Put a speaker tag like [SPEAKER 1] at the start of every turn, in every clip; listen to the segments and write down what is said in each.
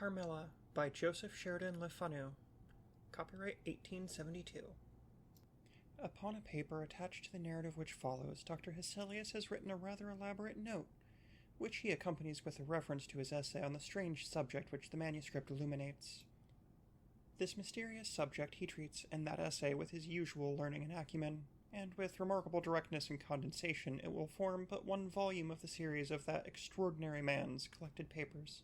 [SPEAKER 1] Carmilla by Joseph Sheridan Le Fanu. Copyright 1872. Upon a paper attached to the narrative which follows, Dr. Hesselius has written a rather elaborate note, which he accompanies with a reference to his essay on the strange subject which the manuscript illuminates. This mysterious subject he treats in that essay with his usual learning and acumen, and with remarkable directness and condensation it will form but one volume of the series of that extraordinary man's collected papers.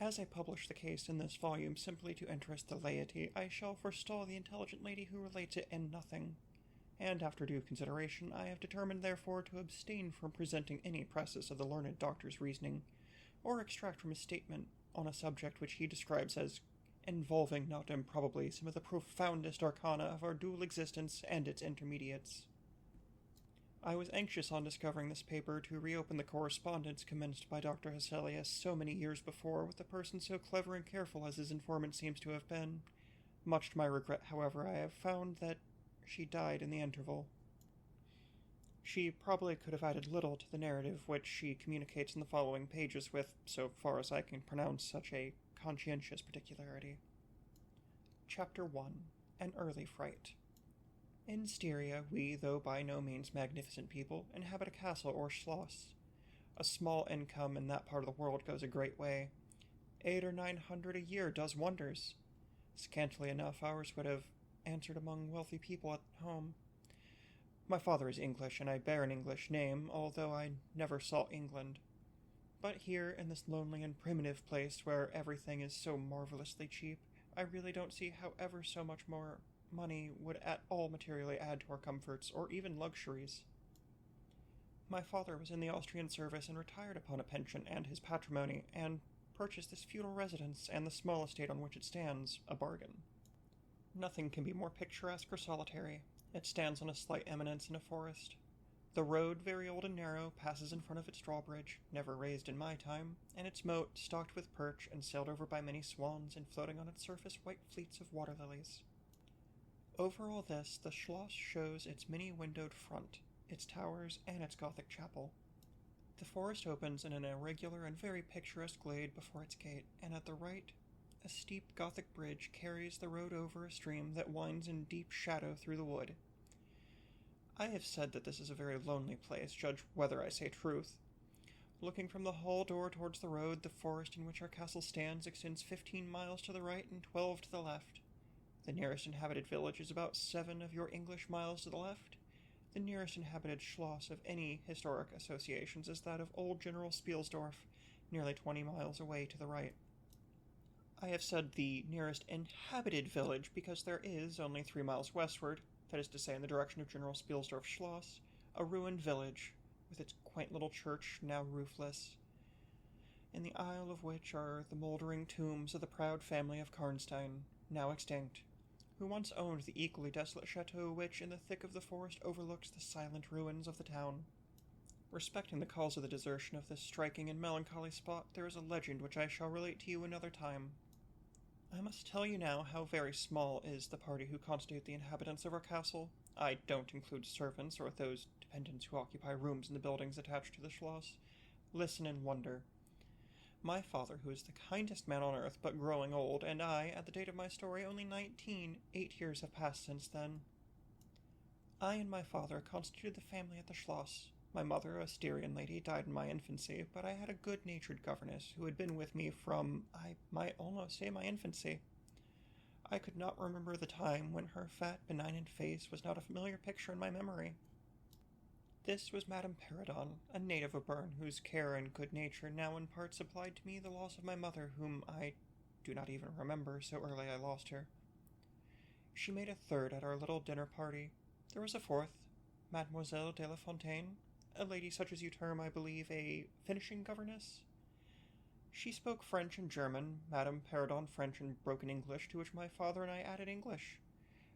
[SPEAKER 1] As I publish the case in this volume simply to interest the laity, I shall forestall the intelligent lady who relates it in nothing, and after due consideration I have determined therefore to abstain from presenting any preface of the learned doctor's reasoning, or extract from his statement on a subject which he describes as involving not improbably some of the profoundest arcana of our dual existence and its intermediates. I was anxious on discovering this paper to reopen the correspondence commenced by Dr. Hesselius so many years before with a person so clever and careful as his informant seems to have been. Much to my regret, however, I have found that she died in the interval. She probably could have added little to the narrative which she communicates in the following pages with, so far as I can pronounce such a conscientious particularity. Chapter 1. An Early Fright. In Styria, we, though by no means magnificent people, inhabit a castle or schloss. A small income in that part of the world goes a great way. 800 or 900 a year does wonders. Scantily enough, ours would have answered among wealthy people at home. My father is English, and I bear an English name, although I never saw England. But here, in this lonely and primitive place where everything is so marvelously cheap, I really don't see how ever so much more money would at all materially add to our comforts, or even luxuries. My father was in the Austrian service and retired upon a pension and his patrimony, and purchased this feudal residence and the small estate on which it stands, a bargain. Nothing can be more picturesque or solitary. It stands on a slight eminence in a forest. The road, very old and narrow, passes in front of its drawbridge, never raised in my time, and its moat, stocked with perch and sailed over by many swans, and floating on its surface white fleets of water lilies. Over all this, the schloss shows its many-windowed front, its towers, and its Gothic chapel. The forest opens in an irregular and very picturesque glade before its gate, and at the right, a steep Gothic bridge carries the road over a stream that winds in deep shadow through the wood. I have said that this is a very lonely place, judge whether I say truth. Looking from the hall door towards the road, the forest in which our castle stands extends 15 miles to the right and 12 to the left. The nearest inhabited village is about 7 of your English miles to the left. The nearest inhabited schloss of any historic associations is that of old General Spielsdorf, nearly 20 miles away to the right. I have said the nearest inhabited village because there is, only 3 miles westward, that is to say in the direction of General Spielsdorf Schloss, a ruined village, with its quaint little church now roofless, in the aisle of which are the mouldering tombs of the proud family of Karnstein, now extinct, who once owned the equally desolate chateau which, in the thick of the forest, overlooks the silent ruins of the town. Respecting the cause of the desertion of this striking and melancholy spot, there is a legend which I shall relate to you another time. I must tell you now how very small is the party who constitute the inhabitants of our castle. I don't include servants or those dependents who occupy rooms in the buildings attached to the schloss. Listen and wonder. My father, who is the kindest man on earth, but growing old, and I, at the date of my story, only 19, 8 years have passed since then. I and my father constituted the family at the schloss. My mother, a Styrian lady, died in my infancy, but I had a good-natured governess who had been with me from, I might almost say, my infancy. I could not remember the time when her fat, benignant face was not a familiar picture in my memory. This was Madame Perrodon, a native of Bern, whose care and good nature now in part supplied to me the loss of my mother, whom I do not even remember, so early I lost her. She made a third at our little dinner party. There was a fourth, Mademoiselle de la Fontaine, a lady such as you term, I believe, a finishing governess. She spoke French and German, Madame Perrodon French and broken English, to which my father and I added English,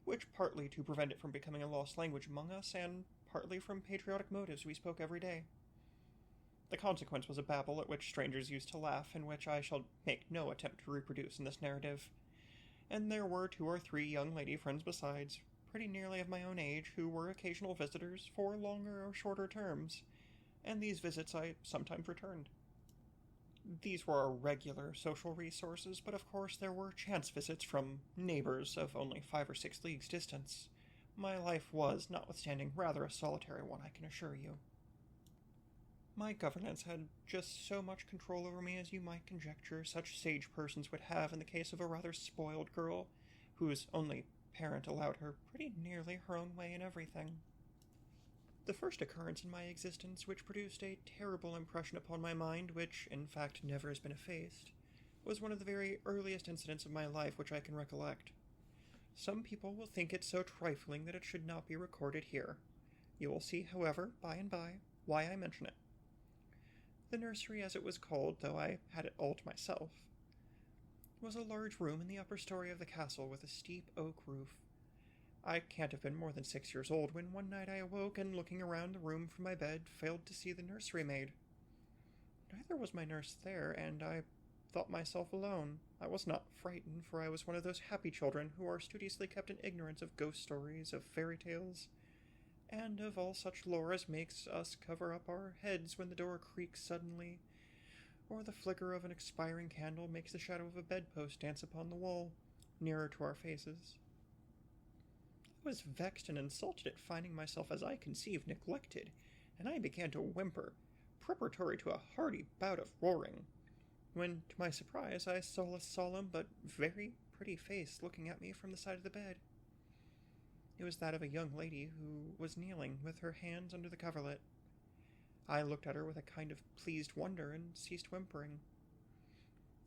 [SPEAKER 1] which partly to prevent it from becoming a lost language among us, and partly from patriotic motives we spoke every day. The consequence was a babble at which strangers used to laugh, and which I shall make no attempt to reproduce in this narrative. And there were 2 or 3 young lady friends besides, pretty nearly of my own age, who were occasional visitors for longer or shorter terms, and these visits I sometimes returned. These were our regular social resources, but of course there were chance visits from neighbors of only 5 or 6 leagues distance. My life was, notwithstanding, rather a solitary one, I can assure you. My governess had just so much control over me as you might conjecture such sage persons would have in the case of a rather spoiled girl, whose only parent allowed her pretty nearly her own way in everything. The first occurrence in my existence which produced a terrible impression upon my mind, which, in fact, never has been effaced, was one of the very earliest incidents of my life which I can recollect. Some people will think it so trifling that it should not be recorded here. You will see, however, by and by, why I mention it. The nursery, as it was called, though I had it all to myself, was a large room in the upper story of the castle with a steep oak roof. I can't have been more than 6 years old when one night I awoke and, looking around the room from my bed, failed to see the nursery maid. Neither was my nurse there, and I thought myself alone. I was not frightened, for I was one of those happy children who are studiously kept in ignorance of ghost stories, of fairy tales, and of all such lore as makes us cover up our heads when the door creaks suddenly, or the flicker of an expiring candle makes the shadow of a bedpost dance upon the wall, nearer to our faces. I was vexed and insulted at finding myself, as I conceived, neglected, and I began to whimper, preparatory to a hearty bout of roaring, when, to my surprise, I saw a solemn but very pretty face looking at me from the side of the bed. It was that of a young lady who was kneeling, with her hands under the coverlet. I looked at her with a kind of pleased wonder and ceased whimpering.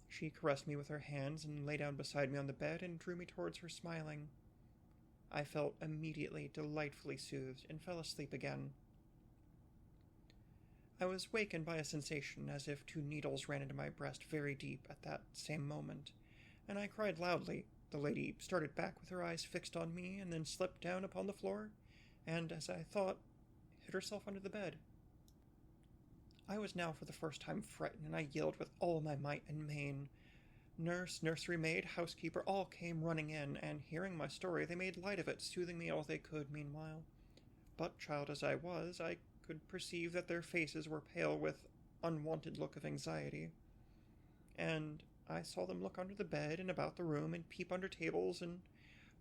[SPEAKER 1] She caressed me with her hands and lay down beside me on the bed and drew me towards her, smiling. I felt immediately delightfully soothed and fell asleep again. I was wakened by a sensation as if 2 needles ran into my breast very deep at that same moment, and I cried loudly. The lady started back with her eyes fixed on me, and then slipped down upon the floor, and, as I thought, hid herself under the bed. I was now for the first time frightened, and I yelled with all my might and main. Nurse, nursery maid, housekeeper, all came running in, and hearing my story, they made light of it, soothing me all they could meanwhile. But, child as I was, I could perceive that their faces were pale with unwonted look of anxiety, and I saw them look under the bed and about the room, and peep under tables, and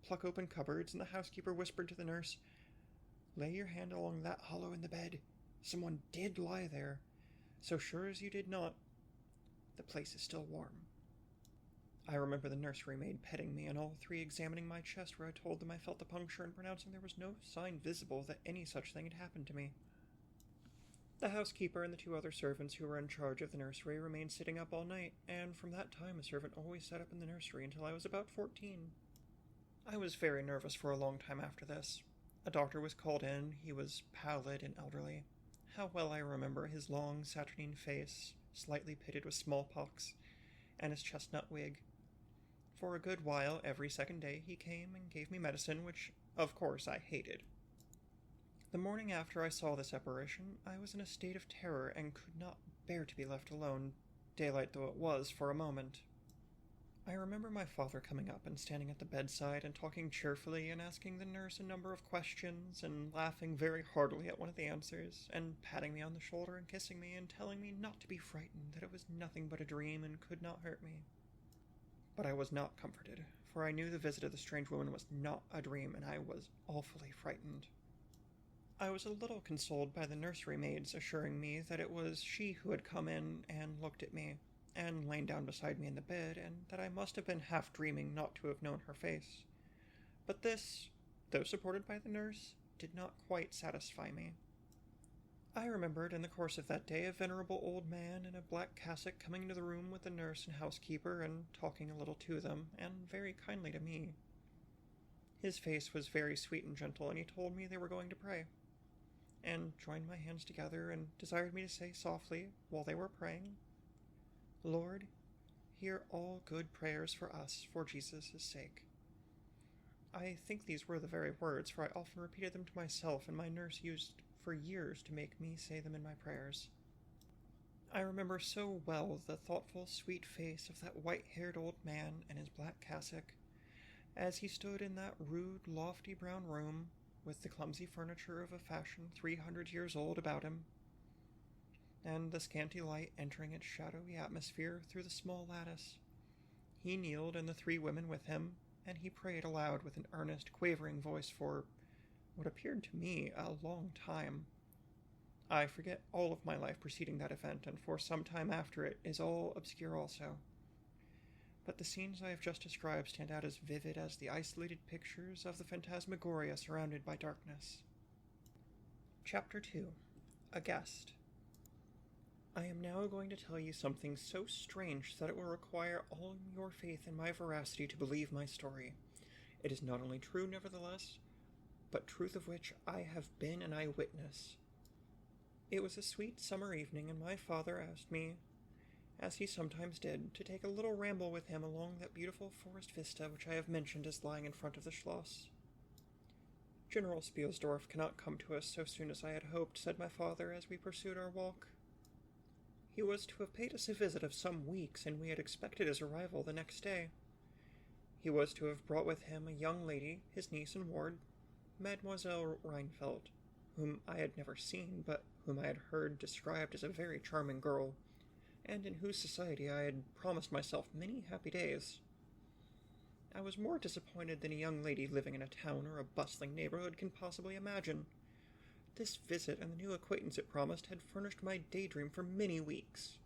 [SPEAKER 1] pluck open cupboards, and the housekeeper whispered to the nurse, "Lay your hand along that hollow in the bed. Someone did lie there. So sure as you did not, the place is still warm." I remember the nursery maid petting me, and all 3 examining my chest, where I told them I felt the puncture, and pronouncing there was no sign visible that any such thing had happened to me. The housekeeper and the 2 other servants who were in charge of the nursery remained sitting up all night, and from that time a servant always sat up in the nursery until I was about 14. I was very nervous for a long time after this. A doctor was called in. He was pallid and elderly. How well I remember his long, saturnine face, slightly pitted with smallpox, and his chestnut wig. For a good while, every second day, he came and gave me medicine, which, of course, I hated. The morning after I saw this apparition, I was in a state of terror and could not bear to be left alone, daylight though it was, for a moment. I remember my father coming up and standing at the bedside and talking cheerfully and asking the nurse a number of questions and laughing very heartily at one of the answers, and patting me on the shoulder and kissing me and telling me not to be frightened, that it was nothing but a dream and could not hurt me. But I was not comforted, for I knew the visit of the strange woman was not a dream, and I was awfully frightened. I was a little consoled by the nursery maids assuring me that it was she who had come in and looked at me, and lain down beside me in the bed, and that I must have been half dreaming not to have known her face. But this, though supported by the nurse, did not quite satisfy me. I remembered in the course of that day a venerable old man in a black cassock coming into the room with the nurse and housekeeper and talking a little to them, and very kindly to me. His face was very sweet and gentle, and he told me they were going to pray, and joined my hands together and desired me to say softly, while they were praying, "Lord, hear all good prayers for us, for Jesus' sake." I think these were the very words, for I often repeated them to myself, and my nurse used for years to make me say them in my prayers. I remember so well the thoughtful, sweet face of that white-haired old man in his black cassock, as he stood in that rude, lofty brown room, with the clumsy furniture of a fashion 300 years old about him. and the scanty light entering its shadowy atmosphere through the small lattice. He kneeled, and the 3 women with him, and he prayed aloud with an earnest, quavering voice for what appeared to me a long time. I forget all of my life preceding that event, and for some time after it is all obscure also. But the scenes I have just described stand out as vivid as the isolated pictures of the phantasmagoria surrounded by darkness. Chapter 2. A Guest. I am now going to tell you something so strange that it will require all your faith in my veracity to believe my story. It is not only true, nevertheless, but truth of which I have been an eyewitness. It was a sweet summer evening, and my father asked me, as he sometimes did, to take a little ramble with him along that beautiful forest vista which I have mentioned as lying in front of the Schloss. General Spielsdorf cannot come to us so soon as I had hoped, said my father as we pursued our walk. He was to have paid us a visit of some weeks, and we had expected his arrival the next day. He was to have brought with him a young lady, his niece and ward, Mademoiselle Rheinfeldt, whom I had never seen, but whom I had heard described as a very charming girl, and in whose society I had promised myself many happy days. I was more disappointed than a young lady living in a town or a bustling neighborhood can possibly imagine. This visit and the new acquaintance it promised had furnished my daydream for many weeks.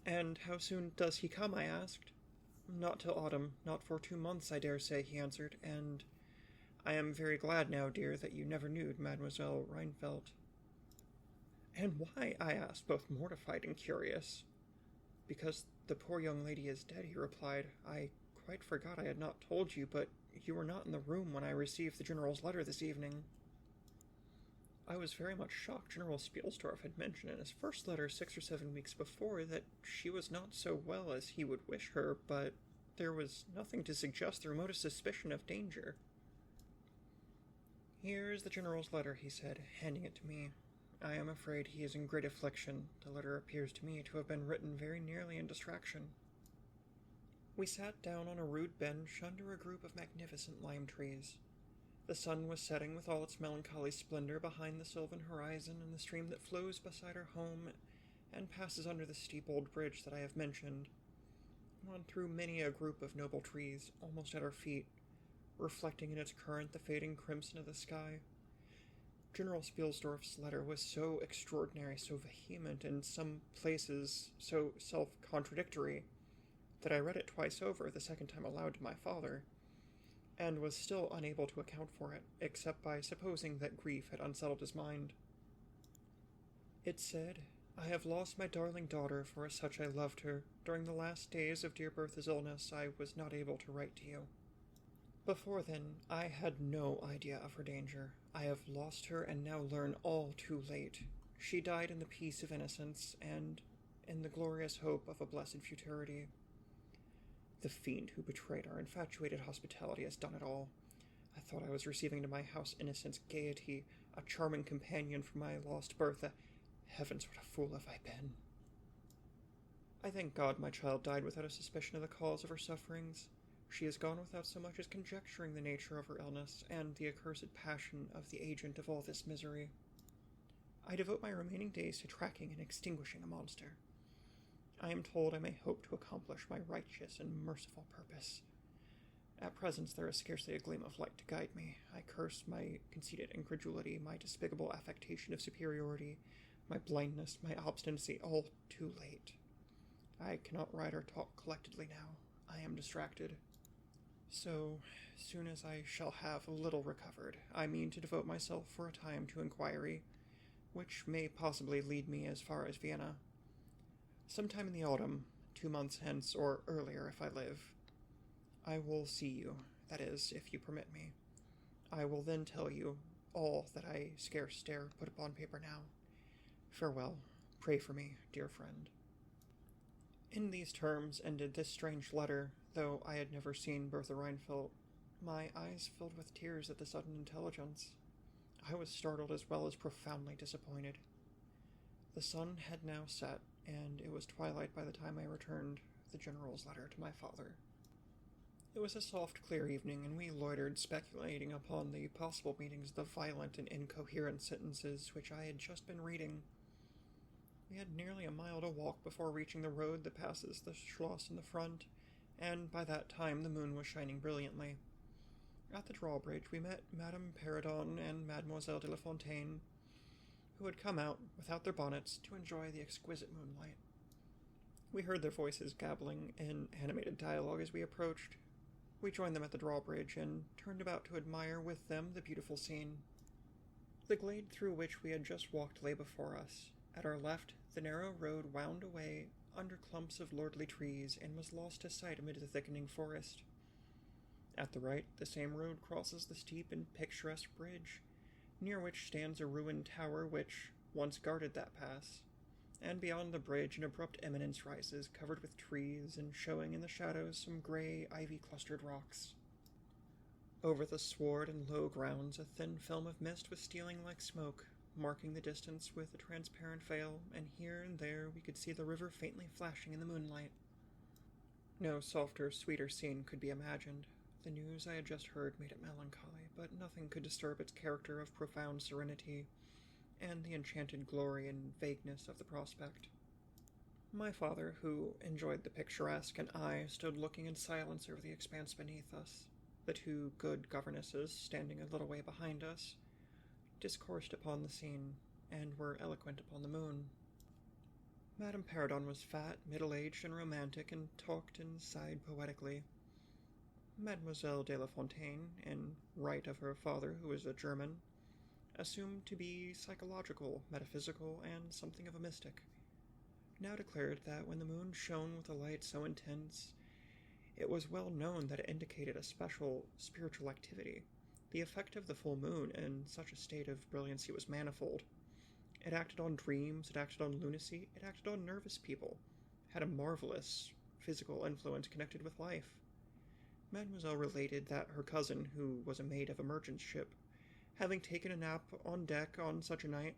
[SPEAKER 1] "And how soon does he come?" I asked. "Not till autumn, not for 2 months, I dare say," he answered, "and I am very glad now, dear, that you never knew Mademoiselle Rheinfeldt." "And why?" I asked, both mortified and curious. "Because the poor young lady is dead," he replied. "I quite forgot I had not told you, but you were not in the room when I received the General's letter this evening." I was very much shocked. General Spielsdorf had mentioned in his first letter 6 or 7 weeks before that she was not so well as he would wish her, but there was nothing to suggest the remotest suspicion of danger. "Here is the General's letter," he said, handing it to me. "I am afraid he is in great affliction. The letter appears to me to have been written very nearly in distraction." We sat down on a rude bench under a group of magnificent lime trees. The sun was setting with all its melancholy splendor behind the sylvan horizon, and the stream that flows beside our home and passes under the steep old bridge that I have mentioned ran through many a group of noble trees almost at our feet, reflecting in its current the fading crimson of the sky. General Spielsdorf's letter was so extraordinary, so vehement, in some places so self-contradictory, that I read it twice over, the second time aloud to my father, and was still unable to account for it, except by supposing that grief had unsettled his mind. It said, "I have lost my darling daughter, for as such I loved her. During the last days of dear Bertha's illness, I was not able to write to you. Before then, I had no idea of her danger. I have lost her, and now learn all too late. She died in the peace of innocence, and in the glorious hope of a blessed futurity. The fiend who betrayed our infatuated hospitality has done it all. I thought I was receiving into my house innocence, gaiety, a charming companion for my lost Bertha. Heavens, what a fool have I been! I thank God my child died without a suspicion of the cause of her sufferings. She is gone without so much as conjecturing the nature of her illness, and the accursed passion of the agent of all this misery. I devote my remaining days to tracking and extinguishing a monster. I am told I may hope to accomplish my righteous and merciful purpose. At present there is scarcely a gleam of light to guide me. I curse my conceited incredulity, my despicable affectation of superiority, my blindness, my obstinacy, all too late. I cannot write or talk collectedly now. I am distracted. So soon as I shall have a little recovered, I mean to devote myself for a time to inquiry, which may possibly lead me as far as Vienna. Sometime in the autumn, 2 months hence, or earlier if I live, I will see you, that is, if you permit me. I will then tell you all that I scarce dare put upon paper now. Farewell. Pray for me, dear friend. In these terms ended this strange letter, though I had never seen Bertha Rheinfeldt. My eyes filled with tears at the sudden intelligence. I was startled as well as profoundly disappointed. The sun had now set, and it was twilight by the time I returned the General's letter to my father. It was a soft, clear evening, and we loitered, speculating upon the possible meanings of the violent and incoherent sentences which I had just been reading. We had nearly a mile to walk before reaching the road that passes the Schloss in the front, and by that time the moon was shining brilliantly. At the drawbridge we met Madame Perrodon and Mademoiselle de La Fontaine, who had come out, without their bonnets, to enjoy the exquisite moonlight. We heard their voices gabbling in animated dialogue as we approached. We joined them at the drawbridge and turned about to admire with them the beautiful scene. The glade through which we had just walked lay before us. At our left, the narrow road wound away under clumps of lordly trees and was lost to sight amid the thickening forest. At the right, the same road crosses the steep and picturesque bridge, near which stands a ruined tower which once guarded that pass, and beyond the bridge an abrupt eminence rises, covered with trees and showing in the shadows some gray, ivy-clustered rocks. Over the sward and low grounds a thin film of mist was stealing like smoke, marking the distance with a transparent veil, and here and there we could see the river faintly flashing in the moonlight. No softer, sweeter scene could be imagined. The news I had just heard made it melancholy, but nothing could disturb its character of profound serenity, and the enchanted glory and vagueness of the prospect. My father, who enjoyed the picturesque, and I stood looking in silence over the expanse beneath us. The two good governesses, standing a little way behind us, discoursed upon the scene, and were eloquent upon the moon. Madame Perrodon was fat, middle-aged, and romantic, and talked and sighed poetically. Mademoiselle de La Fontaine, in right of her father, who was a German, assumed to be psychological, metaphysical, and something of a mystic, now declared that when the moon shone with a light so intense, it was well known that it indicated a special spiritual activity. The effect of the full moon in such a state of brilliancy was manifold. It acted on dreams, it acted on lunacy, it acted on nervous people, had a marvelous physical influence connected with life. Mademoiselle related that her cousin, who was a maid of a merchant ship, having taken a nap on deck on such a night,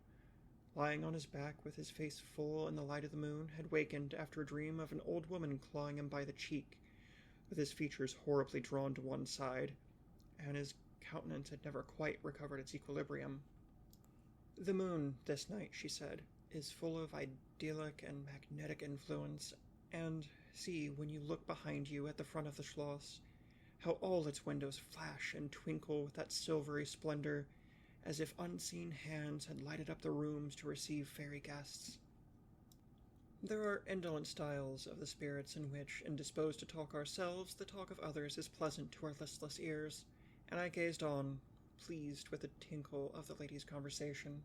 [SPEAKER 1] lying on his back with his face full in the light of the moon, had wakened after a dream of an old woman clawing him by the cheek, with his features horribly drawn to one side, and his countenance had never quite recovered its equilibrium. The moon, this night, she said, is full of idyllic and magnetic influence, and see, when you look behind you at the front of the Schloss, how all its windows flash and twinkle with that silvery splendor, as if unseen hands had lighted up the rooms to receive fairy guests. There are indolent styles of the spirits in which, indisposed to talk ourselves, the talk of others is pleasant to our listless ears, and I gazed on, pleased with the tinkle of the ladies' conversation.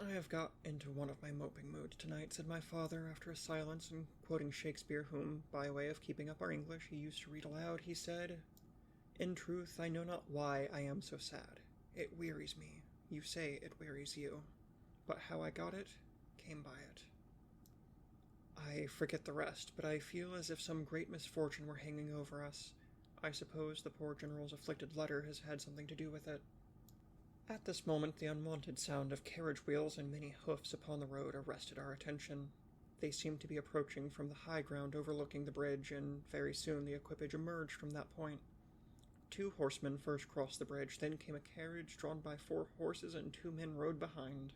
[SPEAKER 1] "I have got into one of my moping moods tonight," said my father, after a silence, and quoting Shakespeare, whom, by way of keeping up our English, he used to read aloud, he said, "In truth, I know not why I am so sad. It wearies me. You say it wearies you. But how I got it, came by it. I forget the rest, but I feel as if some great misfortune were hanging over us. I suppose the poor General's afflicted letter has had something to do with it." At this moment the unwonted sound of carriage wheels and many hoofs upon the road arrested our attention. They seemed to be approaching from the high ground overlooking the bridge, and very soon the equipage emerged from that point. 2 horsemen first crossed the bridge, then came a carriage drawn by 4 horses, and 2 men rode behind.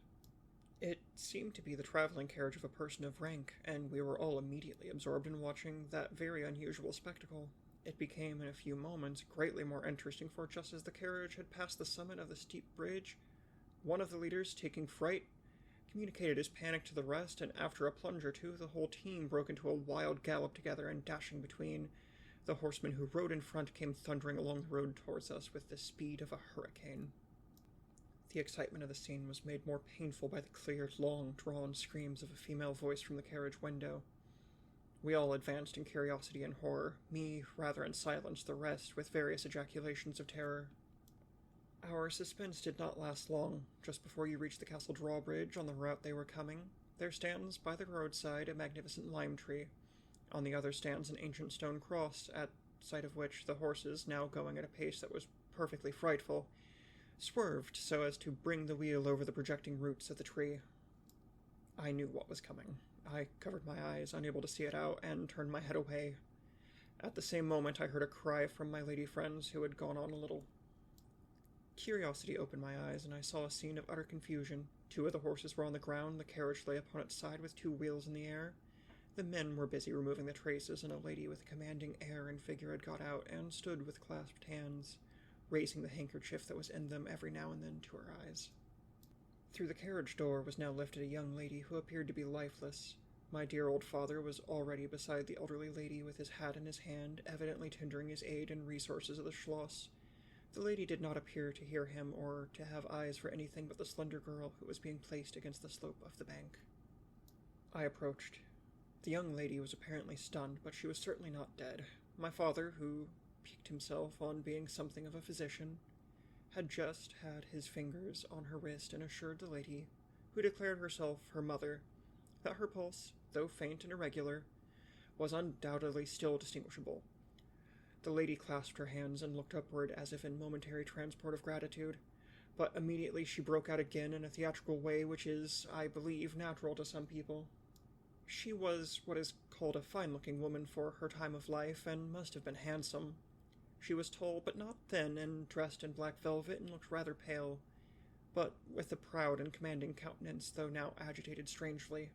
[SPEAKER 1] It seemed to be the traveling carriage of a person of rank, and we were all immediately absorbed in watching that very unusual spectacle. It became, in a few moments, greatly more interesting, for just as the carriage had passed the summit of the steep bridge, one of the leaders, taking fright, communicated his panic to the rest, and after a plunge or two, the whole team broke into a wild gallop together, and dashing between, the horseman who rode in front came thundering along the road towards us with the speed of a hurricane. The excitement of the scene was made more painful by the clear, long-drawn screams of a female voice from the carriage window. We all advanced in curiosity and horror, me rather in silence, the rest with various ejaculations of terror. Our suspense did not last long. Just before you reach the castle drawbridge on the route they were coming, there stands by the roadside a magnificent lime tree. On the other stands an ancient stone cross, at sight of which the horses, now going at a pace that was perfectly frightful, swerved so as to bring the wheel over the projecting roots of the tree. I knew what was coming. I covered my eyes, unable to see it out, and turned my head away. At the same moment I heard a cry from my lady friends, who had gone on a little. Curiosity opened my eyes, and I saw a scene of utter confusion. 2 of the horses were on the ground, the carriage lay upon its side with 2 wheels in the air. The men were busy removing the traces, and a lady with a commanding air and figure had got out and stood with clasped hands, raising the handkerchief that was in them every now and then to her eyes. Through the carriage door was now lifted a young lady who appeared to be lifeless. My dear old father was already beside the elderly lady with his hat in his hand, evidently tendering his aid and resources of the Schloss. The lady did not appear to hear him or to have eyes for anything but the slender girl who was being placed against the slope of the bank. I approached. The young lady was apparently stunned, but she was certainly not dead. My father, who piqued himself on being something of a physician, had just had his fingers on her wrist and assured the lady, who declared herself her mother, that her pulse, though faint and irregular, was undoubtedly still distinguishable. The lady clasped her hands and looked upward as if in momentary transport of gratitude, but immediately she broke out again in a theatrical way which is, I believe, natural to some people. She was what is called a fine-looking woman for her time of life, and must have been handsome. She was tall but not thin, and dressed in black velvet, and looked rather pale, but with a proud and commanding countenance, though now agitated strangely.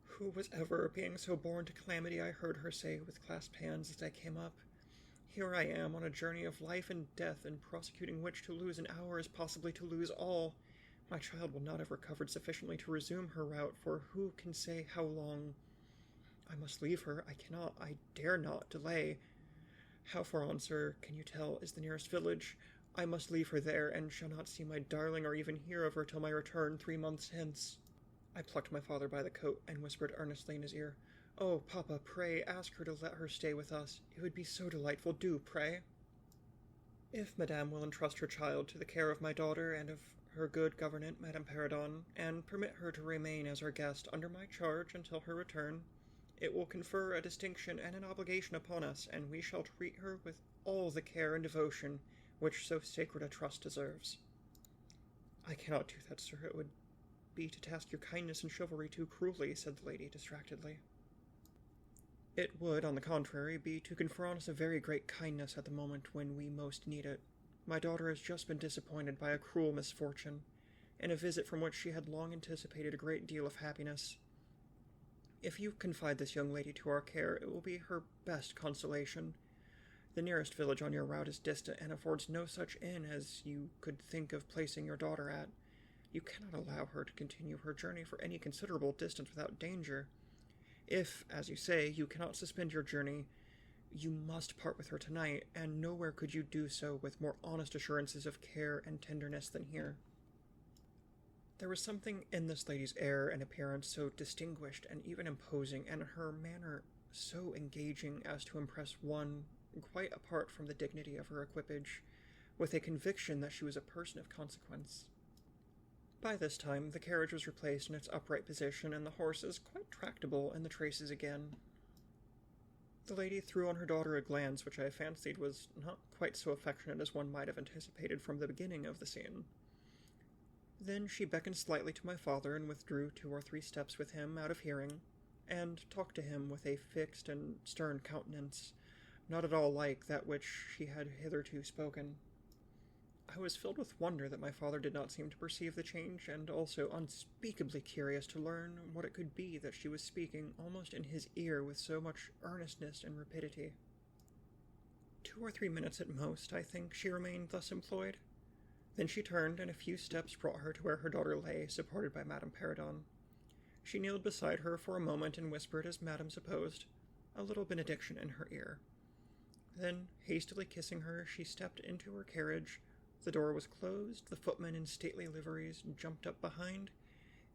[SPEAKER 1] "Who was ever being so born to calamity?" I heard her say with clasped hands as I came up. "Here I am on a journey of life and death, in prosecuting which to lose an hour is possibly to lose all. My child will not have recovered sufficiently to resume her route, for who can say how long? I must leave her. I dare not delay. How far on, sir, can you tell, is the nearest village? I must leave her there, and shall not see my darling or even hear of her till my return 3 months hence." I plucked my father by the coat and whispered earnestly in his ear, "Oh, papa, pray ask her to let her stay with us. It would be so delightful. Do, pray." "If madame will entrust her child to the care of my daughter and of her good governante, Madame Perrodon, and permit her to remain as our guest under my charge until her return, it will confer a distinction and an obligation upon us, and we shall treat her with all the care and devotion which so sacred a trust deserves." "I cannot do that, sir. It would be to task your kindness and chivalry too cruelly," said the lady distractedly. "It would, on the contrary, be to confer on us a very great kindness at the moment when we most need it. My daughter has just been disappointed by a cruel misfortune, in a visit from which she had long anticipated a great deal of happiness. If you confide this young lady to our care, it will be her best consolation. The nearest village on your route is distant, and affords no such inn as you could think of placing your daughter at. You cannot allow her to continue her journey for any considerable distance without danger. If, as you say, you cannot suspend your journey, you must part with her tonight, and nowhere could you do so with more honest assurances of care and tenderness than here." There was something in this lady's air and appearance so distinguished and even imposing, and her manner so engaging as to impress one, quite apart from the dignity of her equipage, with a conviction that she was a person of consequence. By this time, the carriage was replaced in its upright position, and the horses quite tractable in the traces again. The lady threw on her daughter a glance which I fancied was not quite so affectionate as one might have anticipated from the beginning of the scene. Then she beckoned slightly to my father and withdrew 2 or 3 steps with him out of hearing, and talked to him with a fixed and stern countenance, not at all like that which she had hitherto spoken. I was filled with wonder that my father did not seem to perceive the change, and also unspeakably curious to learn what it could be that she was speaking almost in his ear with so much earnestness and rapidity. 2 or 3 minutes at most, I think, she remained thus employed. Then she turned, and a few steps brought her to where her daughter lay, supported by Madame Perrodon. She kneeled beside her for a moment and whispered, as Madame supposed, a little benediction in her ear. Then, hastily kissing her, she stepped into her carriage. The door was closed, the footmen in stately liveries jumped up behind,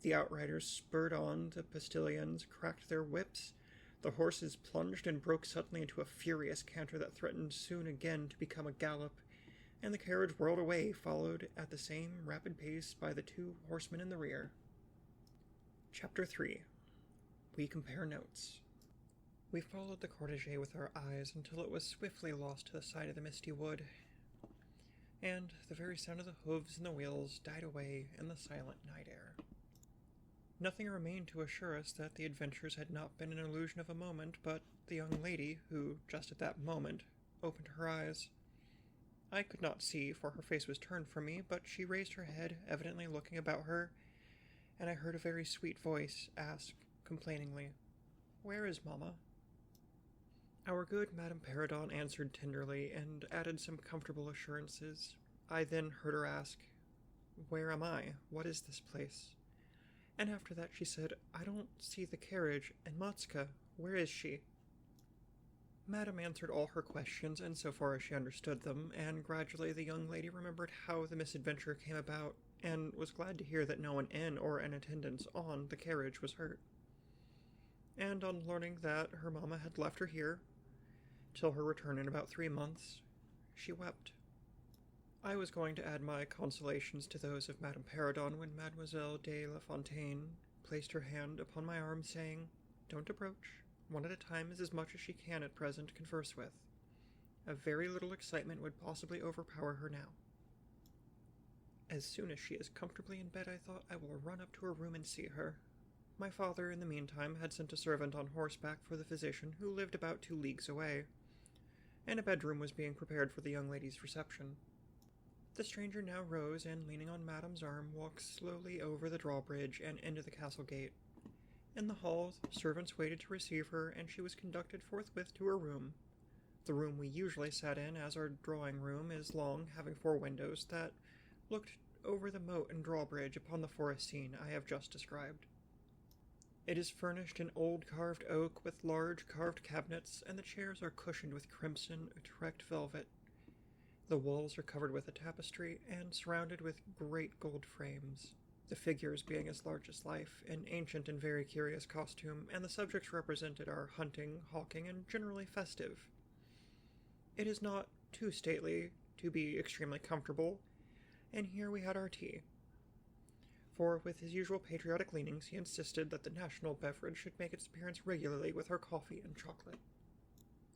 [SPEAKER 1] the outriders spurred on, the postilions cracked their whips, the horses plunged and broke suddenly into a furious canter that threatened soon again to become a gallop, and the carriage whirled away, followed at the same rapid pace by the 2 horsemen in the rear. Chapter 3. We compare notes. We followed the cortege with our eyes until it was swiftly lost to the side of the misty wood, and the very sound of the hooves and the wheels died away in the silent night air. Nothing remained to assure us that the adventures had not been an illusion of a moment, but the young lady, who, just at that moment, opened her eyes. I could not see, for her face was turned from me, but she raised her head, evidently looking about her, and I heard a very sweet voice ask, complainingly, "Where is Mamma?" Our good Madame Perrodon answered tenderly, and added some comfortable assurances. I then heard her ask, "Where am I? What is this place?" And after that she said, "I don't see the carriage, and Matsuka, where is she?" Madame answered all her questions, and so far as she understood them, and gradually the young lady remembered how the misadventure came about, and was glad to hear that no one in or in attendance on the carriage was hurt. And on learning that her mamma had left her here, till her return in about 3 months, she wept. I was going to add my consolations to those of Madame Perrodon when Mademoiselle de La Fontaine placed her hand upon my arm, saying, "Don't approach. One at a time is as much as she can at present converse with. A very little excitement would possibly overpower her now. As soon as she is comfortably in bed, I thought, I will run up to her room and see her." My father, in the meantime, had sent a servant on horseback for the physician, who lived about 2 leagues away, and a bedroom was being prepared for the young lady's reception. The stranger now rose, and leaning on Madame's arm, walked slowly over the drawbridge and into the castle gate. In the hall, servants waited to receive her, and she was conducted forthwith to her room. The room we usually sat in, as our drawing-room is long, having 4 windows that looked over the moat and drawbridge upon the forest scene I have just described. It is furnished in old carved oak with large carved cabinets, and the chairs are cushioned with crimson Utrecht velvet. The walls are covered with a tapestry and surrounded with great gold frames, the figures being as large as life, in ancient and very curious costume, and the subjects represented are hunting, hawking, and generally festive. It is not too stately to be extremely comfortable, and here we had our tea. For, with his usual patriotic leanings, he insisted that the national beverage should make its appearance regularly with our coffee and chocolate.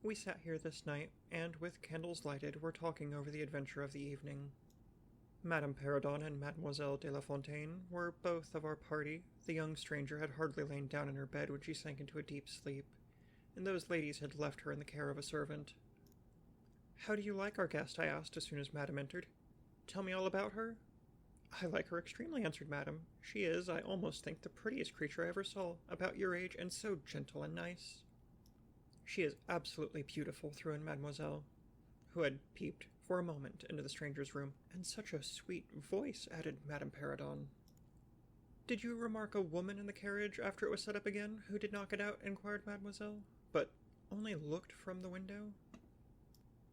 [SPEAKER 1] We sat here this night, and, with candles lighted, were talking over the adventure of the evening. Madame Perrodon and Mademoiselle de La Fontaine were both of our party. The young stranger had hardly lain down in her bed when she sank into a deep sleep, and those ladies had left her in the care of a servant. "How do you like our guest?" I asked as soon as Madame entered. "Tell me all about her." "I like her extremely," answered Madame. "She is, I almost think, the prettiest creature I ever saw, about your age, and so gentle and nice." "She is absolutely beautiful," threw in Mademoiselle, who had peeped for a moment into the stranger's room. "And such a sweet voice," added Madame Perrodon. "Did you remark a woman in the carriage after it was set up again, who did not get out?" inquired Mademoiselle, "but only looked from the window?"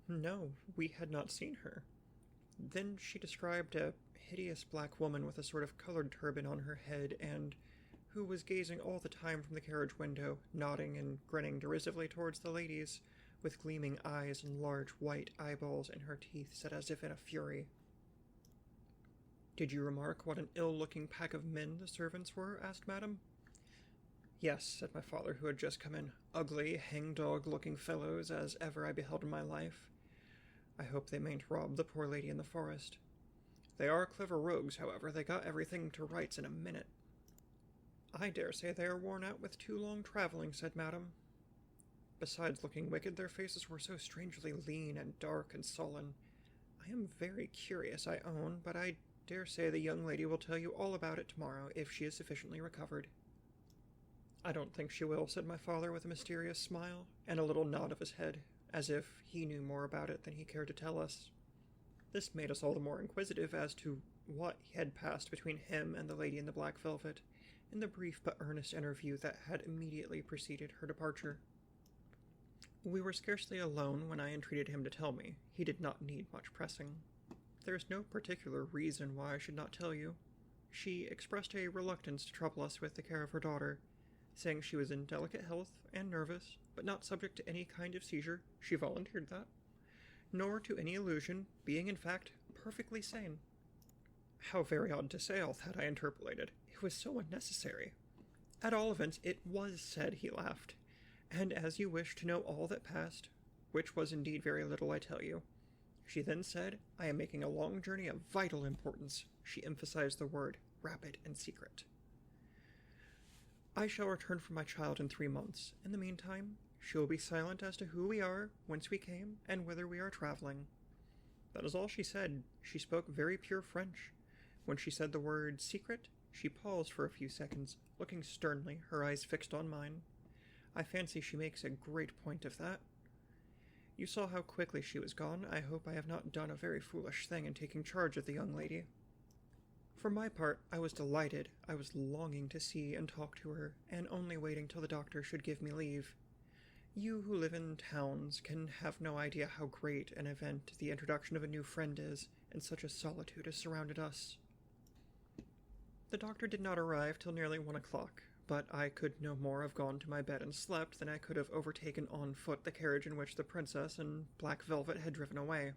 [SPEAKER 1] "No, we had not seen her." Then she described a hideous black woman with a sort of colored turban on her head, and who was gazing all the time from the carriage window, nodding and grinning derisively towards the ladies, with gleaming eyes and large white eyeballs, and her teeth set as if in a fury. "Did you remark what an ill-looking pack of men the servants were?" asked Madame. "Yes," said my father, who had just come in. "Ugly, hang-dog-looking fellows as ever I beheld in my life. I hope they mayn't rob the poor lady in the forest. They are clever rogues, however. They got everything to rights in a minute." "I dare say they are worn out with too long travelling," said Madame. "Besides looking wicked, their faces were so strangely lean and dark and sullen. I am very curious, I own, but I dare say the young lady will tell you all about it tomorrow, if she is sufficiently recovered." "I don't think she will," said my father with a mysterious smile, and a little nod of his head, as if he knew more about it than he cared to tell us. This made us all the more inquisitive as to what had passed between him and the lady in the black velvet, in the brief but earnest interview that had immediately preceded her departure. We were scarcely alone when I entreated him to tell me. He did not need much pressing. "There is no particular reason why I should not tell you. She expressed a reluctance to trouble us with the care of her daughter, saying she was in delicate health and nervous, but not subject to any kind of seizure. She volunteered that. Nor to any illusion, being in fact perfectly sane." "How very odd to say all that," I interpolated. "It was so unnecessary." "At all events, it was said," he laughed. "And as you wish to know all that passed, which was indeed very little, I tell you, she then said, 'I am making a long journey of vital importance.' She emphasized the word, rapid and secret. I shall return for my child in 3 months. In the meantime, she will be silent as to who we are, whence we came, and whither we are traveling. That is all she said. She spoke very pure French. When she said the word secret, she paused for a few seconds, looking sternly, her eyes fixed on mine. I fancy she makes a great point of that. You saw how quickly she was gone. I hope I have not done a very foolish thing in taking charge of the young lady. For my part, I was delighted. I was longing to see and talk to her, and only waiting till the doctor should give me leave. You who live in towns can have no idea how great an event the introduction of a new friend is, and such a solitude has surrounded us. The doctor did not arrive till nearly 1 o'clock, but I could no more have gone to my bed and slept than I could have overtaken on foot the carriage in which the princess in black velvet had driven away.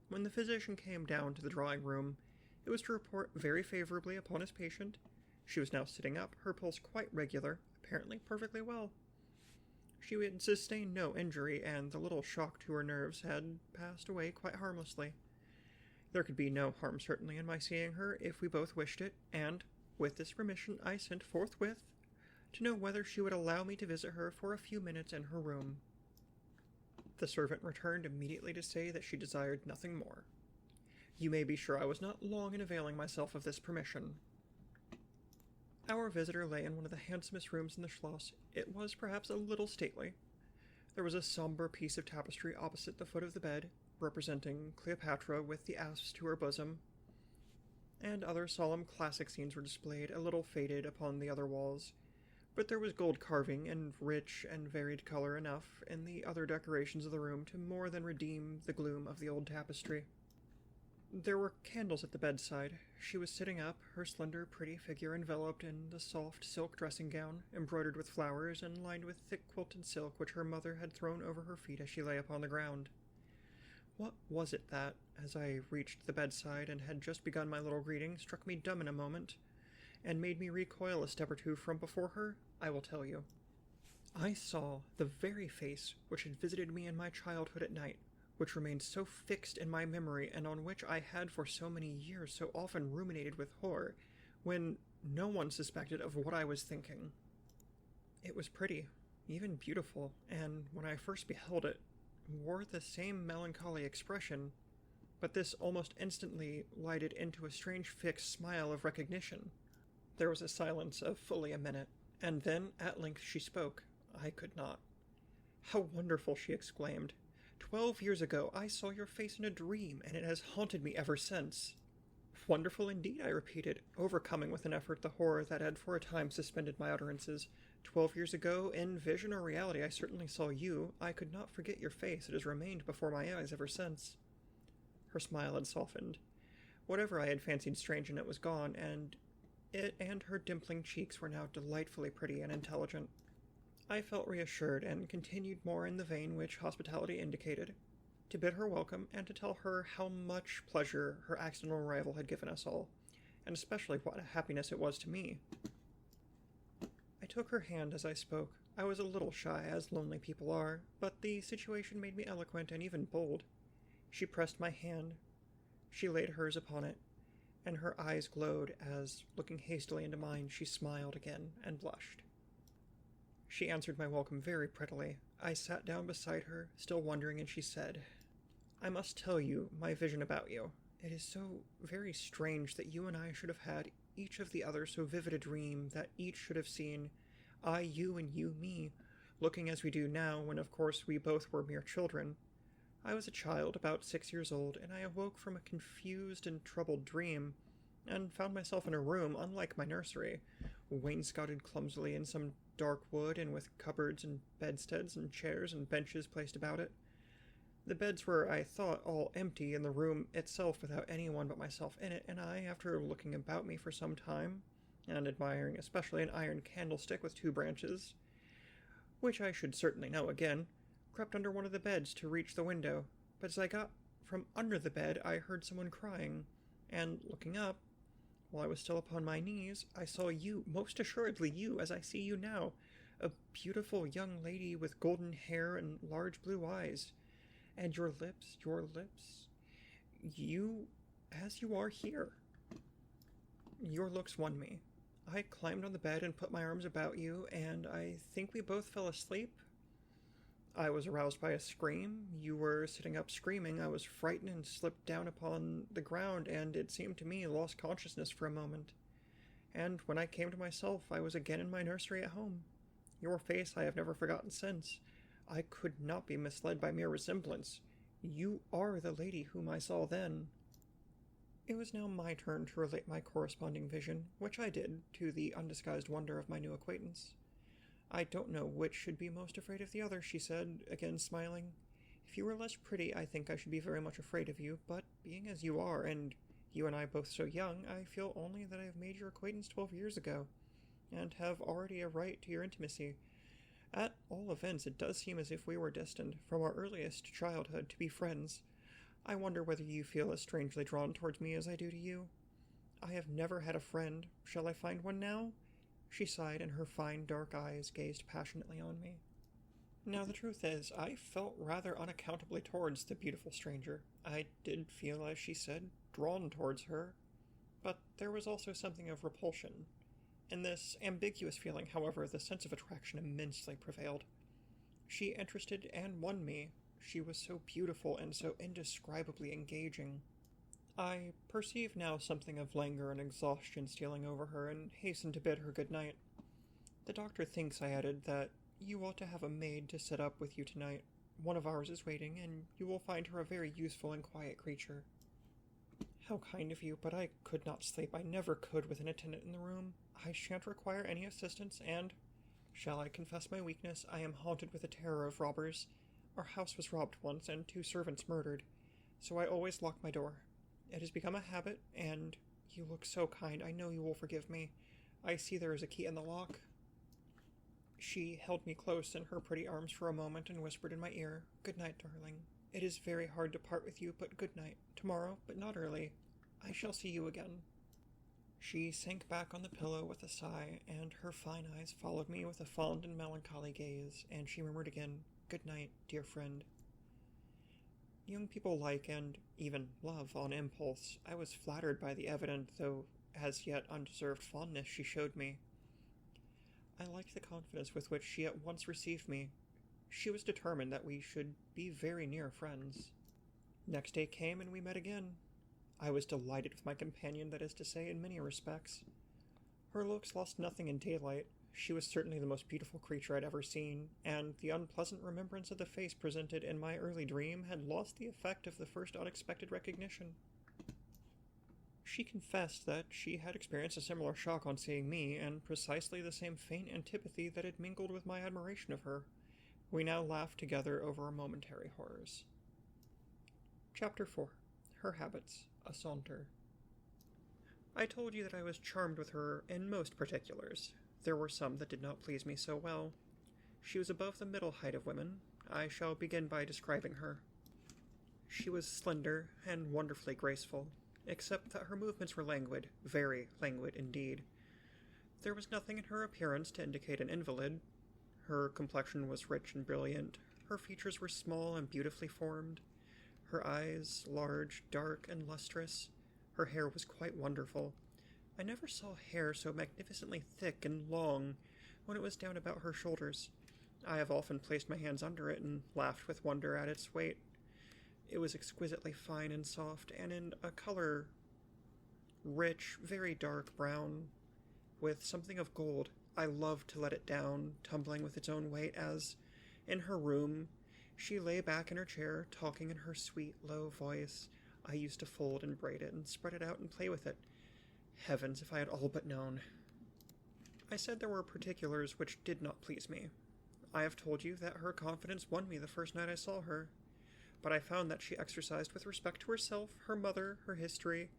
[SPEAKER 1] When the physician came down to the drawing-room, it was to report very favorably upon his patient. She was now sitting up, her pulse quite regular, apparently perfectly well. She had sustained no injury, and the little shock to her nerves had passed away quite harmlessly. There could be no harm, certainly, in my seeing her, if we both wished it, and, with this permission, I sent forthwith to know whether she would allow me to visit her for a few minutes in her room. The servant returned immediately to say that she desired nothing more. You may be sure I was not long in availing myself of this permission. Our visitor lay in one of the handsomest rooms in the Schloss. It was perhaps a little stately. There was a somber piece of tapestry opposite the foot of the bed, representing Cleopatra with the asps to her bosom, and other solemn classic scenes were displayed, a little faded, upon the other walls, but there was gold carving and rich and varied color enough in the other decorations of the room to more than redeem the gloom of the old tapestry. There were candles at the bedside. She was sitting up, her slender, pretty figure enveloped in the soft silk dressing gown, embroidered with flowers and lined with thick quilted silk which her mother had thrown over her feet as she lay upon the ground. What was it that, as I reached the bedside and had just begun my little greeting, struck me dumb in a moment, and made me recoil a step or two from before her? I will tell you. I saw the very face which had visited me in my childhood at night, which remained so fixed in my memory, and on which I had for so many years so often ruminated with horror, when no one suspected of what I was thinking. It was pretty, even beautiful, and when I first beheld it, wore the same melancholy expression, but this almost instantly lighted into a strange fixed smile of recognition. There was a silence of fully a minute, and then at length she spoke. I could not. "How wonderful!" she exclaimed. 12 years ago I saw your face in a dream, and it has haunted me ever since." "Wonderful indeed," I repeated, overcoming with an effort the horror that had for a time suspended my utterances. 12 years ago, in vision or reality, I certainly saw you. I could not forget your face. It has remained before my eyes ever since." Her smile had softened. Whatever I had fancied strange in it was gone, and it and her dimpling cheeks were now delightfully pretty and intelligent. I felt reassured, and continued more in the vein which hospitality indicated, to bid her welcome, and to tell her how much pleasure her accidental arrival had given us all, and especially what a happiness it was to me. I took her hand as I spoke. I was a little shy, as lonely people are, but the situation made me eloquent and even bold. She pressed my hand. She laid hers upon it, and her eyes glowed as, looking hastily into mine, she smiled again and blushed. She answered my welcome very prettily. I sat down beside her, still wondering, and she said, "I must tell you my vision about you. It is so very strange that you and I should have had each of the other so vivid a dream, that each should have seen, I you and you me, looking as we do now, when of course we both were mere children. I was a child, about 6 years old, and I awoke from a confused and troubled dream, and found myself in a room unlike my nursery, wainscoted clumsily in some dark wood, and with cupboards and bedsteads and chairs and benches placed about it. The beds were, I thought, all empty, and the room itself without anyone but myself in it, and I, after looking about me for some time, and admiring especially an iron candlestick with 2 branches, which I should certainly know again, crept under one of the beds to reach the window, but as I got from under the bed I heard someone crying, and, looking up, while I was still upon my knees, I saw you, most assuredly you, as I see you now, a beautiful young lady with golden hair and large blue eyes, and your lips, you, as you are here. Your looks won me. I climbed on the bed and put my arms about you, and I think we both fell asleep. I was aroused by a scream. You were sitting up screaming. I was frightened and slipped down upon the ground, and it seemed to me lost consciousness for a moment. And when I came to myself, I was again in my nursery at home. Your face I have never forgotten since. I could not be misled by mere resemblance. You are the lady whom I saw then." It was now my turn to relate my corresponding vision, which I did, to the undisguised wonder of my new acquaintance. "I don't know which should be most afraid of the other," she said, again smiling. "If you were less pretty, I think I should be very much afraid of you, but being as you are, and you and I both so young, I feel only that I have made your acquaintance 12 years ago, and have already a right to your intimacy. At all events, it does seem as if we were destined, from our earliest childhood, to be friends. I wonder whether you feel as strangely drawn towards me as I do to you. I have never had a friend. Shall I find one now?" She sighed, and her fine dark eyes gazed passionately on me. Now, the truth is, I felt rather unaccountably towards the beautiful stranger. I did feel, as she said, drawn towards her, but there was also something of repulsion. In this ambiguous feeling, however, the sense of attraction immensely prevailed. She interested and won me. She was so beautiful and so indescribably engaging. I perceived now something of languor and exhaustion stealing over her, and hastened to bid her good night. "The doctor thinks," I added, "that you ought to have a maid to sit up with you tonight. One of ours is waiting, and you will find her a very useful and quiet creature." "How kind of you, but I could not sleep. I never could with an attendant in the room. I shan't require any assistance, and, shall I confess my weakness, I am haunted with a terror of robbers. Our house was robbed once, and 2 servants murdered, so I always lock my door. It has become a habit, and you look so kind. I know you will forgive me. I see there is a key in the lock." She held me close in her pretty arms for a moment and whispered in my ear, "Good night, darling. It is very hard to part with you, but good night. Tomorrow, but not early. I shall see you again." She sank back on the pillow with a sigh, and her fine eyes followed me with a fond and melancholy gaze, and she murmured again, "Good night, dear friend." Young people like, and even love, on impulse. I was flattered by the evident, though as yet undeserved fondness she showed me. I liked the confidence with which she at once received me. She was determined that we should be very near friends. Next day came, and we met again. I was delighted with my companion, that is to say, in many respects. Her looks lost nothing in daylight. She was certainly the most beautiful creature I'd ever seen, and the unpleasant remembrance of the face presented in my early dream had lost the effect of the first unexpected recognition. She confessed that she had experienced a similar shock on seeing me, and precisely the same faint antipathy that had mingled with my admiration of her. We now laughed together over our momentary horrors. Chapter 4. Her Habits. A Saunter. I told you that I was charmed with her in most particulars. There were some that did not please me so well. She was above the middle height of women. I shall begin by describing her. She was slender and wonderfully graceful, except that her movements were languid, very languid indeed. There was nothing in her appearance to indicate an invalid. Her complexion was rich and brilliant. Her features were small and beautifully formed. Her eyes large, dark, and lustrous. Her hair was quite wonderful. I never saw hair so magnificently thick and long when it was down about her shoulders. I have often placed my hands under it and laughed with wonder at its weight. It was exquisitely fine and soft, and in a color rich, very dark brown, with something of gold. I loved to let it down, tumbling with its own weight, as, in her room, she lay back in her chair, talking in her sweet, low voice. I used to fold and braid it and spread it out and play with it. Heavens, if I had all but known. I said there were particulars which did not please me. I have told you that her confidence won me the first night I saw her, but I found that she exercised with respect to herself, her mother, her history,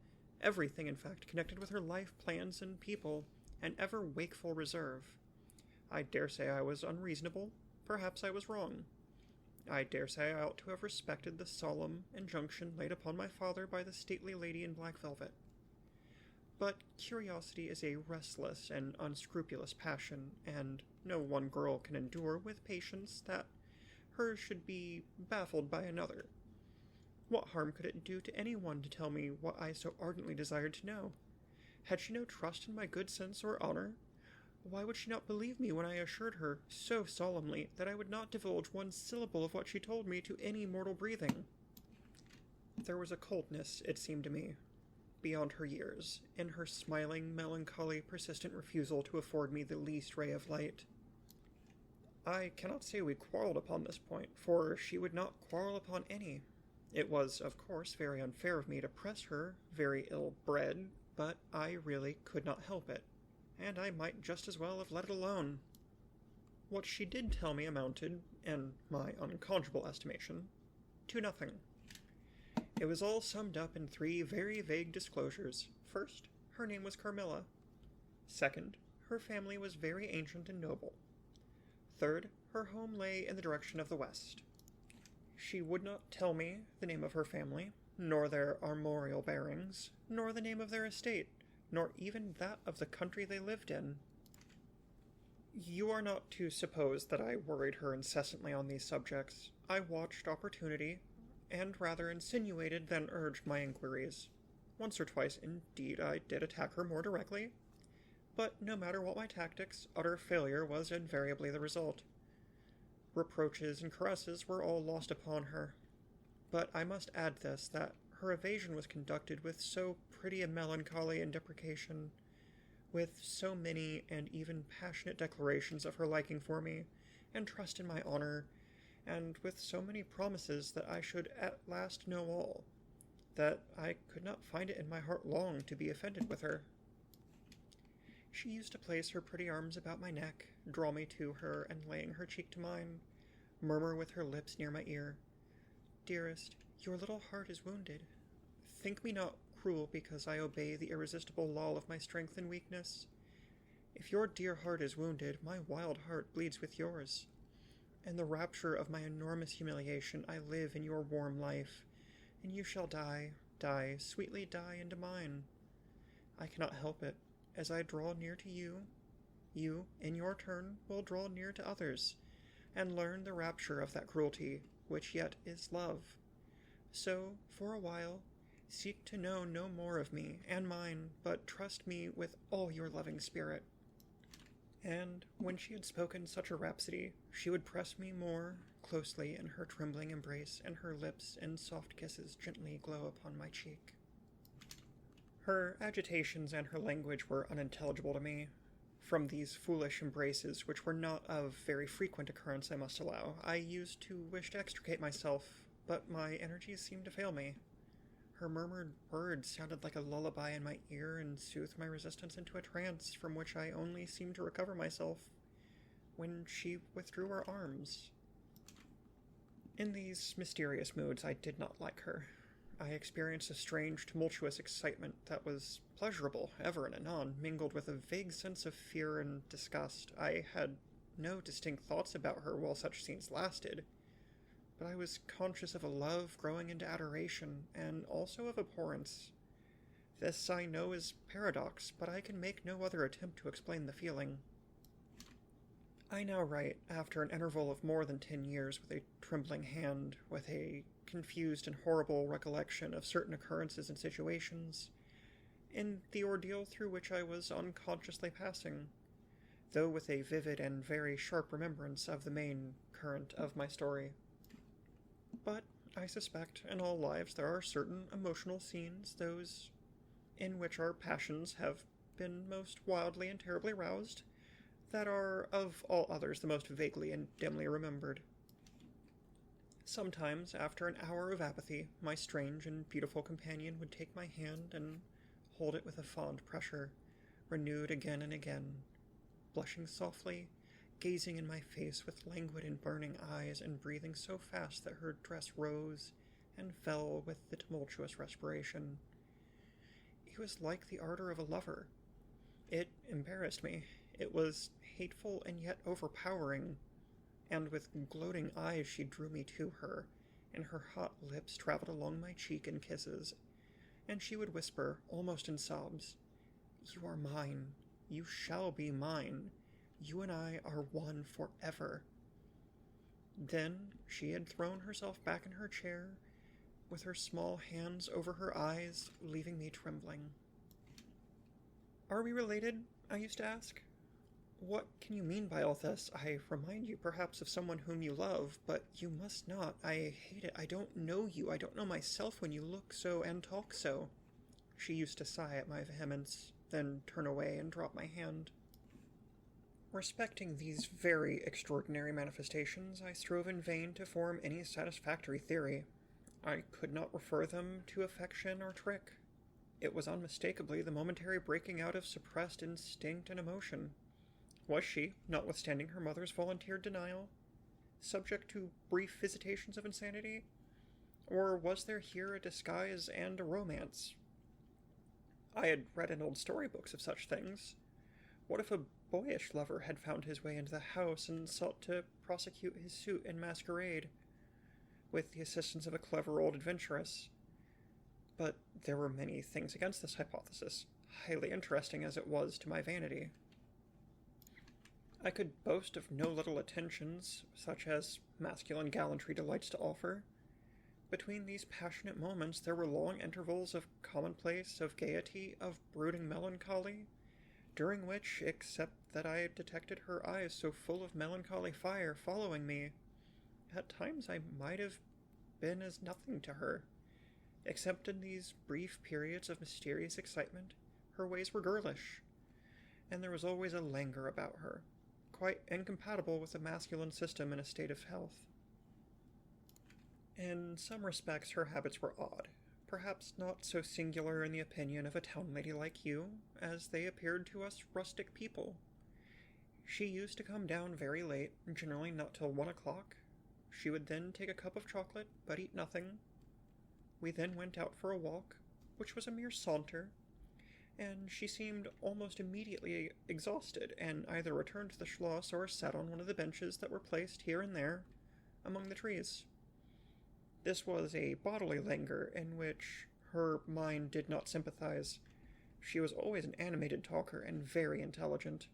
[SPEAKER 1] everything, in fact, connected with her life, plans, and people, an ever-wakeful reserve. I dare say I was unreasonable. Perhaps I was wrong. I dare say I ought to have respected the solemn injunction laid upon my father by the stately lady in black velvet. But curiosity is a restless and unscrupulous passion, and no one girl can endure with patience that hers should be baffled by another. What harm could it do to anyone to tell me what I so ardently desired to know? Had she no trust in my good sense or honor? Why would she not believe me when I assured her, so solemnly, that I would not divulge one syllable of what she told me to any mortal breathing? There was a coldness, it seemed to me, beyond her years, in her smiling, melancholy, persistent refusal to afford me the least ray of light. I cannot say we quarreled upon this point, for she would not quarrel upon any. It was, of course, very unfair of me to press her, very ill-bred, but I really could not help it, and I might just as well have let it alone. What she did tell me amounted, in my unconscionable estimation, to nothing. It was all summed up in 3 very vague disclosures. First, her name was Carmilla. Second, her family was very ancient and noble. Third, her home lay in the direction of the west. She would not tell me the name of her family, nor their armorial bearings, nor the name of their estate, nor even that of the country they lived in. You are not to suppose that I worried her incessantly on these subjects. I watched opportunity, and rather insinuated than urged my inquiries. Once or twice, indeed, I did attack her more directly, but no matter what my tactics, utter failure was invariably the result. Reproaches and caresses were all lost upon her. But I must add this, that her evasion was conducted with so pretty a melancholy and deprecation, with so many and even passionate declarations of her liking for me, and trust in my honor, and with so many promises that I should at last know all, that I could not find it in my heart long to be offended with her. She used to place her pretty arms about my neck, draw me to her, and laying her cheek to mine, murmur with her lips near my ear, "Dearest, your little heart is wounded. Think me not cruel because I obey the irresistible law of my strength and weakness. If your dear heart is wounded, my wild heart bleeds with yours. In the rapture of my enormous humiliation, I live in your warm life, and you shall die, sweetly die into mine. I cannot help it. As I draw near to you, you, in your turn, will draw near to others, and learn the rapture of that cruelty, which yet is love. So, for a while, seek to know no more of me and mine, but trust me with all your loving spirit." And when she had spoken such a rhapsody, she would press me more closely in her trembling embrace, and her lips in soft kisses gently glow upon my cheek. Her agitations and her language were unintelligible to me. From these foolish embraces, which were not of very frequent occurrence, I must allow, I used to wish to extricate myself, but my energies seemed to fail me. Her murmured words sounded like a lullaby in my ear and soothed my resistance into a trance from which I only seemed to recover myself when she withdrew her arms. In these mysterious moods I did not like her. I experienced a strange, tumultuous excitement that was pleasurable, ever and anon, mingled with a vague sense of fear and disgust. I had no distinct thoughts about her while such scenes lasted, but I was conscious of a love growing into adoration, and also of abhorrence. This I know is paradox, but I can make no other attempt to explain the feeling. I now write, after an interval of more than 10 years, with a trembling hand, with a confused and horrible recollection of certain occurrences and situations, in the ordeal through which I was unconsciously passing, though with a vivid and very sharp remembrance of the main current of my story. But I suspect in all lives there are certain emotional scenes, those in which our passions have been most wildly and terribly roused, that are of all others the most vaguely and dimly remembered. Sometimes, after an hour of apathy, my strange and beautiful companion would take my hand and hold it with a fond pressure, renewed again and again, blushing softly, gazing in my face with languid and burning eyes, and breathing so fast that her dress rose and fell with the tumultuous respiration. It was like the ardor of a lover. It embarrassed me. It was hateful and yet overpowering, and with gloating eyes she drew me to her, and her hot lips traveled along my cheek in kisses, and she would whisper, almost in sobs, "You are mine. You shall be mine. You and I are one forever." Then she had thrown herself back in her chair, with her small hands over her eyes, leaving me trembling. "Are we related?" I used to ask. What can you mean by all this? I remind you perhaps of someone whom you love, but you must not. I hate it. I don't know you. I don't know myself when you look so and talk so. She used to sigh at my vehemence, then turn away and drop my hand. Respecting these very extraordinary manifestations, I strove in vain to form any satisfactory theory. I could not refer them to affection or trick. It was unmistakably the momentary breaking out of suppressed instinct and emotion. Was she, notwithstanding her mother's volunteered denial, subject to brief visitations of insanity? Or was there here a disguise and a romance? I had read in old storybooks of such things. What if a boyish lover had found his way into the house and sought to prosecute his suit in masquerade, with the assistance of a clever old adventuress? But there were many things against this hypothesis, highly interesting as it was to my vanity. I could boast of no little attentions, such as masculine gallantry delights to offer. Between these passionate moments there were long intervals of commonplace, of gaiety, of brooding melancholy, during which, except that I detected her eyes so full of melancholy fire following me, at times I might have been as nothing to her. Except in these brief periods of mysterious excitement, her ways were girlish, and there was always a languor about her, quite incompatible with the masculine system in a state of health. In some respects her habits were odd, perhaps not so singular in the opinion of a town lady like you, as they appeared to us rustic people. She used to come down very late, generally not till 1 o'clock. She would then take a cup of chocolate, but eat nothing. We then went out for a walk, which was a mere saunter, and she seemed almost immediately exhausted, and either returned to the schloss or sat on one of the benches that were placed here and there among the trees. This was a bodily languor in which her mind did not sympathize. She was always an animated talker and very intelligent.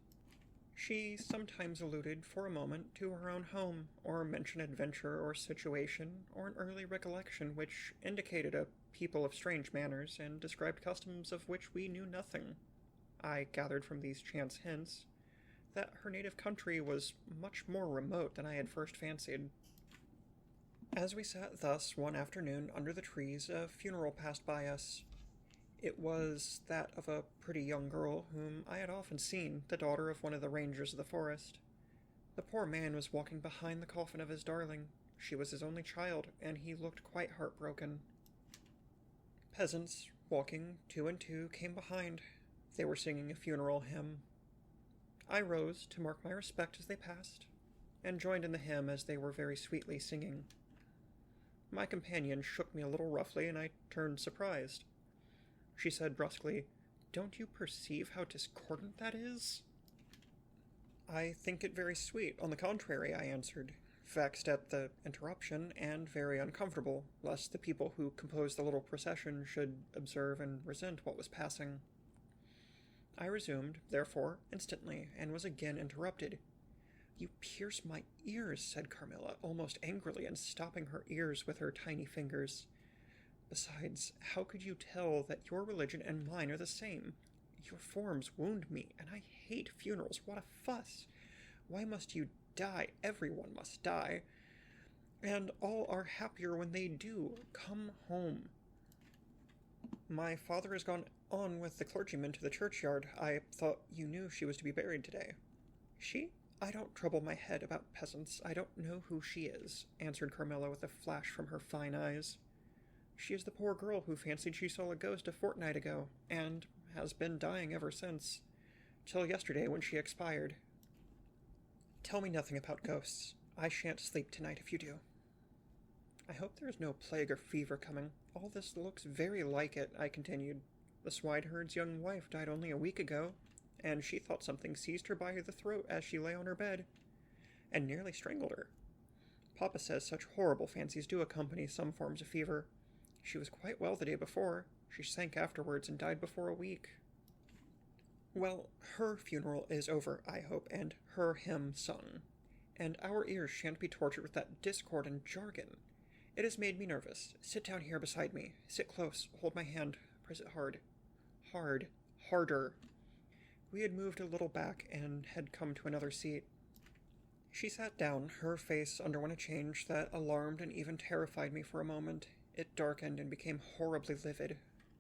[SPEAKER 1] She sometimes alluded for a moment to her own home, or mentioned adventure or situation, or an early recollection which indicated a people of strange manners, and described customs of which we knew nothing. I gathered from these chance hints that her native country was much more remote than I had first fancied. As we sat thus one afternoon under the trees, a funeral passed by us. It was that of a pretty young girl whom I had often seen, the daughter of one of the rangers of the forest. The poor man was walking behind the coffin of his darling. She was his only child, and he looked quite heartbroken. Peasants, walking 2 and 2, came behind. They were singing a funeral hymn. I rose to mark my respect as they passed, and joined in the hymn as they were very sweetly singing. My companion shook me a little roughly, and I turned surprised. She said brusquely, "Don't you perceive how discordant that is?" "I think it very sweet. On the contrary," I answered, vexed at the interruption, and very uncomfortable, lest the people who composed the little procession should observe and resent what was passing. I resumed, therefore, instantly, and was again interrupted. "You pierce my ears," said Carmilla, almost angrily, and stopping her ears with her tiny fingers. "Besides, how could you tell that your religion and mine are the same? Your forms wound me, and I hate funerals. What a fuss! Why must you die? Everyone must die. And all are happier when they do. Come home." "My father has gone on with the clergyman to the churchyard. I thought you knew she was to be buried today." "She? I don't trouble my head about peasants. I don't know who she is," answered Carmilla with a flash from her fine eyes. "She is the poor girl who fancied she saw a ghost a fortnight ago, and has been dying ever since, till yesterday when she expired." "Tell me nothing about ghosts. I shan't sleep tonight if you do." "I hope there is no plague or fever coming. All this looks very like it," I continued. "The swineherd's young wife died only a week ago, and she thought something seized her by the throat as she lay on her bed, and nearly strangled her. Papa says such horrible fancies do accompany some forms of fever. She was quite well the day before. She sank afterwards and died before a week." "Well, her funeral is over, I hope, and her hymn sung, and our ears shan't be tortured with that discord and jargon. It has made me nervous. Sit down here beside me. Sit close. Hold my hand. Press it hard. Hard. Harder. We had moved a little back and had come to another seat. She sat down. Her face underwent a change that alarmed and even terrified me for a moment. It darkened and became horribly livid.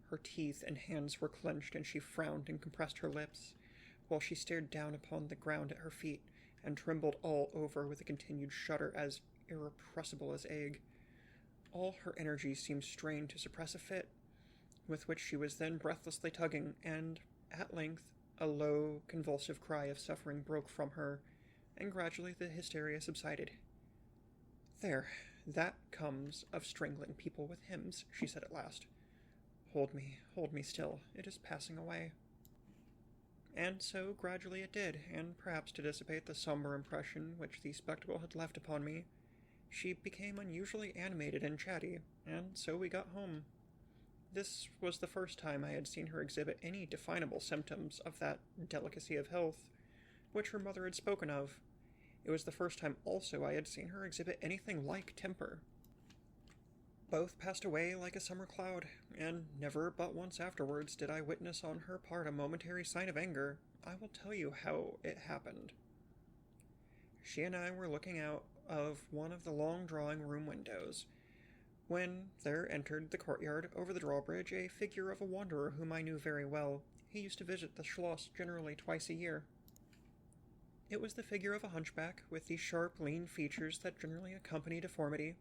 [SPEAKER 1] Her teeth and hands were clenched, and she frowned and compressed her lips, while she stared down upon the ground at her feet, and trembled all over with a continued shudder as irrepressible as ague. All her energy seemed strained to suppress a fit, with which she was then breathlessly tugging, and, at length, a low, convulsive cry of suffering broke from her, and gradually the hysteria subsided. "There, that comes of strangling people with hymns," she said at last. Hold me still, it is passing away." And so gradually it did, and perhaps to dissipate the somber impression which the spectacle had left upon me, she became unusually animated and chatty, and so we got home. This was the first time I had seen her exhibit any definable symptoms of that delicacy of health which her mother had spoken of. It was the first time also I had seen her exhibit anything like temper. Both passed away like a summer cloud, and never but once afterwards did I witness on her part a momentary sign of anger. I will tell you how it happened. She and I were looking out of one of the long drawing-room windows, when there entered the courtyard over the drawbridge a figure of a wanderer whom I knew very well. He used to visit the Schloss generally twice a year. It was the figure of a hunchback, with the sharp, lean features that generally accompany deformity.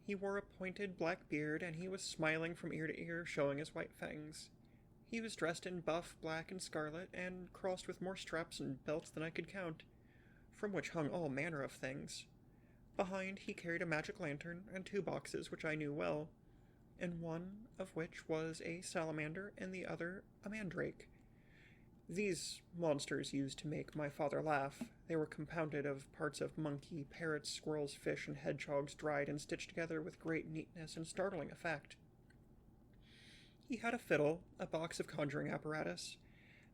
[SPEAKER 1] He wore a pointed black beard, and he was smiling from ear to ear, showing his white fangs. He was dressed in buff, black, and scarlet, and crossed with more straps and belts than I could count, from which hung all manner of things. Behind he carried a magic lantern and 2 boxes which I knew well, and one of which was a salamander and the other a mandrake. These monsters used to make my father laugh. They were compounded of parts of monkey, parrots, squirrels, fish, and hedgehogs dried and stitched together with great neatness and startling effect. He had a fiddle, a box of conjuring apparatus,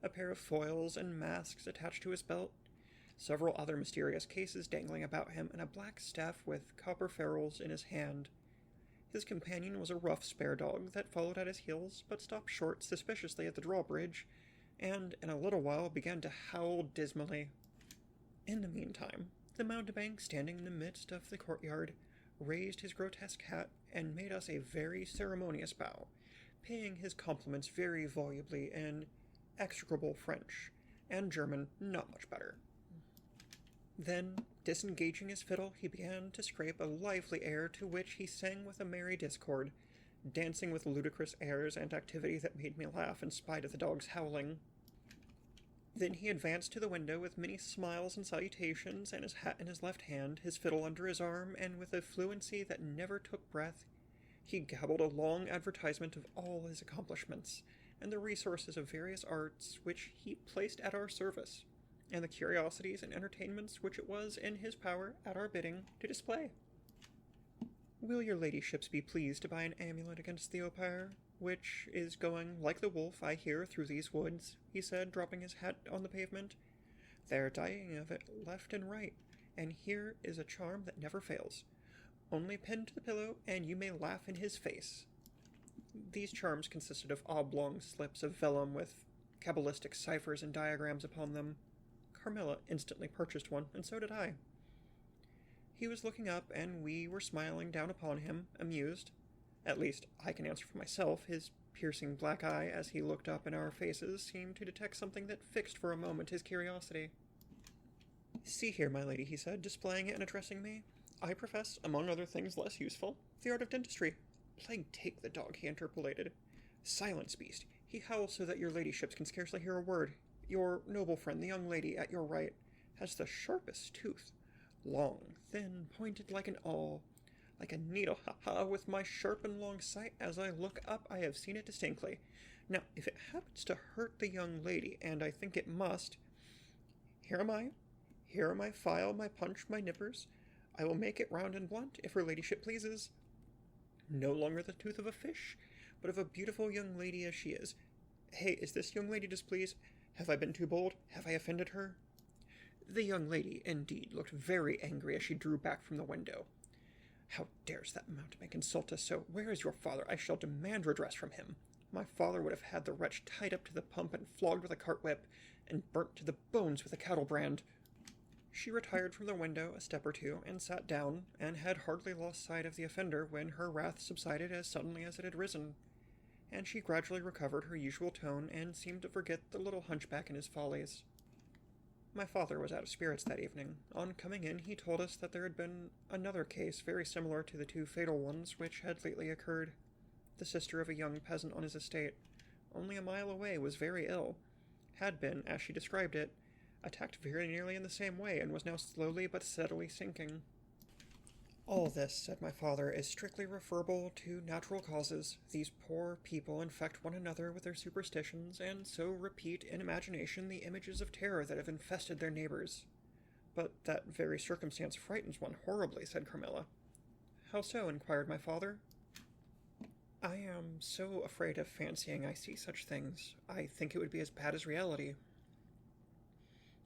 [SPEAKER 1] a pair of foils and masks attached to his belt, several other mysterious cases dangling about him, and a black staff with copper ferrules in his hand. His companion was a rough spare dog that followed at his heels, but stopped short suspiciously at the drawbridge, and in a little while began to howl dismally. In the meantime, the mountebank, standing in the midst of the courtyard, raised his grotesque hat and made us a very ceremonious bow, paying his compliments very volubly in execrable French, and German not much better. Then, disengaging his fiddle, he began to scrape a lively air to which he sang with a merry discord, dancing with ludicrous airs and activity that made me laugh in spite of the dog's howling. Then he advanced to the window with many smiles and salutations, and his hat in his left hand, his fiddle under his arm, and with a fluency that never took breath, he gabbled a long advertisement of all his accomplishments, and the resources of various arts which he placed at our service, and the curiosities and entertainments which it was in his power, at our bidding, to display. "Will your ladyships be pleased to buy an amulet against the Opire, which is going like the wolf, I hear, through these woods?" he said, dropping his hat on the pavement. "They're dying of it left and right, and here is a charm that never fails. Only pin to the pillow, and you may laugh in his face." These charms consisted of oblong slips of vellum with cabalistic ciphers and diagrams upon them. Carmilla instantly purchased one, and so did I. He was looking up, and we were smiling down upon him, amused. At least, I can answer for myself. His piercing black eye, as he looked up in our faces, seemed to detect something that fixed for a moment his curiosity. "See here, my lady," he said, displaying it and addressing me. "I profess, among other things less useful, the art of dentistry." "Plague take the dog," he interpolated. "Silence, beast. He howls so that your ladyships can scarcely hear a word. Your noble friend, the young lady at your right, has the sharpest tooth. Long, thin, pointed like an awl, like a needle, ha-ha, with my sharp and long sight, as I look up I have seen it distinctly. Now, if it happens to hurt the young lady, and I think it must, here am I. Here are my file, my punch, my nippers. I will make it round and blunt, if her ladyship pleases. No longer the tooth of a fish, but of a beautiful young lady as she is. Hey, is this young lady displeased? Have I been too bold? Have I offended her?" The young lady, indeed, looked very angry as she drew back from the window. "How dares that mountebank insult us so? Where is your father? I shall demand redress from him. My father would have had the wretch tied up to the pump and flogged with a cart whip, and burnt to the bones with a cattle brand. She retired from the window a step or two and sat down, and had hardly lost sight of the offender when her wrath subsided as suddenly as it had risen, and she gradually recovered her usual tone and seemed to forget the little hunchback and his follies. My father was out of spirits that evening. On coming in, he told us that there had been another case very similar to the two fatal ones which had lately occurred. The sister of a young peasant on his estate, only a mile away, was very ill, had been, as she described it, attacked very nearly in the same way, and was now slowly but steadily sinking. All this, said my father, is strictly referable to natural causes. These poor people infect one another with their superstitions, and so repeat in imagination the images of terror that have infested their neighbors. But that very circumstance frightens one horribly, said Carmilla. How so? Inquired my father. I am so afraid of fancying I see such things. I think it would be as bad as reality.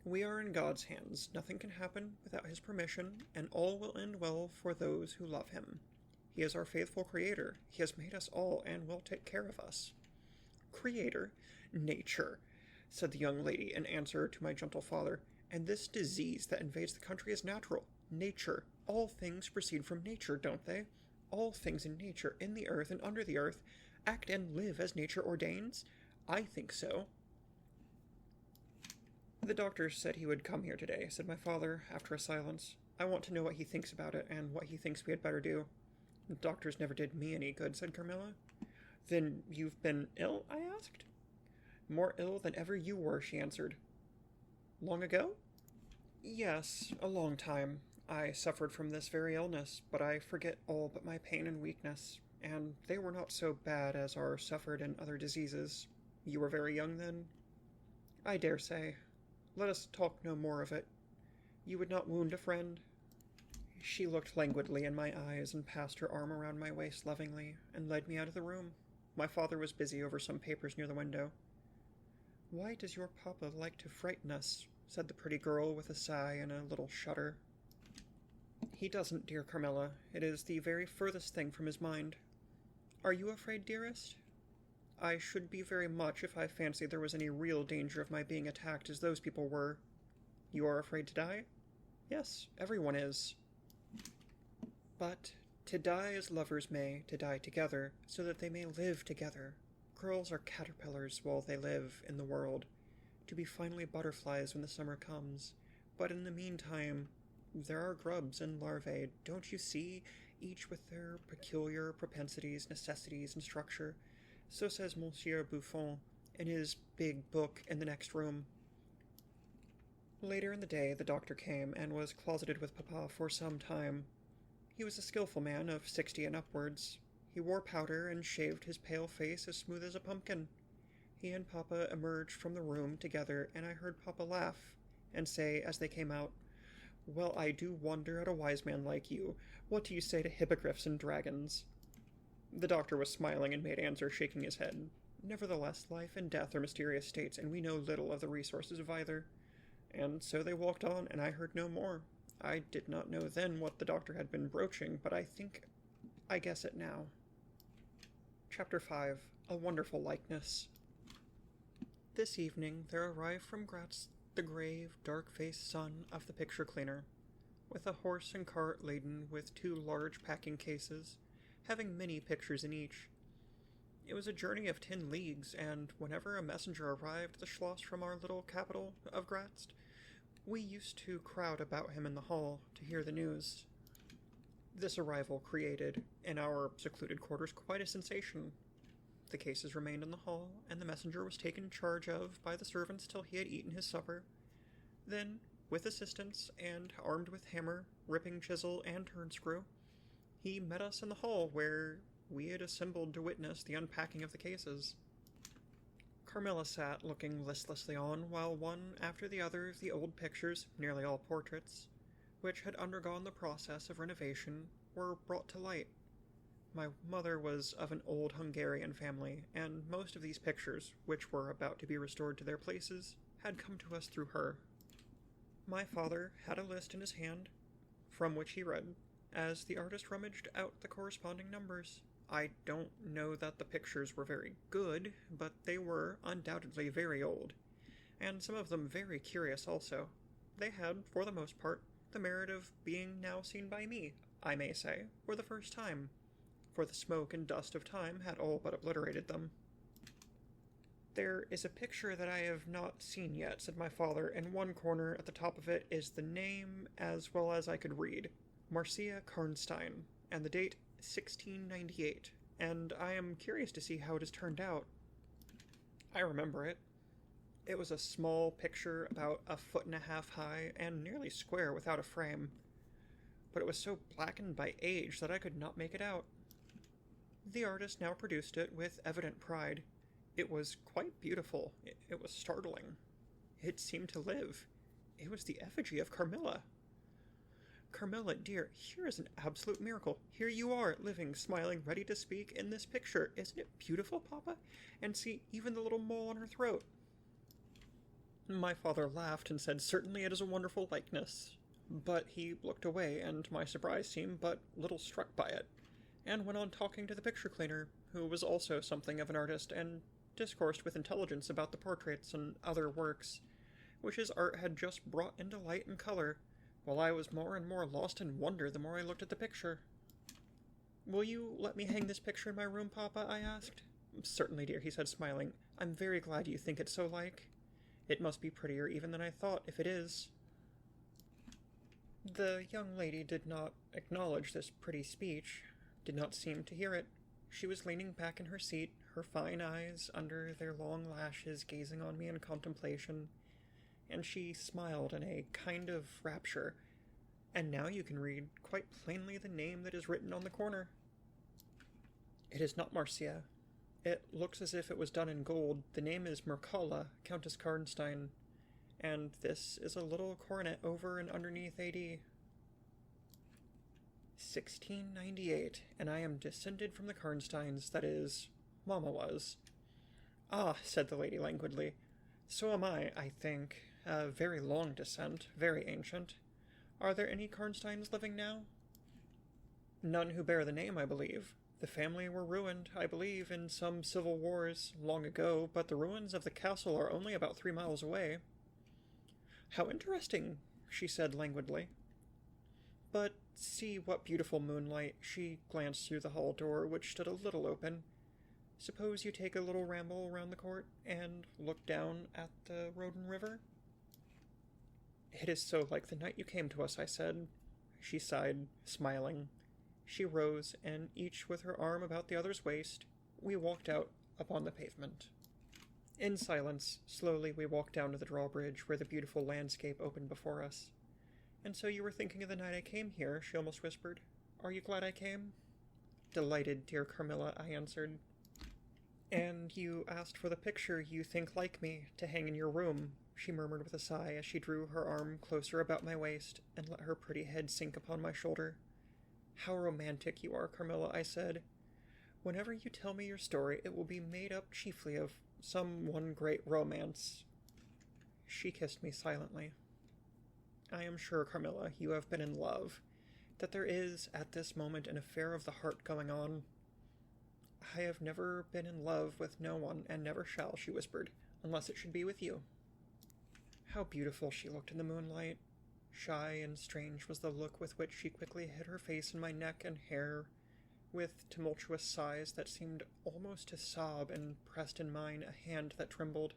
[SPEAKER 1] We are in God's hands. Nothing can happen without his permission, and all will end well for those who love him. He is our faithful Creator. He has made us all and will take care of us. Creator? Nature, said the young lady in answer to my gentle father, and this disease that invades the country is natural. Nature. All things proceed from nature, don't they? All things in nature, in the earth and under the earth, act and live as nature ordains? I think so. The doctor said he would come here today, said my father, after a silence. I want to know what he thinks about it, and what he thinks we had better do. The doctors never did me any good, said Carmilla. Then you've been ill? I asked. More ill than ever you were, she answered. Long ago? Yes, a long time. I suffered from this very illness, but I forget all but my pain and weakness, and they were not so bad as are suffered in other diseases. You were very young then? I dare say. Let us talk no more of it. You would not wound a friend? She looked languidly in my eyes and passed her arm around my waist lovingly, and led me out of the room. My father was busy over some papers near the window. Why does your papa like to frighten us? Said the pretty girl with a sigh and a little shudder. He doesn't, dear Carmilla. It is the very furthest thing from his mind. Are you afraid, dearest? I should be very much if I fancied there was any real danger of my being attacked as those people were. You are afraid to die? Yes, everyone is. But to die as lovers may, to die together, so that they may live together. Girls are caterpillars while they live in the world, to be finally butterflies when the summer comes. But in the meantime, there are grubs and larvae, don't you see, each with their peculiar propensities, necessities, and structure. So says Monsieur Buffon in his big book in the next room. Later in the day the doctor came, and was closeted with Papa for some time. He was a skilful man of 60 and upwards. He wore powder, and shaved his pale face as smooth as a pumpkin. He and Papa emerged from the room together, and I heard Papa laugh, and say as they came out, Well, I do wonder at a wise man like you. What do you say to hippogriffs and dragons? The doctor was smiling and made answer, shaking his head. Nevertheless, life and death are mysterious states, and we know little of the resources of either. And so they walked on, and I heard no more. I did not know then what the doctor had been broaching, but I think I guess it now. Chapter 5. A Wonderful Likeness. This evening there arrived from Gratz the grave, dark-faced son of the picture cleaner, with a horse and cart laden with 2 large packing cases, having many pictures in each. It was a journey of 10 leagues, and whenever a messenger arrived at the Schloss from our little capital of Gratz, we used to crowd about him in the hall to hear the news. This arrival created, in our secluded quarters, quite a sensation. The cases remained in the hall, and the messenger was taken charge of by the servants till he had eaten his supper. Then, with assistance, and armed with hammer, ripping chisel, and turnscrew, he met us in the hall where we had assembled to witness the unpacking of the cases. Carmilla sat looking listlessly on, while one after the other of the old pictures, nearly all portraits, which had undergone the process of renovation, were brought to light. My mother was of an old Hungarian family, and most of these pictures, which were about to be restored to their places, had come to us through her. My father had a list in his hand, from which he read, as the artist rummaged out the corresponding numbers. I don't know that the pictures were very good, but they were undoubtedly very old, and some of them very curious also. They had, for the most part, the merit of being now seen by me, I may say, for the first time, for the smoke and dust of time had all but obliterated them. "There is a picture that I have not seen yet," said my father. "In one corner at the top of it is the name, as well as I could read, Marcia Karnstein, and the date 1698, and I am curious to see how it has turned out." I remember it. It was a small picture about 1.5 feet high and nearly square without a frame, but it was so blackened by age that I could not make it out. The artist now produced it with evident pride. It was quite beautiful. It was startling. It seemed to live. It was the effigy of Carmilla. "Carmilla, dear, here is an absolute miracle. Here you are, living, smiling, ready to speak in this picture. Isn't it beautiful, Papa? And see, even the little mole on her throat." My father laughed and said, "Certainly it is a wonderful likeness." But he looked away, and my surprise seemed but little struck by it, and went on talking to the picture cleaner, who was also something of an artist, and discoursed with intelligence about the portraits and other works, which his art had just brought into light and color, while I was more and more lost in wonder the more I looked at the picture. "Will you let me hang this picture in my room, Papa?" I asked. "Certainly, dear," he said, smiling. "I'm very glad you think it so like. It must be prettier even than I thought, if it is." The young lady did not acknowledge this pretty speech, did not seem to hear it. She was leaning back in her seat, her fine eyes under their long lashes gazing on me in contemplation, and she smiled in a kind of rapture. And now you can read quite plainly the name that is written on the corner. It is not Marcia. It looks as if it was done in gold. The name is Mircalla, Countess Karnstein, and this is a little coronet over and underneath AD. 1698, and I am descended from the Karnsteins, that is, Mamma was. "Ah," said the lady languidly, "so am I think. A very long descent, very ancient. Are there any Karnsteins living now?" "None who bear the name, I believe. The family were ruined, I believe, in some civil wars long ago, but the ruins of the castle are only about 3 miles away." "How interesting," she said languidly. "But see what beautiful moonlight." She glanced through the hall door, which stood a little open. "Suppose you take a little ramble around the court and look down at the Rhoden River?" "It is so like the night you came to us," I said. She sighed, smiling. She rose, and each with her arm about the other's waist, we walked out upon the pavement. In silence, slowly we walked down to the drawbridge where the beautiful landscape opened before us. "And so you were thinking of the night I came here," she almost whispered. "Are you glad I came?" "Delighted, dear Carmilla," I answered. "And you asked for the picture you think like me, to hang in your room," she murmured with a sigh as she drew her arm closer about my waist and let her pretty head sink upon my shoulder. "How romantic you are, Carmilla," I said. "Whenever you tell me your story, it will be made up chiefly of some one great romance." She kissed me silently. "I am sure, Carmilla, you have been in love, that there is, at this moment, an affair of the heart going on." "I have never been in love with no one, and never shall," she whispered, "unless it should be with you." How beautiful she looked in the moonlight. Shy and strange was the look with which she quickly hid her face in my neck and hair, with tumultuous sighs that seemed almost to sob, and pressed in mine a hand that trembled.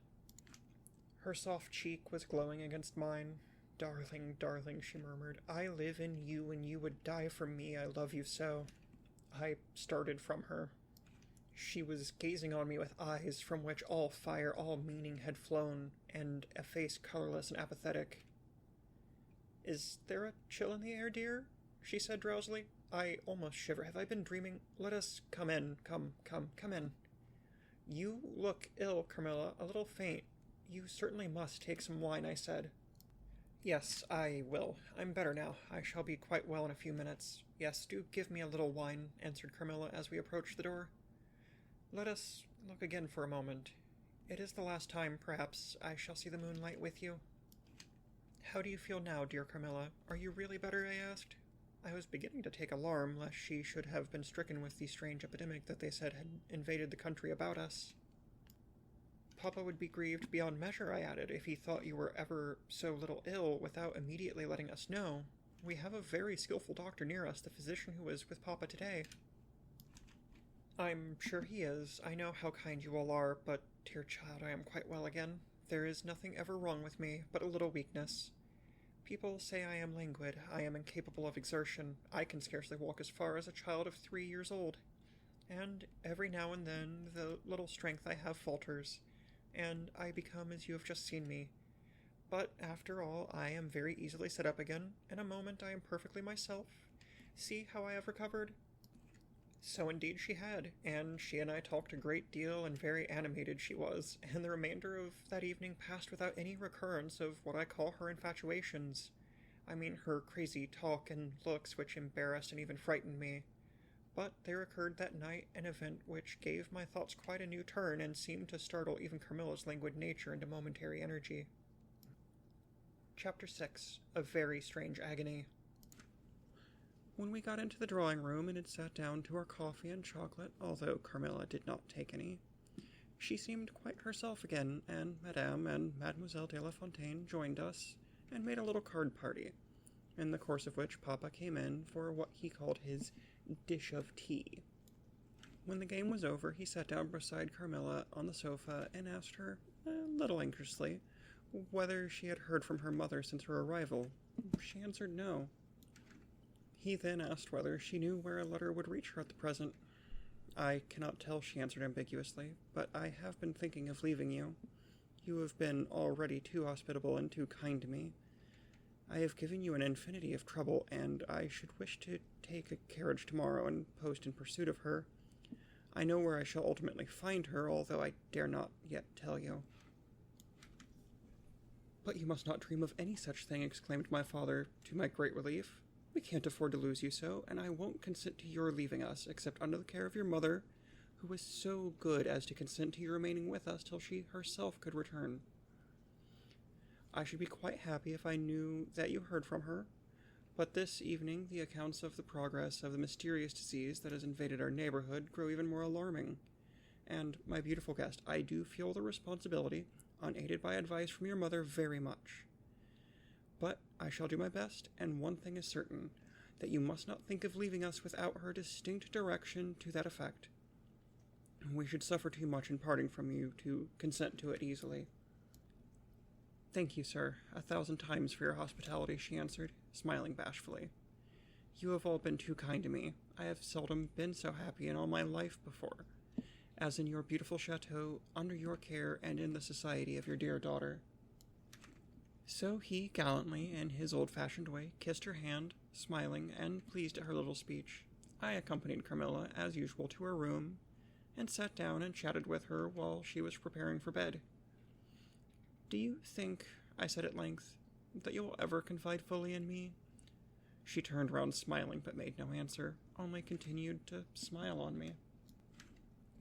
[SPEAKER 1] Her soft cheek was glowing against mine. "Darling, darling," she murmured, "I live in you, and you would die for me. I love you so." I started from her. She was gazing on me with eyes from which all fire, all meaning had flown, and a face colorless and apathetic. "Is there a chill in the air, dear?" she said drowsily. "I almost shiver. Have I been dreaming? Let us come in. Come in." "You look ill, Carmilla, a little faint. You certainly must take some wine," I said. "Yes, I will. I'm better now. I shall be quite well in a few minutes. Yes, do give me a little wine," answered Carmilla as we approached the door. "Let us look again for a moment. It is the last time, perhaps, I shall see the moonlight with you." "How do you feel now, dear Carmilla? Are you really better?" I asked. I was beginning to take alarm lest she should have been stricken with the strange epidemic that they said had invaded the country about us. Papa would be grieved beyond measure, I added, if he thought you were ever so little ill without immediately letting us know. We have a very skillful doctor near us, the physician who was with Papa today. I'm sure he is. I know how kind you all are, but, dear child, I am quite well again. There is nothing ever wrong with me, but a little weakness. People say I am languid, I am incapable of exertion. I can scarcely walk as far as a child of 3 years old. And every now and then the little strength I have falters, and I become as you have just seen me. But after all, I am very easily set up again. In a moment I am perfectly myself. See how I have recovered? So indeed she had, and she and I talked a great deal, and very animated she was, and the remainder of that evening passed without any recurrence of what I call her infatuations. I mean her crazy talk and looks which embarrassed and even frightened me. But there occurred that night an event which gave my thoughts quite a new turn and seemed to startle even Carmilla's languid nature into momentary energy. Chapter 6. A Very Strange Agony. When we got into the drawing room and had sat down to our coffee and chocolate, although Carmilla did not take any, she seemed quite herself again, and Madame and Mademoiselle de la Fontaine joined us and made a little card party, in the course of which Papa came in for what he called his dish of tea. When the game was over, he sat down beside Carmilla on the sofa and asked her, a little anxiously, whether she had heard from her mother since her arrival. She answered no. He then asked whether she knew where a letter would reach her at the present. I cannot tell, she answered ambiguously, but I have been thinking of leaving you. You have been already too hospitable and too kind to me. I have given you an infinity of trouble, and I should wish to take a carriage tomorrow and post in pursuit of her. I know where I shall ultimately find her, although I dare not yet tell you. But you must not dream of any such thing, exclaimed my father, to my great relief. We can't afford to lose you so, and I won't consent to your leaving us, except under the care of your mother, who was so good as to consent to your remaining with us till she herself could return. I should be quite happy if I knew that you heard from her, but this evening the accounts of the progress of the mysterious disease that has invaded our neighborhood grow even more alarming. And, my beautiful guest, I do feel the responsibility, unaided by advice from your mother, very much. But I shall do my best, and one thing is certain, that you must not think of leaving us without her distinct direction to that effect. We should suffer too much in parting from you to consent to it easily. Thank you, sir, 1,000 times for your hospitality, she answered, smiling bashfully. You have all been too kind to me. I have seldom been so happy in all my life before, as in your beautiful chateau, under your care, and in the society of your dear daughter. So he gallantly, in his old-fashioned way, kissed her hand, smiling and pleased at her little speech. I accompanied Carmilla, as usual, to her room, and sat down and chatted with her while she was preparing for bed. Do you think, I said at length, that you will ever confide fully in me? She turned round smiling, but made no answer, only continued to smile on me.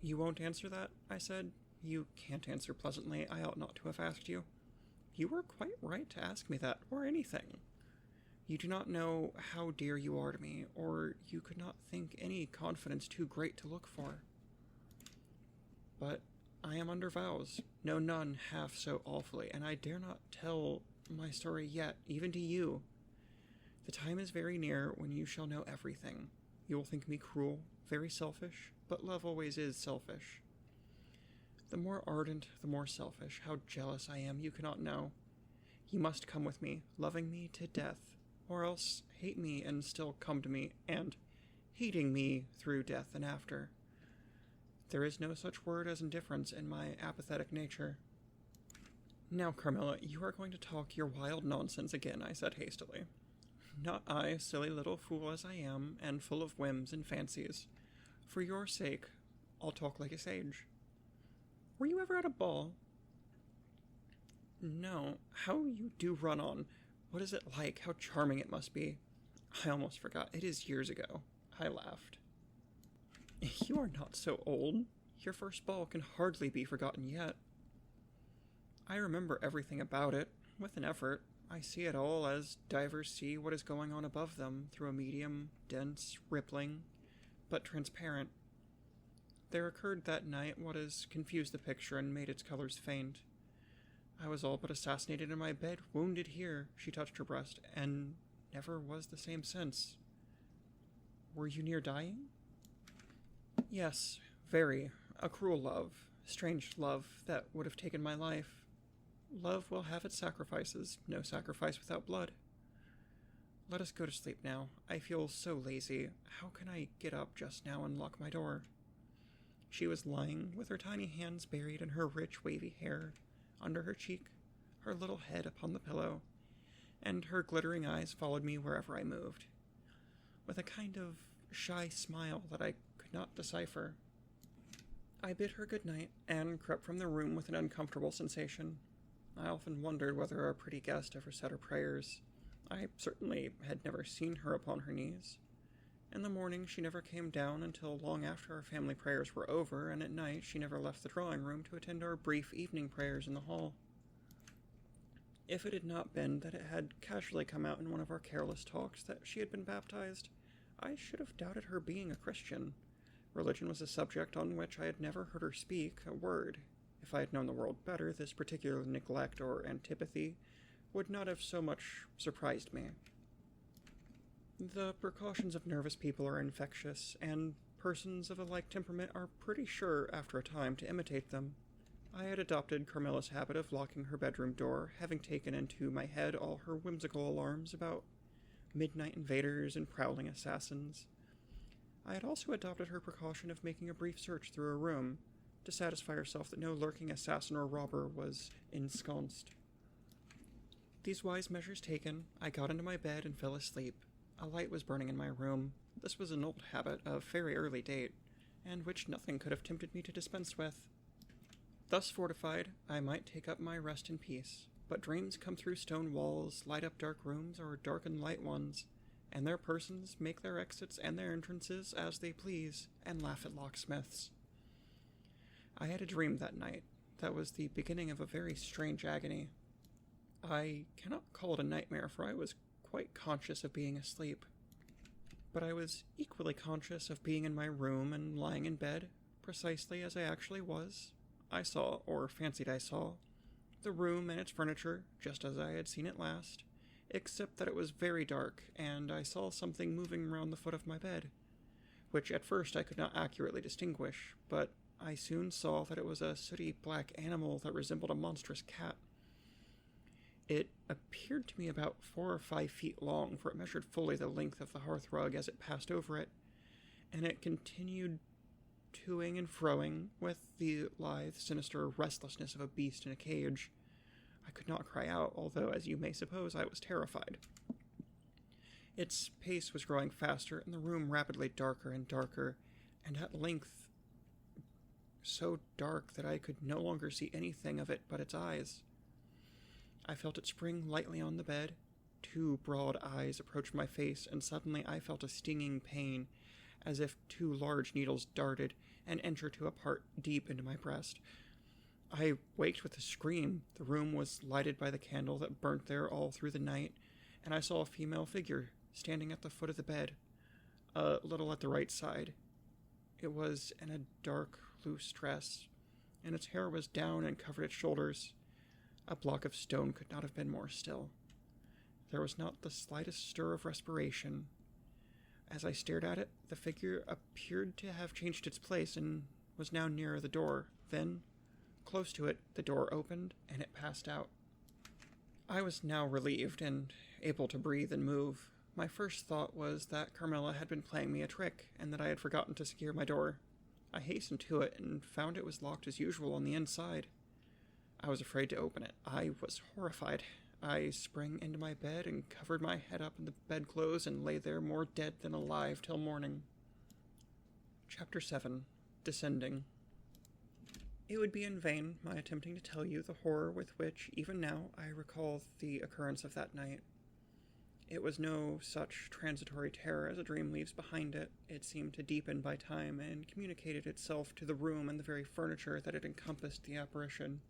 [SPEAKER 1] You won't answer that? I said. You can't answer pleasantly. I ought not to have asked you. You were quite right to ask me that, or anything. You do not know how dear you are to me, or you could not think any confidence too great to look for. But I am under vows, no none half so awfully, and I dare not tell my story yet, even to you. The time is very near when you shall know everything. You will think me cruel, very selfish, but love always is selfish. The more ardent, the more selfish. How jealous I am, you cannot know. You must come with me, loving me to death, or else hate me and still come to me, and hating me through death and after. There is no such word as indifference in my apathetic nature. Now, Carmilla, you are going to talk your wild nonsense again, I said hastily. Not I, silly little fool as I am, and full of whims and fancies. For your sake, I'll talk like a sage. Were you ever at a ball? No. How you do run on. What is it like? How charming it must be. I almost forgot. It is years ago. I laughed. You are not so old. Your first ball can hardly be forgotten yet. I remember everything about it, with an effort. I see it all as divers see what is going on above them through a medium, dense, rippling, but transparent. There occurred that night what has confused the picture and made its colors faint. I was all but assassinated in my bed, wounded here, she touched her breast, and never was the same since. Were you near dying? Yes, very. A cruel love, strange love that would have taken my life. Love will have its sacrifices, no sacrifice without blood. Let us go to sleep now. I feel so lazy. How can I get up just now and lock my door? She was lying, with her tiny hands buried in her rich, wavy hair, under her cheek, her little head upon the pillow, and her glittering eyes followed me wherever I moved, with a kind of shy smile that I could not decipher. I bid her good night, and crept from the room with an uncomfortable sensation. I often wondered whether our pretty guest ever said her prayers. I certainly had never seen her upon her knees. In the morning she never came down until long after our family prayers were over, and at night she never left the drawing room to attend our brief evening prayers in the hall. If it had not been that it had casually come out in one of our careless talks that she had been baptized, I should have doubted her being a Christian. Religion was a subject on which I had never heard her speak a word. If I had known the world better, this particular neglect or antipathy would not have so much surprised me. The precautions of nervous people are infectious, and persons of a like temperament are pretty sure, after a time, to imitate them. I had adopted Carmilla's habit of locking her bedroom door, having taken into my head all her whimsical alarms about midnight invaders and prowling assassins. I had also adopted her precaution of making a brief search through her room, to satisfy herself that no lurking assassin or robber was ensconced. These wise measures taken, I got into my bed and fell asleep. A light was burning in my room. This was an old habit of very early date, and which nothing could have tempted me to dispense with. Thus fortified, I might take up my rest in peace, but dreams come through stone walls, light up dark rooms, or darken light ones, and their persons make their exits and their entrances as they please, and laugh at locksmiths. I had a dream that night that was the beginning of a very strange agony. I cannot call it a nightmare, for I was quite conscious of being asleep. But I was equally conscious of being in my room and lying in bed, precisely as I actually was. I saw, or fancied I saw, the room and its furniture, just as I had seen it last, except that it was very dark, and I saw something moving round the foot of my bed, which at first I could not accurately distinguish, but I soon saw that it was a sooty black animal that resembled a monstrous cat. It appeared to me about 4 or 5 feet long, for it measured fully the length of the hearthrug as it passed over it, and it continued toing and froing with the lithe, sinister restlessness of a beast in a cage. I could not cry out, although, as you may suppose, I was terrified. Its pace was growing faster, and the room rapidly darker and darker, and at length so dark that I could no longer see anything of it but its eyes. I felt it spring lightly on the bed. 2 broad eyes approached my face, and suddenly I felt a stinging pain, as if 2 large needles darted and entered to a part deep into my breast. I waked with a scream. The room was lighted by the candle that burnt there all through the night, and I saw a female figure standing at the foot of the bed, a little at the right side. It was in a dark, loose dress, and its hair was down and covered its shoulders. A block of stone could not have been more still. There was not the slightest stir of respiration. As I stared at it, the figure appeared to have changed its place and was now nearer the door. Then, close to it, the door opened, and it passed out. I was now relieved and able to breathe and move. My first thought was that Carmilla had been playing me a trick, and that I had forgotten to secure my door. I hastened to it and found it was locked as usual on the inside. I was afraid to open it. I was horrified. I sprang into my bed and covered my head up in the bedclothes and lay there more dead than alive till morning. Chapter 7. Descending. It would be in vain my attempting to tell you the horror with which, even now, I recall the occurrence of that night. It was no such transitory terror as a dream leaves behind it. It seemed to deepen by time and communicated itself to the room and the very furniture that had encompassed the apparition.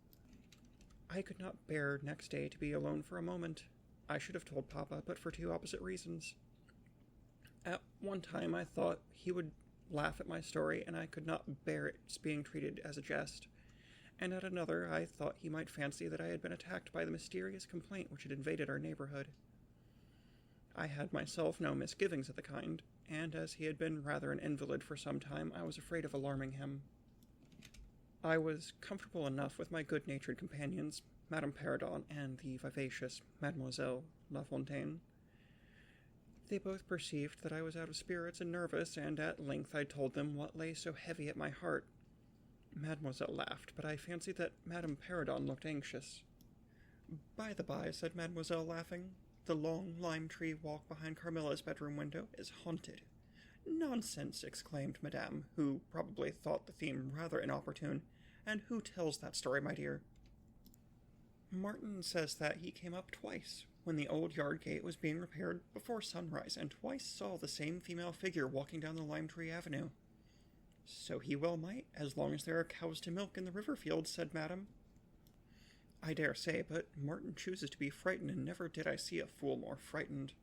[SPEAKER 1] I could not bear next day to be alone for a moment. I should have told Papa, but for 2 opposite reasons. At one time I thought he would laugh at my story, and I could not bear its being treated as a jest. And at another, I thought he might fancy that I had been attacked by the mysterious complaint which had invaded our neighborhood. I had myself no misgivings of the kind, and as he had been rather an invalid for some time, I was afraid of alarming him. I was comfortable enough with my good-natured companions, Madame Perrodon and the vivacious Mademoiselle La Fontaine. They both perceived that I was out of spirits and nervous, and at length I told them what lay so heavy at my heart. Mademoiselle laughed, but I fancied that Madame Perrodon looked anxious. "By the by," said Mademoiselle, laughing, "the long lime-tree walk behind Carmilla's bedroom window is haunted." "Nonsense!" exclaimed Madame, who probably thought the theme rather inopportune. "And who tells that story, my dear?" "Martin says that he came up twice, when the old yard gate was being repaired before sunrise, and twice saw the same female figure walking down the lime-tree avenue." "So he well might, as long as there are cows to milk in the river fields," said Madame. "I dare say, but Martin chooses to be frightened, and never did I see a fool more frightened."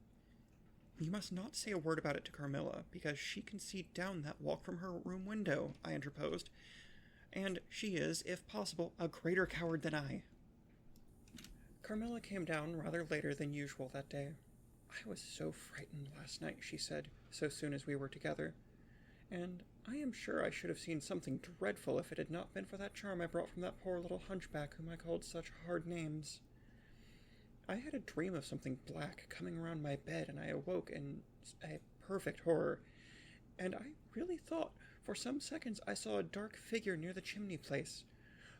[SPEAKER 1] "You must not say a word about it to Carmilla, because she can see down that walk from her room window," I interposed, "and she is, if possible, a greater coward than I." Carmilla came down rather later than usual that day. "I was so frightened last night," she said, so soon as we were together, "and I am sure I should have seen something dreadful if it had not been for that charm I brought from that poor little hunchback whom I called such hard names. I had a dream of something black coming around my bed, and I awoke in a perfect horror, and I really thought for some seconds I saw a dark figure near the chimney place.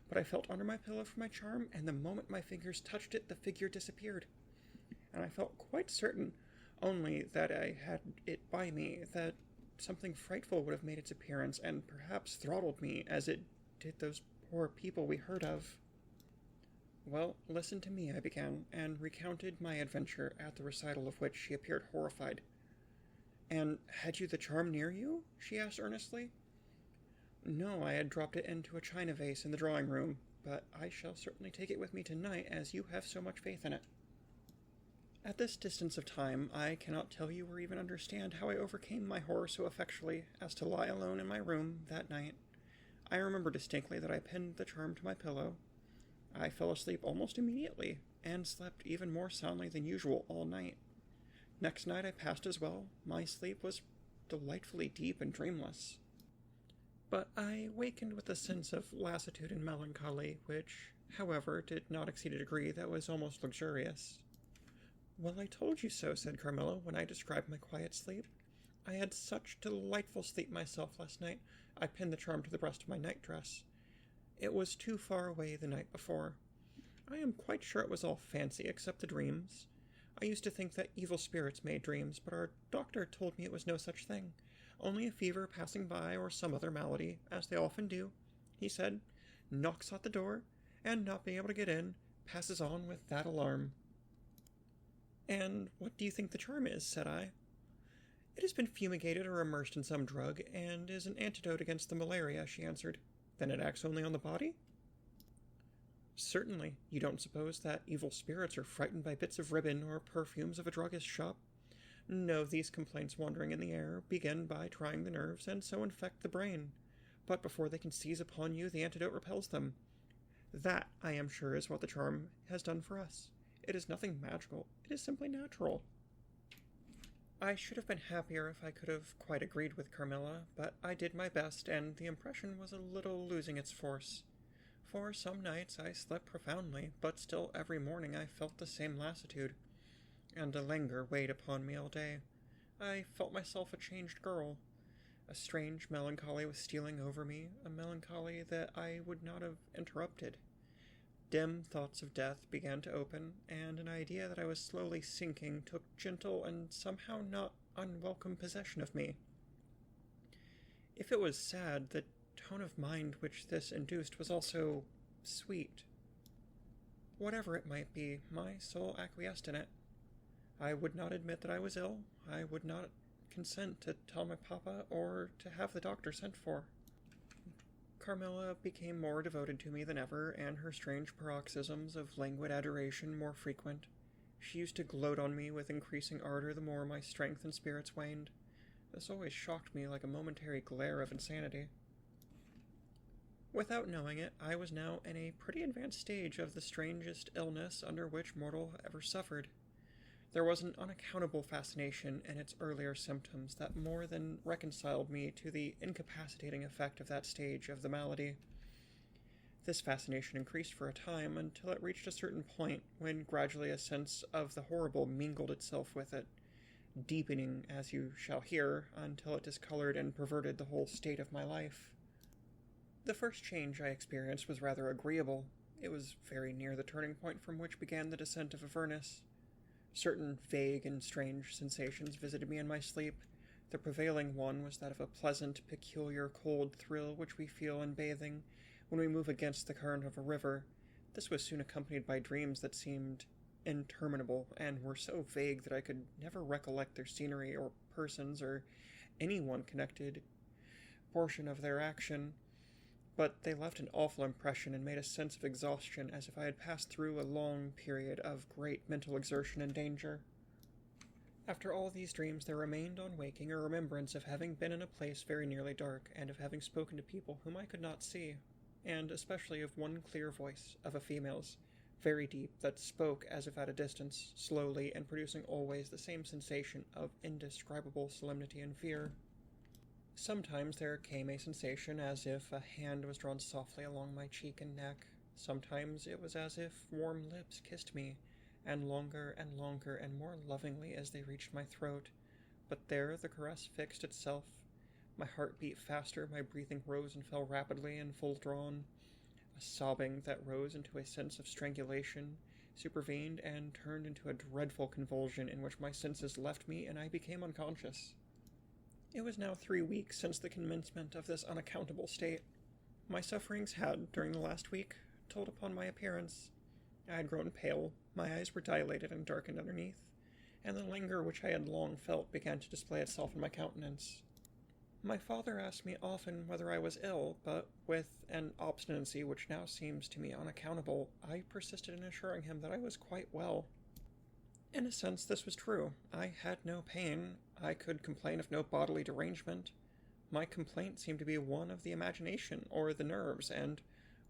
[SPEAKER 1] But I felt under my pillow for my charm, and the moment my fingers touched it, the figure disappeared. And I felt quite certain, only that I had it by me, that something frightful would have made its appearance, and perhaps throttled me, as it did those poor people we heard of." "Well, listen to me," I began, and recounted my adventure, at the recital of which she appeared horrified. "And had you the charm near you?" she asked earnestly. "No, I had dropped it into a china vase in the drawing-room, but I shall certainly take it with me tonight, as you have so much faith in it." At this distance of time, I cannot tell you or even understand how I overcame my horror so effectually as to lie alone in my room that night. I remember distinctly that I pinned the charm to my pillow. I fell asleep almost immediately, and slept even more soundly than usual all night. Next night I passed as well. My sleep was delightfully deep and dreamless. But I wakened with a sense of lassitude and melancholy, which, however, did not exceed a degree that was almost luxurious. "Well, I told you so," said Carmilla, when I described my quiet sleep. "I had such delightful sleep myself last night. I pinned the charm to the breast of my nightdress. It was too far away the night before. I am quite sure it was all fancy, except the dreams. I used to think that evil spirits made dreams, but our doctor told me it was no such thing. Only a fever passing by, or some other malady, as they often do, he said, knocks at the door, and not being able to get in, passes on with that alarm." "And what do you think the charm is?" said I. "It has been fumigated or immersed in some drug, and is an antidote against the malaria," she answered. "Then it acts only on the body?" "Certainly. You don't suppose that evil spirits are frightened by bits of ribbon or perfumes of a druggist's shop? No, these complaints wandering in the air begin by trying the nerves, and so infect the brain. But before they can seize upon you, the antidote repels them. That, I am sure, is what the charm has done for us. It is nothing magical. It is simply natural." I should have been happier if I could have quite agreed with Carmilla, but I did my best, and the impression was a little losing its force. For some nights I slept profoundly, but still every morning I felt the same lassitude, and a languor weighed upon me all day. I felt myself a changed girl. A strange melancholy was stealing over me, a melancholy that I would not have interrupted. Dim thoughts of death began to open, and an idea that I was slowly sinking took gentle and somehow not unwelcome possession of me. If it was sad, the tone of mind which this induced was also sweet. Whatever it might be, my soul acquiesced in it. I would not admit that I was ill. I would not consent to tell my papa or to have the doctor sent for. Carmilla became more devoted to me than ever, and her strange paroxysms of languid adoration more frequent. She used to gloat on me with increasing ardor the more my strength and spirits waned. This always shocked me like a momentary glare of insanity. Without knowing it, I was now in a pretty advanced stage of the strangest illness under which mortal ever suffered. There was an unaccountable fascination in its earlier symptoms that more than reconciled me to the incapacitating effect of that stage of the malady. This fascination increased for a time until it reached a certain point when gradually a sense of the horrible mingled itself with it, deepening, as you shall hear, until it discolored and perverted the whole state of my life. The first change I experienced was rather agreeable. It was very near the turning point from which began the descent of Avernus. Certain vague and strange sensations visited me in my sleep. The prevailing one was that of a pleasant, peculiar, cold thrill which we feel in bathing when we move against the current of a river. This was soon accompanied by dreams that seemed interminable and were so vague that I could never recollect their scenery or persons or any one connected portion of their action. But they left an awful impression and made a sense of exhaustion as if I had passed through a long period of great mental exertion and danger. After all these dreams there remained on waking a remembrance of having been in a place very nearly dark, and of having spoken to people whom I could not see, and especially of one clear voice, of a female's, very deep, that spoke as if at a distance, slowly, and producing always the same sensation of indescribable solemnity and fear. Sometimes there came a sensation as if a hand was drawn softly along my cheek and neck. Sometimes it was as if warm lips kissed me, and longer and more lovingly as they reached my throat. But there the caress fixed itself. My heart beat faster, my breathing rose and fell rapidly and full drawn. A sobbing that rose into a sense of strangulation supervened and turned into a dreadful convulsion in which my senses left me and I became unconscious. It was now 3 weeks since the commencement of this unaccountable state. My sufferings had, during the last week, told upon my appearance. I had grown pale, my eyes were dilated and darkened underneath, and the languor which I had long felt began to display itself in my countenance. My father asked me often whether I was ill, but with an obstinacy which now seems to me unaccountable, I persisted in assuring him that I was quite well. In a sense, this was true. I had no pain. I could complain of no bodily derangement. My complaint seemed to be one of the imagination or the nerves, and,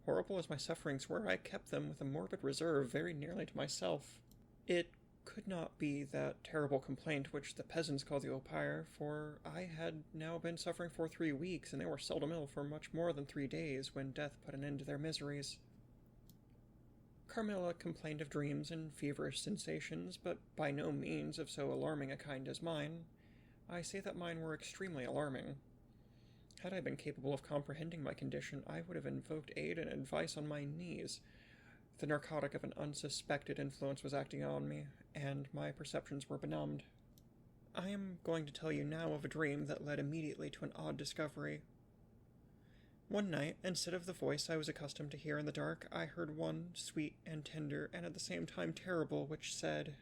[SPEAKER 1] horrible as my sufferings were, I kept them with a morbid reserve very nearly to myself. It could not be that terrible complaint which the peasants call the opire, for I had now been suffering for 3 weeks, and they were seldom ill for much more than 3 days, when death put an end to their miseries. Carmilla complained of dreams and feverish sensations, but by no means of so alarming a kind as mine. I say that mine were extremely alarming. Had I been capable of comprehending my condition, I would have invoked aid and advice on my knees. The narcotic of an unsuspected influence was acting on me, and my perceptions were benumbed. I am going to tell you now of a dream that led immediately to an odd discovery. One night, instead of the voice I was accustomed to hear in the dark, I heard one, sweet and tender, and at the same time terrible, which said,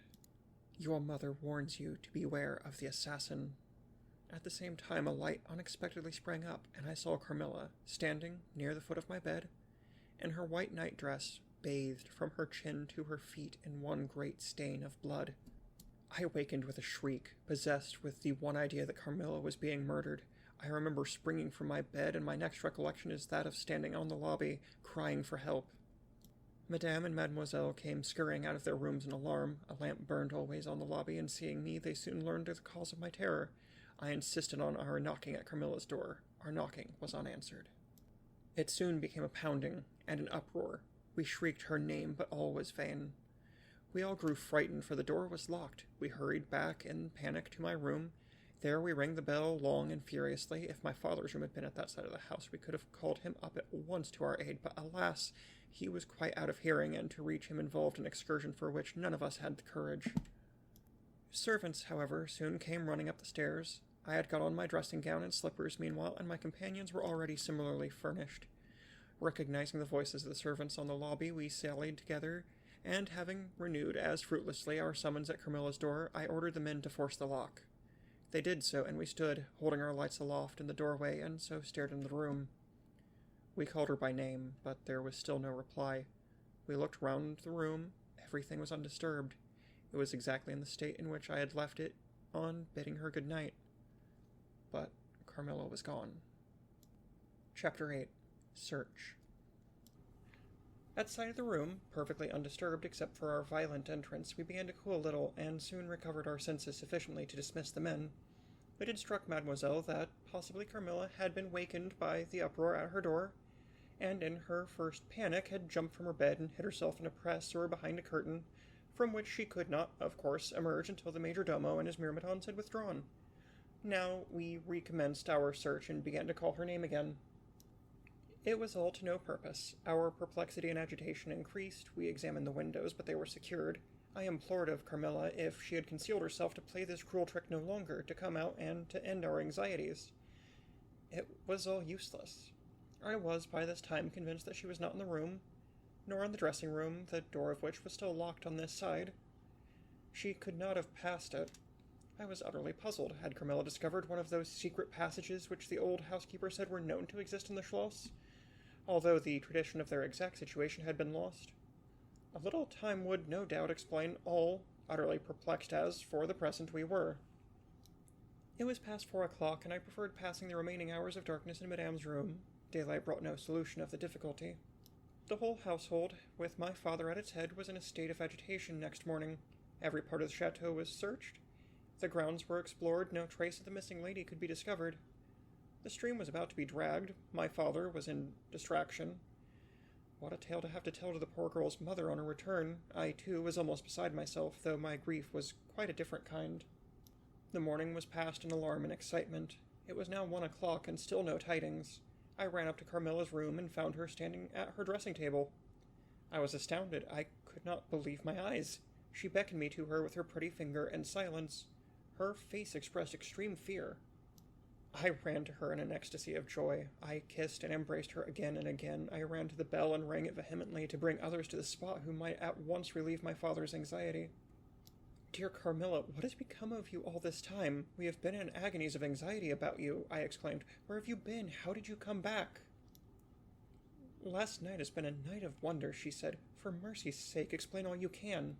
[SPEAKER 1] "Your mother warns you to beware of the assassin." At the same time a light unexpectedly sprang up, and I saw Carmilla, standing near the foot of my bed, in her white night-dress, bathed from her chin to her feet in one great stain of blood. I awakened with a shriek, possessed with the one idea that Carmilla was being murdered. I remember springing from my bed, and my next recollection is that of standing on the lobby, crying for help. Madame and Mademoiselle came scurrying out of their rooms in alarm. A lamp burned always on the lobby, and seeing me, they soon learned the cause of my terror. I insisted on our knocking at Carmilla's door. Our knocking was unanswered. It soon became a pounding and an uproar. We shrieked her name, but all was vain. We all grew frightened, for the door was locked. We hurried back in panic to my room. There we rang the bell long and furiously. If my father's room had been at that side of the house, we could have called him up at once to our aid, but alas, he was quite out of hearing, and to reach him involved an excursion for which none of us had the courage. Servants, however, soon came running up the stairs. I had got on my dressing gown and slippers meanwhile, and my companions were already similarly furnished. Recognizing the voices of the servants on the lobby, we sallied together, and having renewed as fruitlessly our summons at Carmilla's door, I ordered the men to force the lock. They did so, and we stood, holding our lights aloft in the doorway, and so stared into the room. We called her by name, but there was still no reply. We looked round the room. Everything was undisturbed. It was exactly in the state in which I had left it on bidding her good night. but Carmilla was gone. Chapter 8. Search. At sight of the room, perfectly undisturbed except for our violent entrance, we began to cool a little, and soon recovered our senses sufficiently to dismiss the men. It had struck Mademoiselle that possibly Carmilla had been wakened by the uproar at her door, and in her first panic had jumped from her bed and hid herself in a press or behind a curtain, from which she could not, of course, emerge until the majordomo and his myrmidons had withdrawn. Now we recommenced our search and began to call her name again. It was all to no purpose. Our perplexity and agitation increased. We examined the windows, but they were secured. I implored of Carmilla, if she had concealed herself, to play this cruel trick no longer, to come out and to end our anxieties. It was all useless. I was, by this time, convinced that she was not in the room, nor in the dressing room, the door of which was still locked on this side. She could not have passed it. I was utterly puzzled. Had Carmilla discovered one of those secret passages which the old housekeeper said were known to exist in the Schloss, although the tradition of their exact situation had been lost? A little time would, no doubt, explain all, utterly perplexed as, for the present, we were. It was past 4 o'clock, and I preferred passing the remaining hours of darkness in Madame's room. Daylight brought no solution of the difficulty. The whole household, with my father at its head, was in a state of agitation next morning. Every part of the chateau was searched. The grounds were explored. No trace of the missing lady could be discovered. The stream was about to be dragged. My father was in distraction. What a tale to have to tell to the poor girl's mother on her return. I, too, was almost beside myself, though my grief was quite a different kind. The morning was passed in alarm and excitement. It was now 1 o'clock, and still no tidings. I ran up to Carmilla's room and found her standing at her dressing table. I was astounded. I could not believe my eyes. She beckoned me to her with her pretty finger, and silence. Her face expressed extreme fear. I ran to her in an ecstasy of joy. I kissed and embraced her again and again. I ran to the bell and rang it vehemently to bring others to the spot who might at once relieve my father's anxiety. "Dear Carmilla, what has become of you all this time? We have been in agonies of anxiety about you," I exclaimed. "Where have you been? How did you come back?" "Last night has been a night of wonder," she said. "For mercy's sake, explain all you can."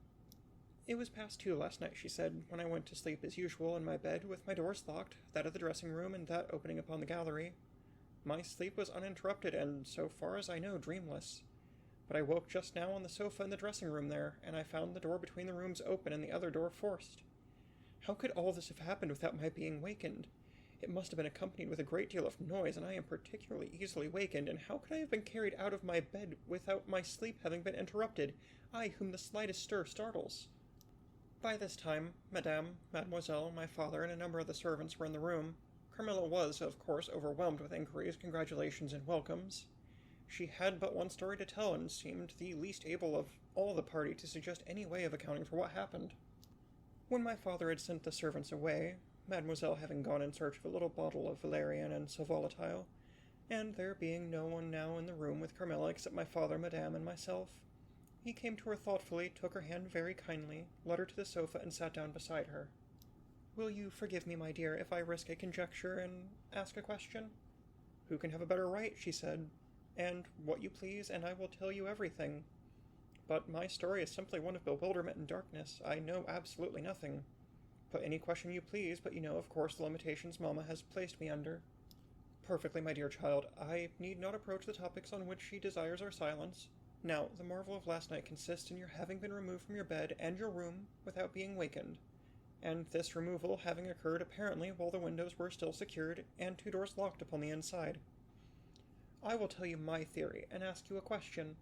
[SPEAKER 1] "It was past 2 last night," she said, "when I went to sleep as usual in my bed, with my doors locked, that of the dressing room and that opening upon the gallery. My sleep was uninterrupted and, so far as I know, dreamless. But I woke just now on the sofa in the dressing room there, and I found the door between the rooms open and the other door forced. How could all this have happened without my being wakened? It must have been accompanied with a great deal of noise, and I am particularly easily wakened, and how could I have been carried out of my bed without my sleep having been interrupted, I whom the slightest stir startles?" By this time, Madame, Mademoiselle, my father, and a number of the servants were in the room. Carmilla was, of course, overwhelmed with inquiries, congratulations, and welcomes. She had but one story to tell, and seemed the least able of all the party to suggest any way of accounting for what happened. When my father had sent the servants away, Mademoiselle having gone in search of a little bottle of valerian and sal volatile, and there being no one now in the room with Carmilla except my father, Madame, and myself, he came to her thoughtfully, took her hand very kindly, led her to the sofa, and sat down beside her. "Will you forgive me, my dear, if I risk a conjecture and ask a question?" "Who can have a better right?" she said. "And what you please, and I will tell you everything. But my story is simply one of bewilderment and darkness. I know absolutely nothing. Put any question you please, but you know, of course, the limitations Mamma has placed me under." "Perfectly, my dear child. I need not approach the topics on which she desires our silence. Now, the marvel of last night consists in your having been removed from your bed and your room without being wakened, and this removal having occurred apparently while the windows were still secured and 2 doors locked upon the inside. I will tell you my theory and ask you a question."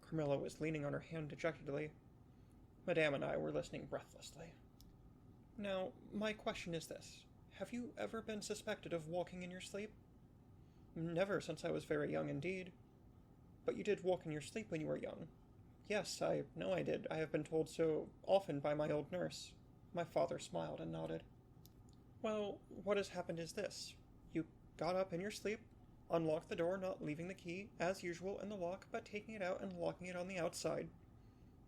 [SPEAKER 1] Carmilla was leaning on her hand dejectedly. Madame and I were listening breathlessly. "Now, my question is this. Have you ever been suspected of walking in your sleep?" "Never since I was very young indeed." "But you did walk in your sleep when you were young?" "Yes, I know I did. I have been told so often by my old nurse." My father smiled and nodded. "Well, what has happened is this. You got up in your sleep, unlocked the door, not leaving the key, as usual, in the lock, but taking it out and locking it on the outside.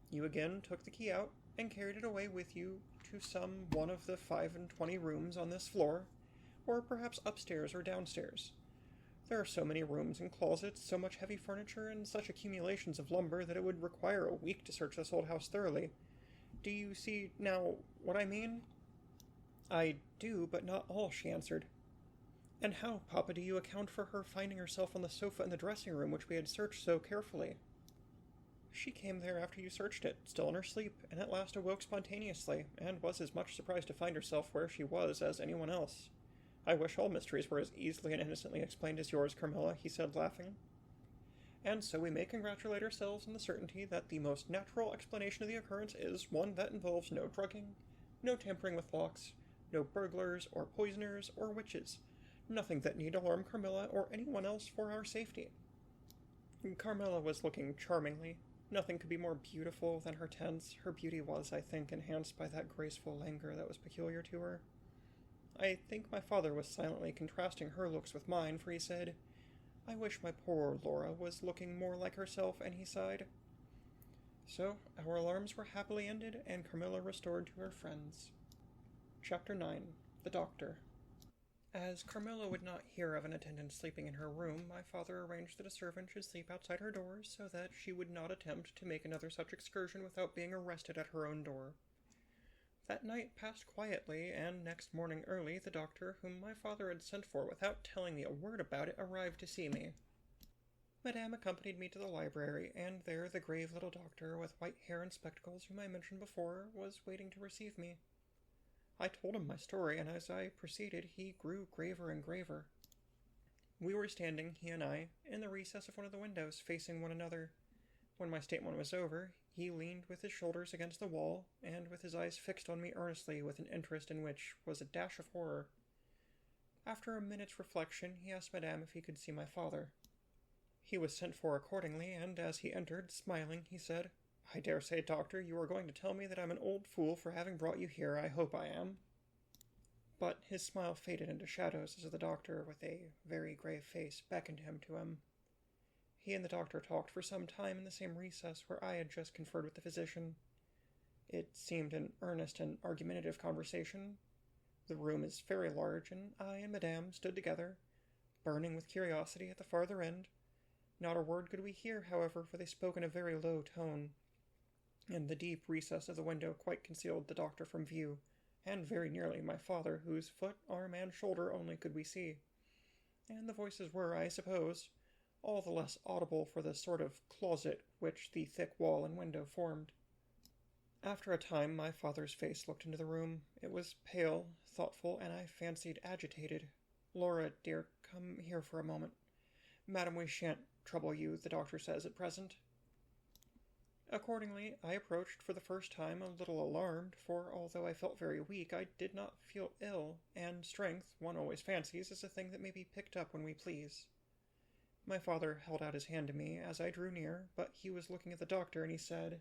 [SPEAKER 1] You again took the key out and carried it away with you to some one of the 25 rooms on this floor, or perhaps upstairs or downstairs. There are so many rooms and closets, so much heavy furniture, and such accumulations of lumber that it would require a week to search this old house thoroughly. Do you see, now, what I mean?" I do, but not all, she answered. And how, Papa, do you account for her finding herself on the sofa in the dressing room which we had searched so carefully? She came there after you searched it, still in her sleep, and at last awoke spontaneously, and was as much surprised to find herself where she was as anyone else. I wish all mysteries were as easily and innocently explained as yours, Carmilla, he said, laughing. And so we may congratulate ourselves on the certainty that the most natural explanation of the occurrence is one that involves no drugging, no tampering with locks, no burglars or poisoners or witches, nothing that need alarm Carmilla or anyone else for our safety. Carmilla was looking charmingly. Nothing could be more beautiful than her tense. Her beauty was, I think, enhanced by that graceful languor that was peculiar to her. I think my father was silently contrasting her looks with mine, for he said, I wish my poor Laura was looking more like herself, and he sighed. So, our alarms were happily ended, and Carmilla restored to her friends. Chapter 9. The Doctor. As Carmilla would not hear of an attendant sleeping in her room, my father arranged that a servant should sleep outside her door, so that she would not attempt to make another such excursion without being arrested at her own door. That night passed quietly, and next morning early, the doctor, whom my father had sent for without telling me a word about it, arrived to see me. Madame accompanied me to the library, and there the grave little doctor, with white hair and spectacles, whom I mentioned before, was waiting to receive me. I told him my story, and as I proceeded, he grew graver and graver. We were standing, he and I, in the recess of one of the windows, facing one another. When my statement was over, he leaned with his shoulders against the wall, and with his eyes fixed on me earnestly with an interest in which was a dash of horror. After a minute's reflection, he asked Madame if he could see my father. He was sent for accordingly, and as he entered, smiling, he said, I dare say, doctor, you are going to tell me that I'm an old fool for having brought you here. I hope I am. But his smile faded into shadows as the doctor, with a very grave face, beckoned him to him. He and the doctor talked for some time in the same recess where I had just conferred with the physician. It seemed an earnest and argumentative conversation. The room is very large, and I and Madame stood together, burning with curiosity at the farther end. Not a word could we hear, however, for they spoke in a very low tone, and the deep recess of the window quite concealed the doctor from view, and very nearly my father, whose foot, arm, and shoulder only could we see. And the voices were, I suppose, all the less audible for the sort of closet which the thick wall and window formed. After a time, my father's face looked into the room. It was pale, thoughtful, and I fancied agitated. Laura, dear, come here for a moment. Madam, we shan't trouble you, the doctor says, at present. Accordingly, I approached for the first time a little alarmed, for although I felt very weak, I did not feel ill, and strength, one always fancies, is a thing that may be picked up when we please. My father held out his hand to me as I drew near, but he was looking at the doctor, and he said,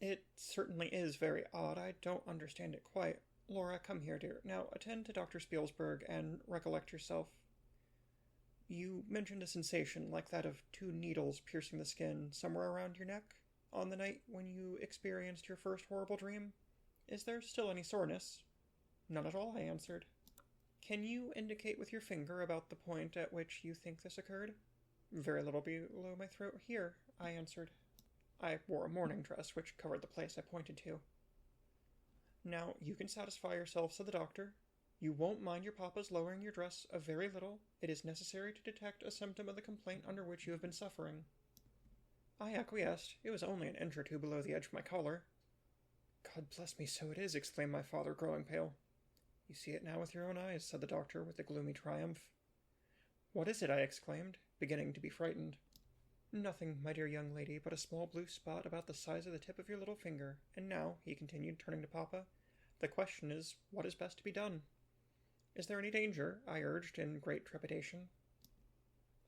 [SPEAKER 1] It certainly is very odd. I don't understand it quite. Laura, come here, dear. Now attend to Dr. Spielsberg, and recollect yourself. You mentioned a sensation like that of 2 needles piercing the skin somewhere around your neck on the night when you experienced your first horrible dream. Is there still any soreness? None at all, I answered. Can you indicate with your finger about the point at which you think this occurred? Very little below my throat here, I answered. I wore a morning dress which covered the place I pointed to. Now, you can satisfy yourself, said the doctor. You won't mind your papa's lowering your dress a very little. It is necessary to detect a symptom of the complaint under which you have been suffering. I acquiesced. It was only an inch or 2 below the edge of my collar. God bless me, so it is, exclaimed my father, growing pale. You see it now with your own eyes, said the doctor with a gloomy triumph. What is it? I exclaimed, beginning to be frightened. Nothing, my dear young lady, but a small blue spot about the size of the tip of your little finger. And now, he continued, turning to Papa, the question is, what is best to be done? Is there any danger? I urged in great trepidation.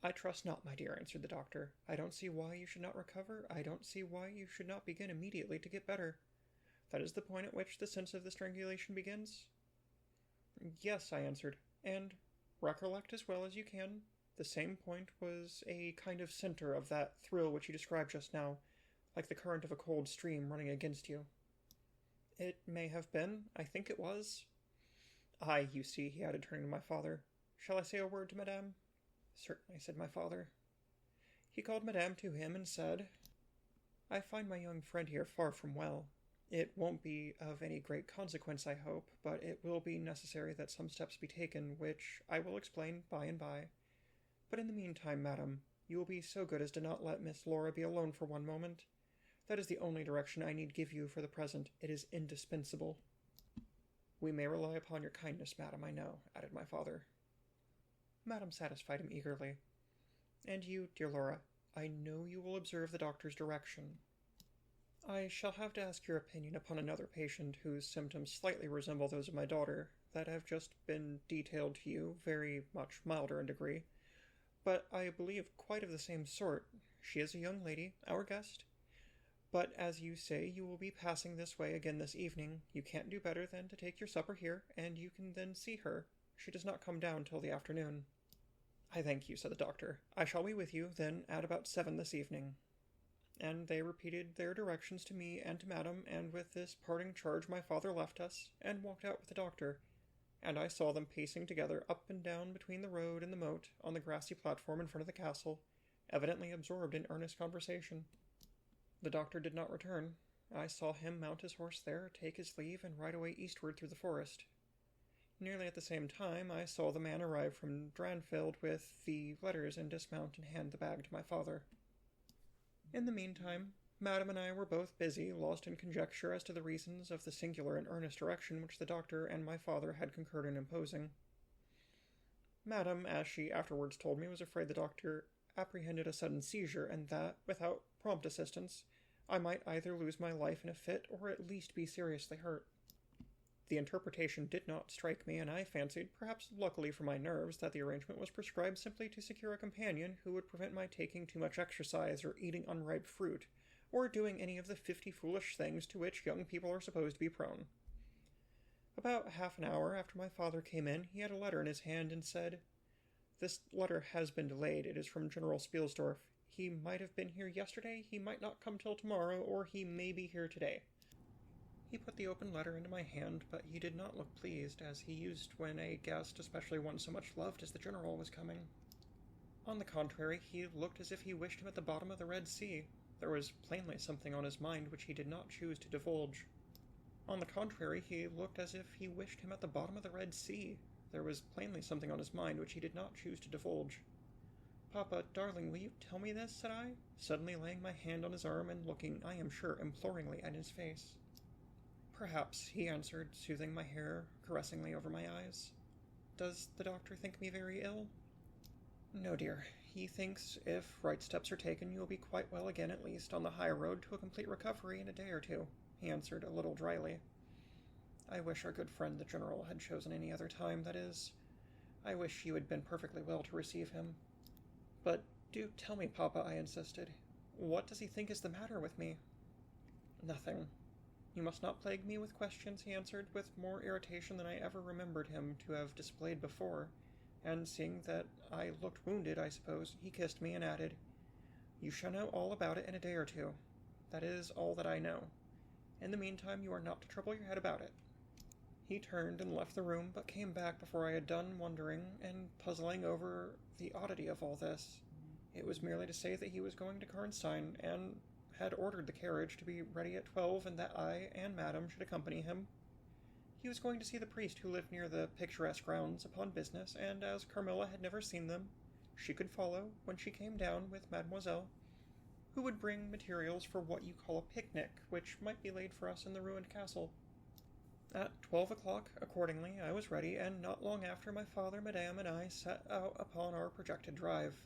[SPEAKER 1] I trust not, my dear, answered the doctor. I don't see why you should not recover. I don't see why you should not begin immediately to get better. That is the point at which the sense of the strangulation begins? Yes, I answered, and recollect as well as you can. The same point was a kind of center of that thrill which you described just now, like the current of a cold stream running against you. It may have been. I think it was. Aye, you see, he added, turning to my father. Shall I say a word to Madame? Certainly, said my father. He called Madame to him and said, I find my young friend here far from well. It won't be of any great consequence, I hope, but it will be necessary that some steps be taken, which I will explain by and by. But in the meantime, madam, you will be so good as to not let Miss Laura be alone for one moment. That is the only direction I need give you for the present. It is indispensable. We may rely upon your kindness, madam, I know, added my father. Madam satisfied him eagerly. And you, dear Laura, I know you will observe the doctor's direction. I shall have to ask your opinion upon another patient whose symptoms slightly resemble those of my daughter, that have just been detailed to you, very much milder in degree, but I believe quite of the same sort. She is a young lady, our guest. But as you say, you will be passing this way again this evening. You can't do better than to take your supper here, and you can then see her. She does not come down till the afternoon. I thank you, said the doctor. I shall be with you, then, at about 7 this evening. And they repeated their directions to me and to madam, and with this parting charge my father left us, and walked out with the doctor, and I saw them pacing together up and down between the road and the moat, on the grassy platform in front of the castle, evidently absorbed in earnest conversation. The doctor did not return. I saw him mount his horse there, take his leave, and ride away eastward through the forest. Nearly at the same time, I saw the man arrive from Dranfield with the letters and dismount and hand the bag to my father. In the meantime, madam and I were both busy, lost in conjecture as to the reasons of the singular and earnest direction which the doctor and my father had concurred in imposing. Madam, as she afterwards told me, was afraid the doctor apprehended a sudden seizure, and that, without prompt assistance, I might either lose my life in a fit or at least be seriously hurt. The interpretation did not strike me, and I fancied, perhaps luckily for my nerves, that the arrangement was prescribed simply to secure a companion who would prevent my taking too much exercise or eating unripe fruit, or doing any of the 50 foolish things to which young people are supposed to be prone. About half an hour after my father came in, he had a letter in his hand and said, "This letter has been delayed. It is from General Spielsdorf. He might have been here yesterday, he might not come till tomorrow, or he may be here today." He put the open letter into my hand, but he did not look pleased, as he used when a guest, especially one so much loved as the General, was coming. On the contrary, he looked as if he wished him at the bottom of the Red Sea. There was plainly something on his mind which he did not choose to divulge. On the contrary, he looked as if he wished him at the bottom of the Red Sea. There was plainly something on his mind which he did not choose to divulge. "Papa, darling, will you tell me this?" said I, suddenly laying my hand on his arm and looking, I am sure, imploringly at his face. "Perhaps," he answered, soothing my hair caressingly over my eyes. "Does the doctor think me very ill?" "No, dear. He thinks, if right steps are taken, you will be quite well again, at least, on the high road to a complete recovery in a day or two," he answered, a little dryly. "I wish our good friend the General had chosen any other time, that is. I wish you had been perfectly well to receive him." "But do tell me, Papa," I insisted. "What does he think is the matter with me?" "Nothing. You must not plague me with questions," he answered, with more irritation than I ever remembered him to have displayed before, and seeing that I looked wounded, I suppose, he kissed me and added, "You shall know all about it in a day or two. That is all that I know. In the meantime, you are not to trouble your head about it." He turned and left the room, but came back before I had done wondering and puzzling over the oddity of all this. It was merely to say that he was going to Karnstein, and had ordered the carriage to be ready at 12, and that I and madam should accompany him. He was going to see the priest who lived near the picturesque grounds upon business, and as Carmilla had never seen them, she could follow when she came down with mademoiselle, who would bring materials for what you call a picnic, which might be laid for us in the ruined castle. At 12 o'clock, accordingly, I was ready, and not long after my father, madame, and I set out upon our projected drive.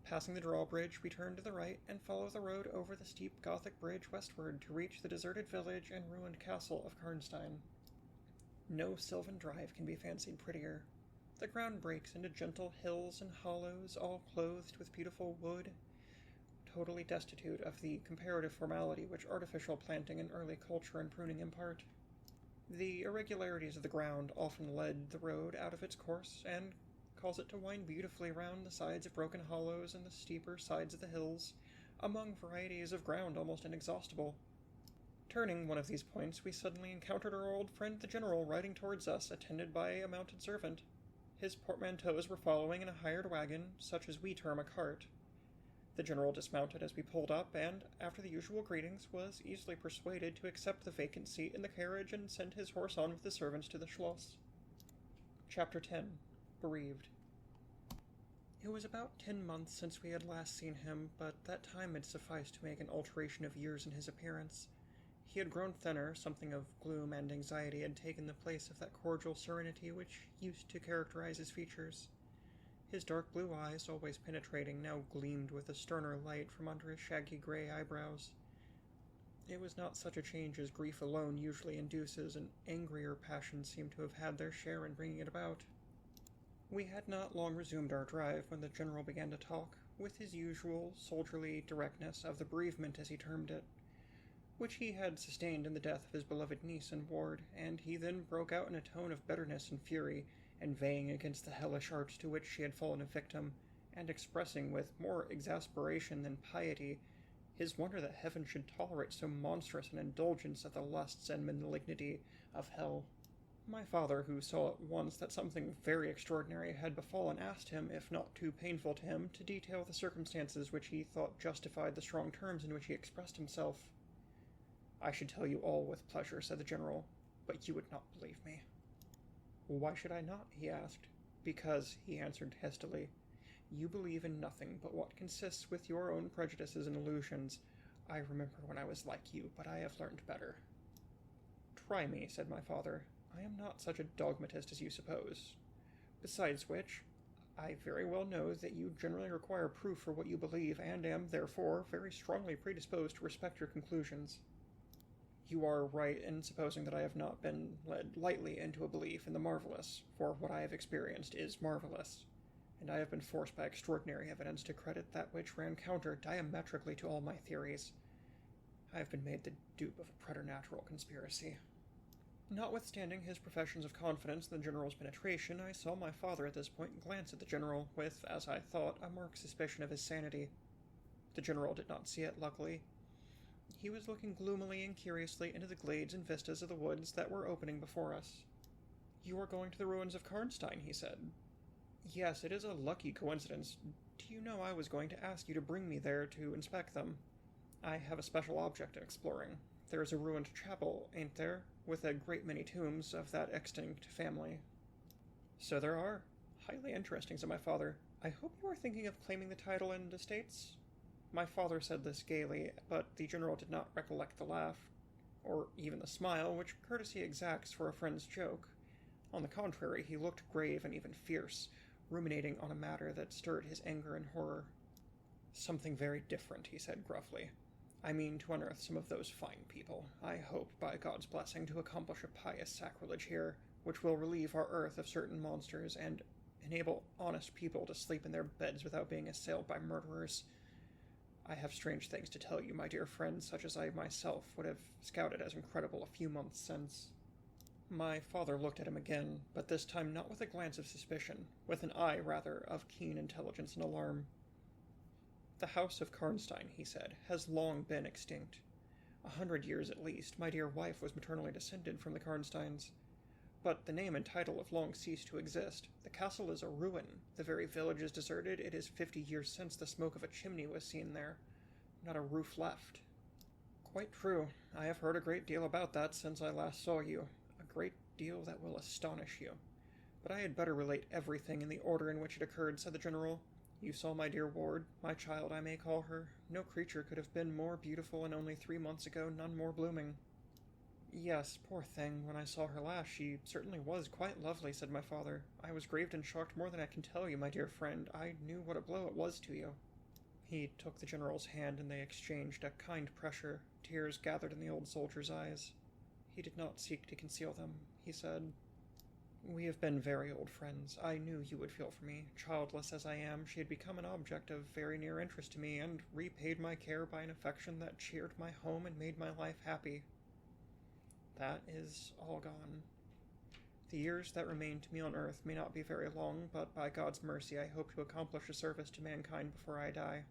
[SPEAKER 1] Passing the drawbridge, we turned to the right and followed the road over the steep Gothic bridge westward to reach the deserted village and ruined castle of Karnstein. No sylvan drive can be fancied prettier. The ground breaks into gentle hills and hollows, all clothed with beautiful wood, totally destitute of the comparative formality which artificial planting and early culture and pruning impart. The irregularities of the ground often led the road out of its course, and cause it to wind beautifully round the sides of broken hollows and the steeper sides of the hills, among varieties of ground almost inexhaustible. Turning one of these points, we suddenly encountered our old friend the General riding towards us, attended by a mounted servant. His portmanteaus were following in a hired wagon, such as we term a cart. The general dismounted as we pulled up, and, after the usual greetings, was easily persuaded to accept the vacant seat in the carriage and send his horse on with the servants to the Schloss. Chapter 10. Bereaved. It was about 10 months since we had last seen him, but that time had sufficed to make an alteration of years in his appearance. He had grown thinner, something of gloom and anxiety had taken the place of that cordial serenity which used to characterize his features. His dark blue eyes, always penetrating, now gleamed with a sterner light from under his shaggy gray eyebrows. It was not such a change as grief alone usually induces, and angrier passions seemed to have had their share in bringing it about. We had not long resumed our drive when the general began to talk, with his usual soldierly directness, of the bereavement, as he termed it, which he had sustained in the death of his beloved niece and ward, and he then broke out in a tone of bitterness and fury, inveighing against the hellish arts to which she had fallen a victim, and expressing with more exasperation than piety his wonder that heaven should tolerate so monstrous an indulgence of the lusts and malignity of hell. My father, who saw at once that something very extraordinary had befallen, asked him, if not too painful to him, to detail the circumstances which he thought justified the strong terms in which he expressed himself. "I should tell you all with pleasure," said the general, "but you would not believe me." "Why should I not?" he asked. "Because," he answered hastily, "you believe in nothing but what consists with your own prejudices and illusions. I remember when I was like you, but I have learned better." "Try me," said my father. "I am not such a dogmatist as you suppose. Besides which, I very well know that you generally require proof for what you believe, and am, therefore, very strongly predisposed to respect your conclusions. You are right in supposing that I have not been led lightly into a belief in the marvelous, for what I have experienced is marvelous, and I have been forced by extraordinary evidence to credit that which ran counter diametrically to all my theories. I have been made the dupe of a preternatural conspiracy." Notwithstanding his professions of confidence in the general's penetration, I saw my father at this point glance at the general, with, as I thought, a marked suspicion of his sanity. The general did not see it, luckily. He was looking gloomily and curiously into the glades and vistas of the woods that were opening before us. "You are going to the ruins of Karnstein," he said. "Yes, it is a lucky coincidence. Do you know I was going to ask you to bring me there to inspect them? I have a special object in exploring. There is a ruined chapel, ain't there, with a great many tombs of that extinct family." "So there are. Highly interesting," said my father. "I hope you are thinking of claiming the title and estates?" My father said this gaily, but the general did not recollect the laugh, or even the smile, which courtesy exacts for a friend's joke. On the contrary, he looked grave and even fierce, ruminating on a matter that stirred his anger and horror. "Something very different," he said gruffly. "I mean to unearth some of those fine people. I hope, by God's blessing, to accomplish a pious sacrilege here, which will relieve our earth of certain monsters, and enable honest people to sleep in their beds without being assailed by murderers. I have strange things to tell you, my dear friend, such as I myself would have scouted as incredible a few months since." My father looked at him again, but this time not with a glance of suspicion, with an eye, rather, of keen intelligence and alarm. "The house of Karnstein," he said, "has long been extinct. 100 years at least. My dear wife was maternally descended from the Karnsteins. But the name and title have long ceased to exist. The castle is a ruin. The very village is deserted. It is 50 years since the smoke of a chimney was seen there. Not a roof left." "Quite true. I have heard a great deal about that since I last saw you. A great deal that will astonish you. But I had better relate everything in the order in which it occurred," said the general. "You saw my dear ward, my child I may call her. No creature could have been more beautiful, and only 3 months ago none more blooming." "Yes, poor thing, when I saw her last she certainly was quite lovely," said my father. "I was grieved and shocked more than I can tell you, my dear friend. I knew what a blow it was to you." He took the general's hand, and they exchanged a kind pressure. Tears gathered in the old soldier's eyes. He did not seek to conceal them. He said, "We have been very old friends. I knew you would feel for me. Childless as I am, she had become an object of very near interest to me, and repaid my care by an affection that cheered my home and made my life happy. That is all gone. The years that remain to me on earth may not be very long, but by God's mercy I hope to accomplish a service to mankind before I die,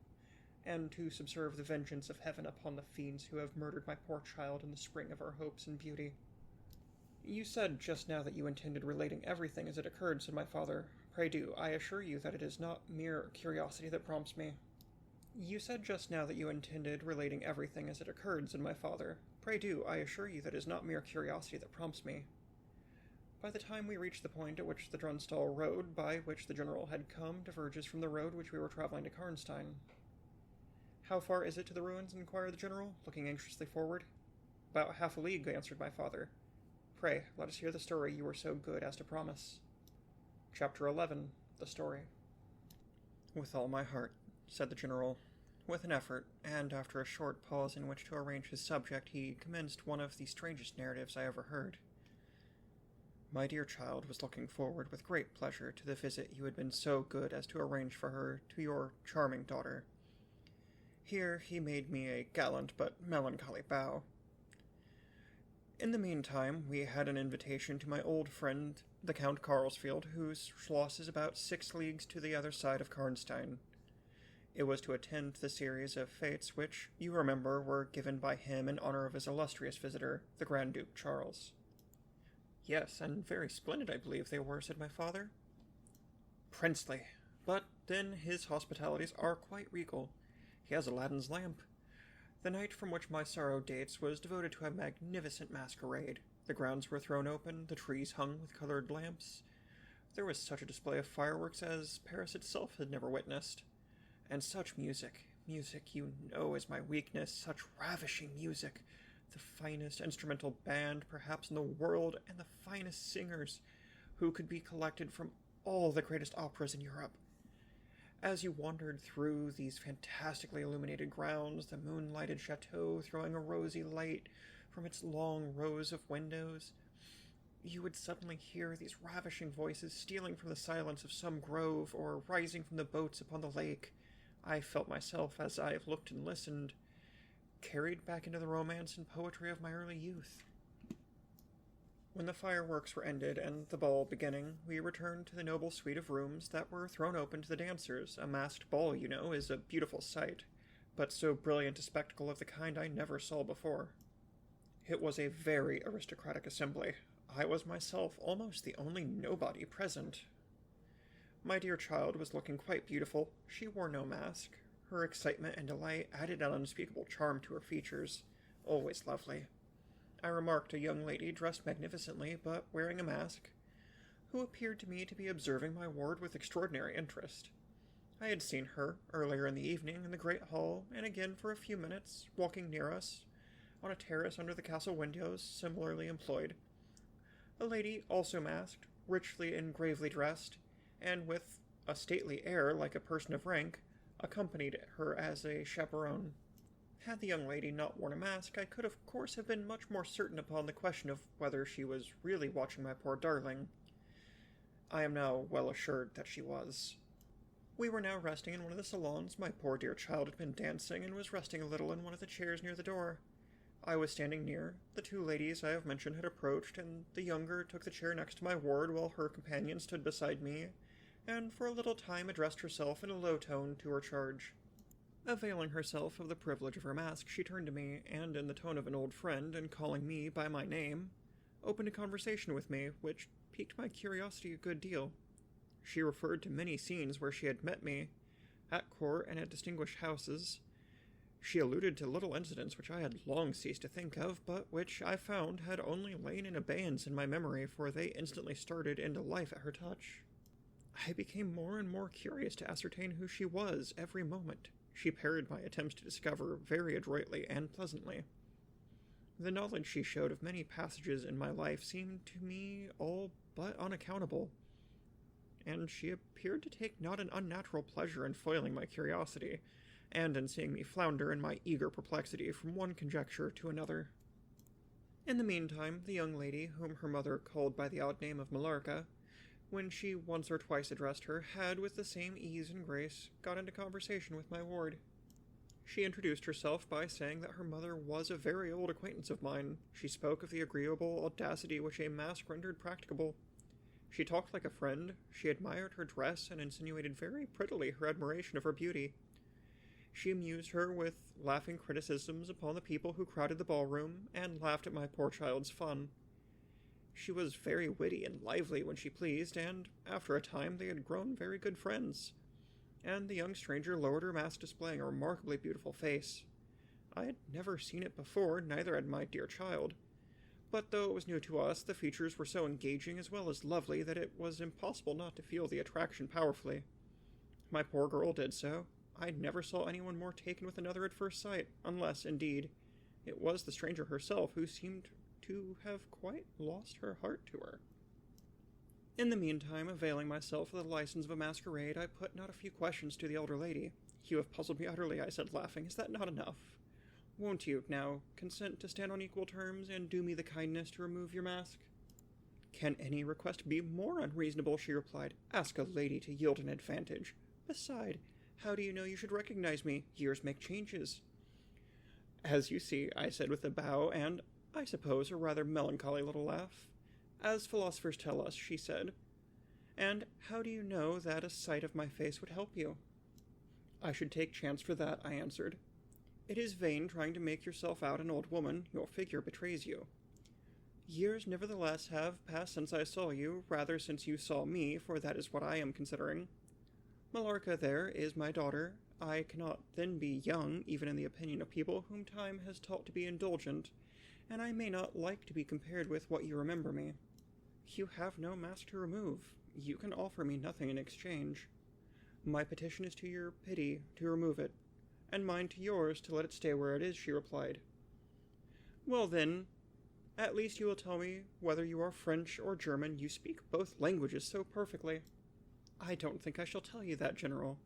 [SPEAKER 1] and to subserve the vengeance of heaven upon the fiends who have murdered my poor child in the spring of her hopes and beauty." "You said just now that you intended relating everything as it occurred," said my father. "Pray do. I assure you that it is not mere curiosity that prompts me." You said just now that you intended relating everything as it occurred, said my father. Pray do, I assure you that it is not mere curiosity that prompts me. By the time we reached the point at which the Drunstall road by which the general had come diverges from the road which we were traveling to Karnstein. How far is it to the ruins? Inquired the general, looking anxiously forward. About half a league, answered my father. Pray, let us hear the story you were so good as to promise. Chapter 11. The Story. With all my heart, said the general, with an effort, and after a short pause in which to arrange his subject, he commenced one of the strangest narratives I ever heard. My dear child was looking forward with great pleasure to the visit you had been so good as to arrange for her to your charming daughter. Here he made me a gallant but melancholy bow. In the meantime, we had an invitation to my old friend, the Count Carlsfield, whose schloss is about 6 leagues to the other side of Karnstein. It was to attend the series of fêtes which, you remember, were given by him in honor of his illustrious visitor, the Grand Duke Charles. Yes, and very splendid, I believe they were, said my father. Princely. But then his hospitalities are quite regal. He has Aladdin's lamp. The night from which my sorrow dates was devoted to a magnificent masquerade. The grounds were thrown open, the trees hung with colored lamps. There was such a display of fireworks as Paris itself had never witnessed. And such music. Music, you know, is my weakness. Such ravishing music. The finest instrumental band, perhaps, in the world, and the finest singers, who could be collected from all the greatest operas in Europe. As you wandered through these fantastically illuminated grounds, the moon-lighted chateau throwing a rosy light from its long rows of windows, you would suddenly hear these ravishing voices stealing from the silence of some grove or rising from the boats upon the lake. I felt myself, as I looked and listened, carried back into the romance and poetry of my early youth. When the fireworks were ended and the ball beginning, we returned to the noble suite of rooms that were thrown open to the dancers. A masked ball, you know, is a beautiful sight, but so brilliant a spectacle of the kind I never saw before. It was a very aristocratic assembly. I was myself almost the only nobody present. My dear child was looking quite beautiful. She wore no mask. Her excitement and delight added an unspeakable charm to her features. Always lovely. I remarked a young lady dressed magnificently, but wearing a mask, who appeared to me to be observing my ward with extraordinary interest. I had seen her, earlier in the evening, in the great hall, and again for a few minutes, walking near us, on a terrace under the castle windows, similarly employed. A lady, also masked, richly and gravely dressed, and with a stately air like a person of rank, accompanied her as a chaperone. Had the young lady not worn a mask, I could of course have been much more certain upon the question of whether she was really watching my poor darling. I am now well assured that she was. We were now resting in one of the salons. My poor dear child had been dancing, and was resting a little in one of the chairs near the door. I was standing near. The 2 ladies I have mentioned had approached, and the younger took the chair next to my ward, while her companion stood beside me, and for a little time addressed herself in a low tone to her charge. Availing herself of the privilege of her mask, she turned to me, and in the tone of an old friend, and calling me by my name, opened a conversation with me, which piqued my curiosity a good deal. She referred to many scenes where she had met me, at court and at distinguished houses. She alluded to little incidents which I had long ceased to think of, but which, I found, had only lain in abeyance in my memory, for they instantly started into life at her touch. I became more and more curious to ascertain who she was every moment. She parried my attempts to discover very adroitly and pleasantly. The knowledge she showed of many passages in my life seemed to me all but unaccountable, and she appeared to take not an unnatural pleasure in foiling my curiosity, and in seeing me flounder in my eager perplexity from one conjecture to another. In the meantime, the young lady, whom her mother called by the odd name of Millarca, when she once or twice addressed her, had, with the same ease and grace, got into conversation with my ward. She introduced herself by saying that her mother was a very old acquaintance of mine. She spoke of the agreeable audacity which a mask rendered practicable. She talked like a friend. She admired her dress, and insinuated very prettily her admiration of her beauty. She amused her with laughing criticisms upon the people who crowded the ballroom, and laughed at my poor child's fun. She was very witty and lively when she pleased, and, after a time, they had grown very good friends. and the young stranger lowered her mask, displaying a remarkably beautiful face. I had never seen it before, neither had my dear child. But though it was new to us, the features were so engaging as well as lovely that it was impossible not to feel the attraction powerfully. My poor girl did so. I never saw anyone more taken with another at first sight, unless, indeed, it was the stranger herself who seemed to have quite lost her heart to her. In the meantime, availing myself of the license of a masquerade, I put not a few questions to the elder lady. "You have puzzled me utterly," I said, laughing. "Is that not enough? Won't you, now, consent to stand on equal terms and do me the kindness to remove your mask?" "Can any request be more unreasonable?" she replied. "Ask a lady to yield an advantage. Beside, how do you know you should recognize me? Years make changes." "As you see," I said with a bow, and, I suppose, a rather melancholy little laugh. "As philosophers tell us," she said. "And how do you know that a sight of my face would help you?" "I should take chance for that," I answered. "It is vain trying to make yourself out an old woman. Your figure betrays you." "Years, nevertheless, have passed since I saw you, rather since you saw me, for that is what I am considering. Millarca, there, is my daughter. I cannot then be young, even in the opinion of people whom time has taught to be indulgent, and I may not like to be compared with what you remember me. You have no mask to remove. You can offer me nothing in exchange. My petition is to your pity to remove it, and mine to yours to let it stay where it is," she replied. "Well then, at least you will tell me whether you are French or German. You speak both languages so perfectly." "I don't think I shall tell you that, General.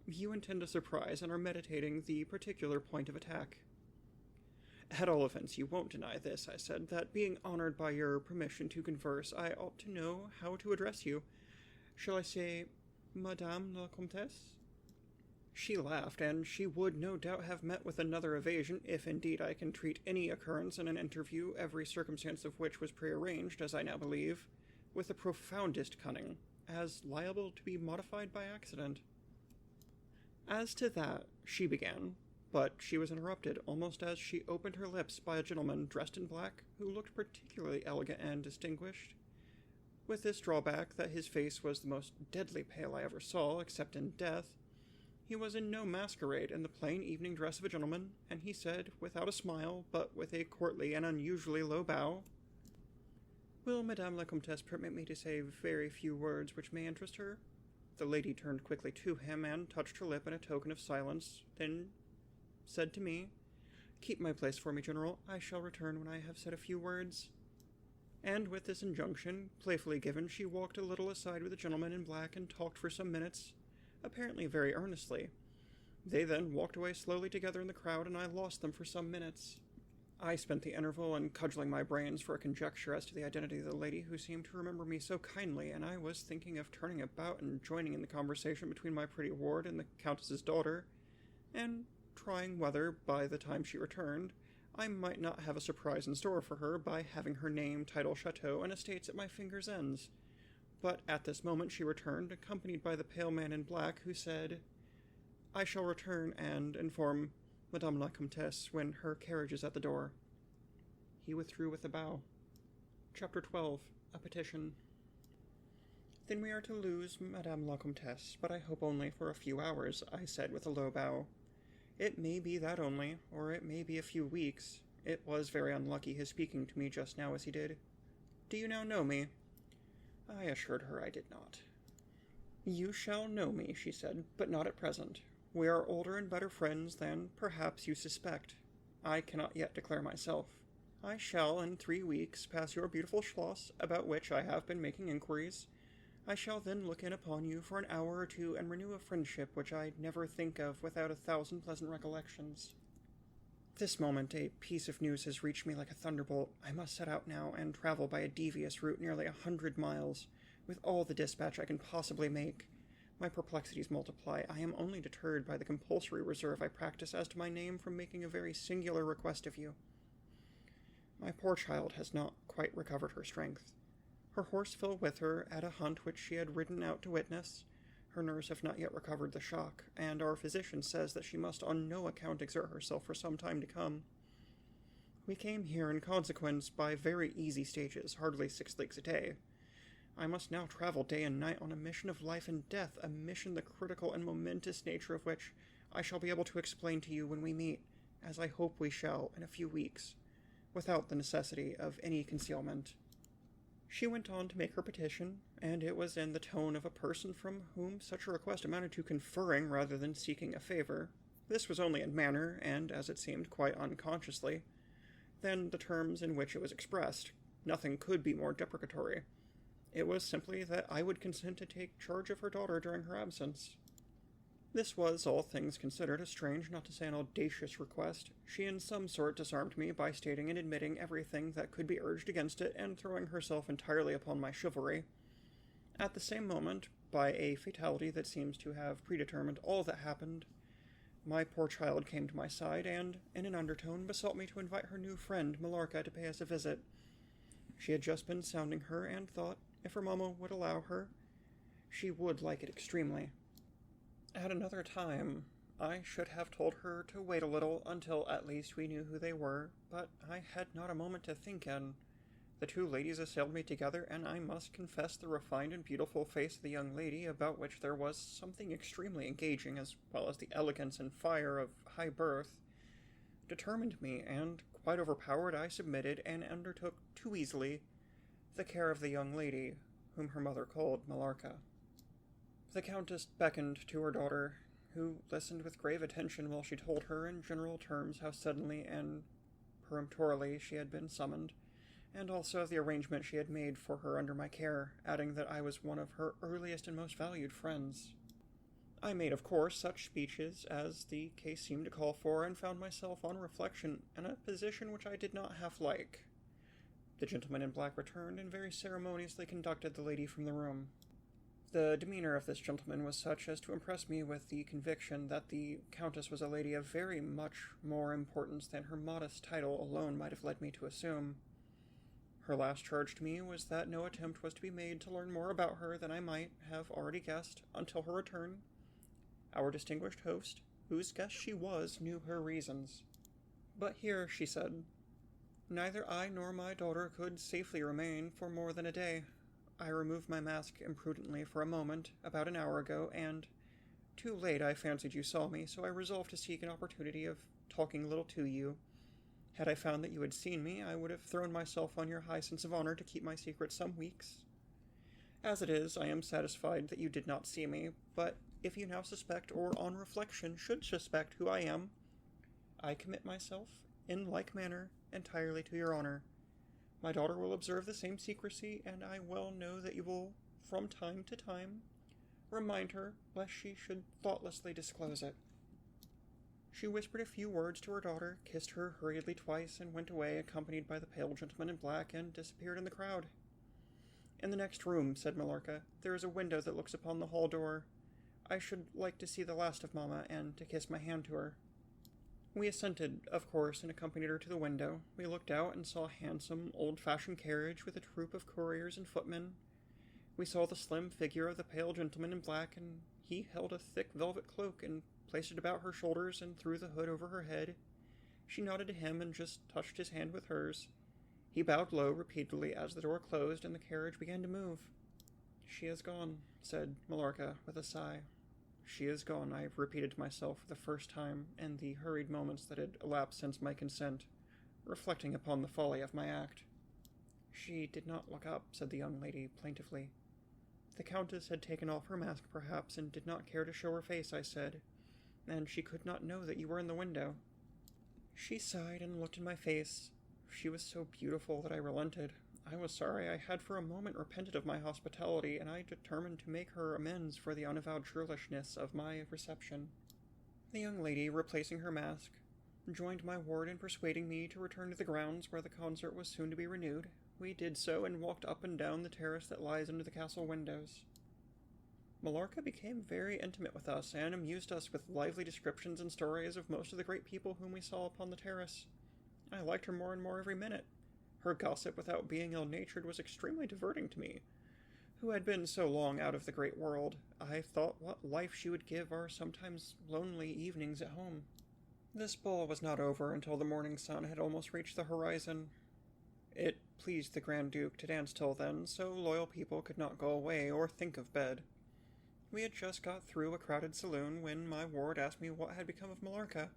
[SPEAKER 1] You intend a surprise and are meditating the particular point of attack." "At all events, you won't deny this," I said, "that being honored by your permission to converse, I ought to know how to address you. Shall I say, Madame la Comtesse?" She laughed, and she would no doubt have met with another evasion, if indeed I can treat any occurrence in an interview, every circumstance of which was prearranged, as I now believe, with the profoundest cunning, as liable to be modified by accident. "As to that," she began, but she was interrupted, almost as she opened her lips, by a gentleman dressed in black, who looked particularly elegant and distinguished, with this drawback that his face was the most deadly pale I ever saw, except in death. He was in no masquerade, in the plain evening dress of a gentleman, and he said, without a smile, but with a courtly and unusually low bow, "Will Madame la Comtesse permit me to say very few words which may interest her?" The lady turned quickly to him and touched her lip in a token of silence, then said to me, "Keep my place for me, General. I shall return when I have said a few words." And with this injunction, playfully given, she walked a little aside with the gentleman in black and talked for some minutes, apparently very earnestly. They then walked away slowly together in the crowd, and I lost them for some minutes. I spent the interval in cudgeling my brains for a conjecture as to the identity of the lady who seemed to remember me so kindly, and I was thinking of turning about and joining in the conversation between my pretty ward and the Countess's daughter, and trying whether, by the time she returned, I might not have a surprise in store for her by having her name, title, chateau, and estates at my fingers' ends. But at this moment she returned, accompanied by the pale man in black, who said, "I shall return and inform Madame la Comtesse when her carriage is at the door." He withdrew with a bow. Chapter 12. A Petition. "Then we are to lose Madame la Comtesse, but I hope only for a few hours," I said with a low bow. "It may be that only, or it may be a few weeks. It was very unlucky his speaking to me just now as he did. Do you now know me?" I assured her I did not. "You shall know me," she said, "but not at present. We are older and better friends than perhaps you suspect. I cannot yet declare myself. I shall, in 3 weeks, pass your beautiful Schloss, about which I have been making inquiries. I shall then look in upon you for an hour or two and renew a friendship which I never think of without 1,000 pleasant recollections. This moment a piece of news has reached me like a thunderbolt. I must set out now and travel by a devious route nearly 100 miles, with all the dispatch I can possibly make. My perplexities multiply. I am only deterred by the compulsory reserve I practice as to my name from making a very singular request of you. My poor child has not quite recovered her strength. Her horse fell with her at a hunt which she had ridden out to witness. Her nerves have not yet recovered the shock, and our physician says that she must on no account exert herself for some time to come. We came here in consequence by very easy stages, hardly 6 leagues a day. I must now travel day and night on a mission of life and death, a mission the critical and momentous nature of which I shall be able to explain to you when we meet, as I hope we shall in a few weeks, without the necessity of any concealment. She went on to make her petition, and it was in the tone of a person from whom such a request amounted to conferring rather than seeking a favor. This was only in manner, and, as it seemed, quite unconsciously, than the terms in which it was expressed. Nothing could be more deprecatory. It was simply that I would consent to take charge of her daughter during her absence. This was, all things considered, a strange, not to say an audacious request. She in some sort disarmed me by stating and admitting everything that could be urged against it, and throwing herself entirely upon my chivalry. At the same moment, by a fatality that seems to have predetermined all that happened, my poor child came to my side, and, in an undertone, besought me to invite her new friend, Mallorca, to pay us a visit. She had just been sounding her, and thought, if her mamma would allow her, she would like it extremely. At another time, I should have told her to wait a little until at least we knew who they were, but I had not a moment to think in. The two ladies assailed me together, and I must confess the refined and beautiful face of the young lady, about which there was something extremely engaging, as well as the elegance and fire of high birth, determined me, and, quite overpowered, I submitted, and undertook too easily the care of the young lady, whom her mother called Mallorca. The Countess beckoned to her daughter, who listened with grave attention while she told her in general terms how suddenly and peremptorily she had been summoned, and also of the arrangement she had made for her under my care, adding that I was one of her earliest and most valued friends. I made, of course, such speeches as the case seemed to call for, and found myself, on reflection, in a position which I did not half like. The gentleman in black returned, and very ceremoniously conducted the lady from the room. The demeanor of this gentleman was such as to impress me with the conviction that the Countess was a lady of very much more importance than her modest title alone might have led me to assume. Her last charge to me was that no attempt was to be made to learn more about her than I might have already guessed until her return. Our distinguished host, whose guest she was, knew her reasons. But here, she said, neither I nor my daughter could safely remain for more than a day. I removed my mask imprudently for a moment, about an hour ago, and too late I fancied you saw me, so I resolved to seek an opportunity of talking a little to you. Had I found that you had seen me, I would have thrown myself on your high sense of honor to keep my secret some weeks. As it is, I am satisfied that you did not see me, but if you now suspect, or on reflection should suspect who I am, I commit myself, in like manner, entirely to your honor. My daughter will observe the same secrecy, and I well know that you will, from time to time, remind her lest she should thoughtlessly disclose it. She whispered a few words to her daughter, kissed her hurriedly twice, and went away, accompanied by the pale gentleman in black, and disappeared in the crowd. In the next room, said Mallorca, there is a window that looks upon the hall door. I should like to see the last of Mamma, and to kiss my hand to her. We assented, of course, and accompanied her to the window. We looked out and saw a handsome, old-fashioned carriage with a troop of couriers and footmen. We saw the slim figure of the pale gentleman in black, and he held a thick velvet cloak and placed it about her shoulders and threw the hood over her head. She nodded to him and just touched his hand with hers. He bowed low repeatedly as the door closed and the carriage began to move. She is gone, said Mallorca with a sigh. She is gone, I repeated to myself for the first time in the hurried moments that had elapsed since my consent, reflecting upon the folly of my act. She did not look up, said the young lady plaintively. The Countess had taken off her mask, perhaps, and did not care to show her face, I said, and she could not know that you were in the window. She sighed and looked in my face. She was so beautiful that I relented. I was sorry I had for a moment repented of my hospitality, and I determined to make her amends for the unavowed churlishness of my reception. The young lady, replacing her mask, joined my ward in persuading me to return to the grounds where the concert was soon to be renewed. We did so, and walked up and down the terrace that lies under the castle windows. Mallorca became very intimate with us, and amused us with lively descriptions and stories of most of the great people whom we saw upon the terrace. I liked her more and more every minute. Her gossip, without being ill-natured, was extremely diverting to me, who had been so long out of the great world. I thought what life she would give our sometimes lonely evenings at home. This ball was not over until the morning sun had almost reached the horizon. It pleased the Grand Duke to dance till then, so loyal people could not go away or think of bed. We had just got through a crowded saloon when my ward asked me what had become of Millarca.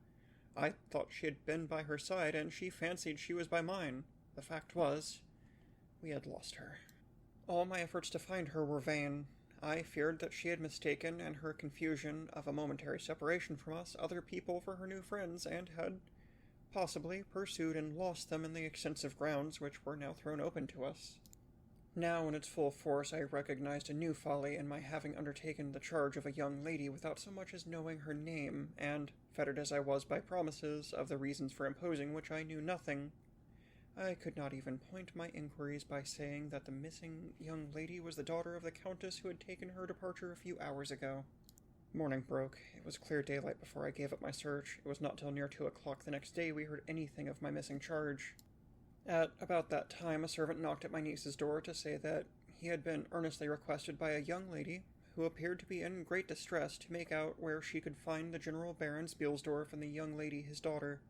[SPEAKER 1] I thought she had been by her side, and she fancied she was by mine. The fact was, we had lost her. All my efforts to find her were vain. I feared that she had mistaken, in her confusion of a momentary separation from us, other people for her new friends, and had possibly pursued and lost them in the extensive grounds which were now thrown open to us. Now, in its full force, I recognized a new folly in my having undertaken the charge of a young lady without so much as knowing her name, and, fettered as I was by promises of the reasons for imposing which I knew nothing, I could not even point my inquiries by saying that the missing young lady was the daughter of the countess who had taken her departure a few hours ago. Morning broke. It was clear daylight before I gave up my search. It was not till near 2 o'clock the next day we heard anything of my missing charge. At about that time, a servant knocked at my niece's door to say that he had been earnestly requested by a young lady, who appeared to be in great distress, to make out where she could find the General Baron Spielsdorf and the young lady his daughter,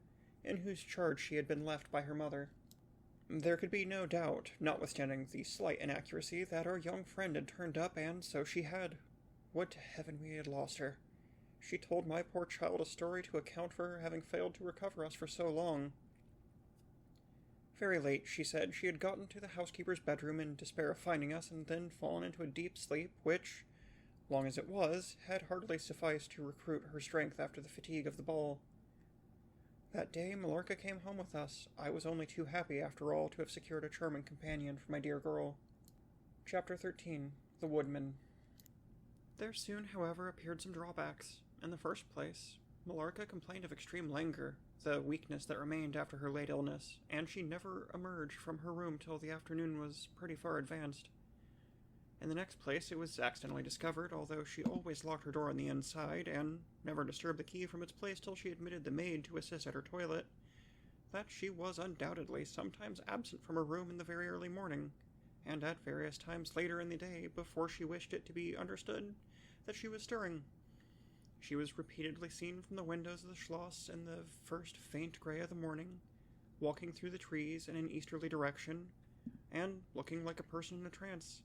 [SPEAKER 1] in whose charge she had been left by her mother. There could be no doubt, notwithstanding the slight inaccuracy, that our young friend had turned up, and so she had. Would to heaven we had lost her. She told my poor child a story to account for her having failed to recover us for so long. Very late, she said, she had gotten to the housekeeper's bedroom in despair of finding us, and then fallen into a deep sleep, which, long as it was, had hardly sufficed to recruit her strength after the fatigue of the ball. That day Millarca came home with us. I was only too happy, after all, to have secured a charming companion for my dear girl. Chapter 13. The Woodman. There soon, however, appeared some drawbacks. In the first place, Millarca complained of extreme languor, the weakness that remained after her late illness, and she never emerged from her room till the afternoon was pretty far advanced. In the next place, it was accidentally discovered, although she always locked her door on the inside, and never disturbed the key from its place till she admitted the maid to assist at her toilet, that she was undoubtedly sometimes absent from her room in the very early morning, and at various times later in the day, before she wished it to be understood that she was stirring. She was repeatedly seen from the windows of the Schloss in the first faint grey of the morning, walking through the trees in an easterly direction, and looking like a person in a trance.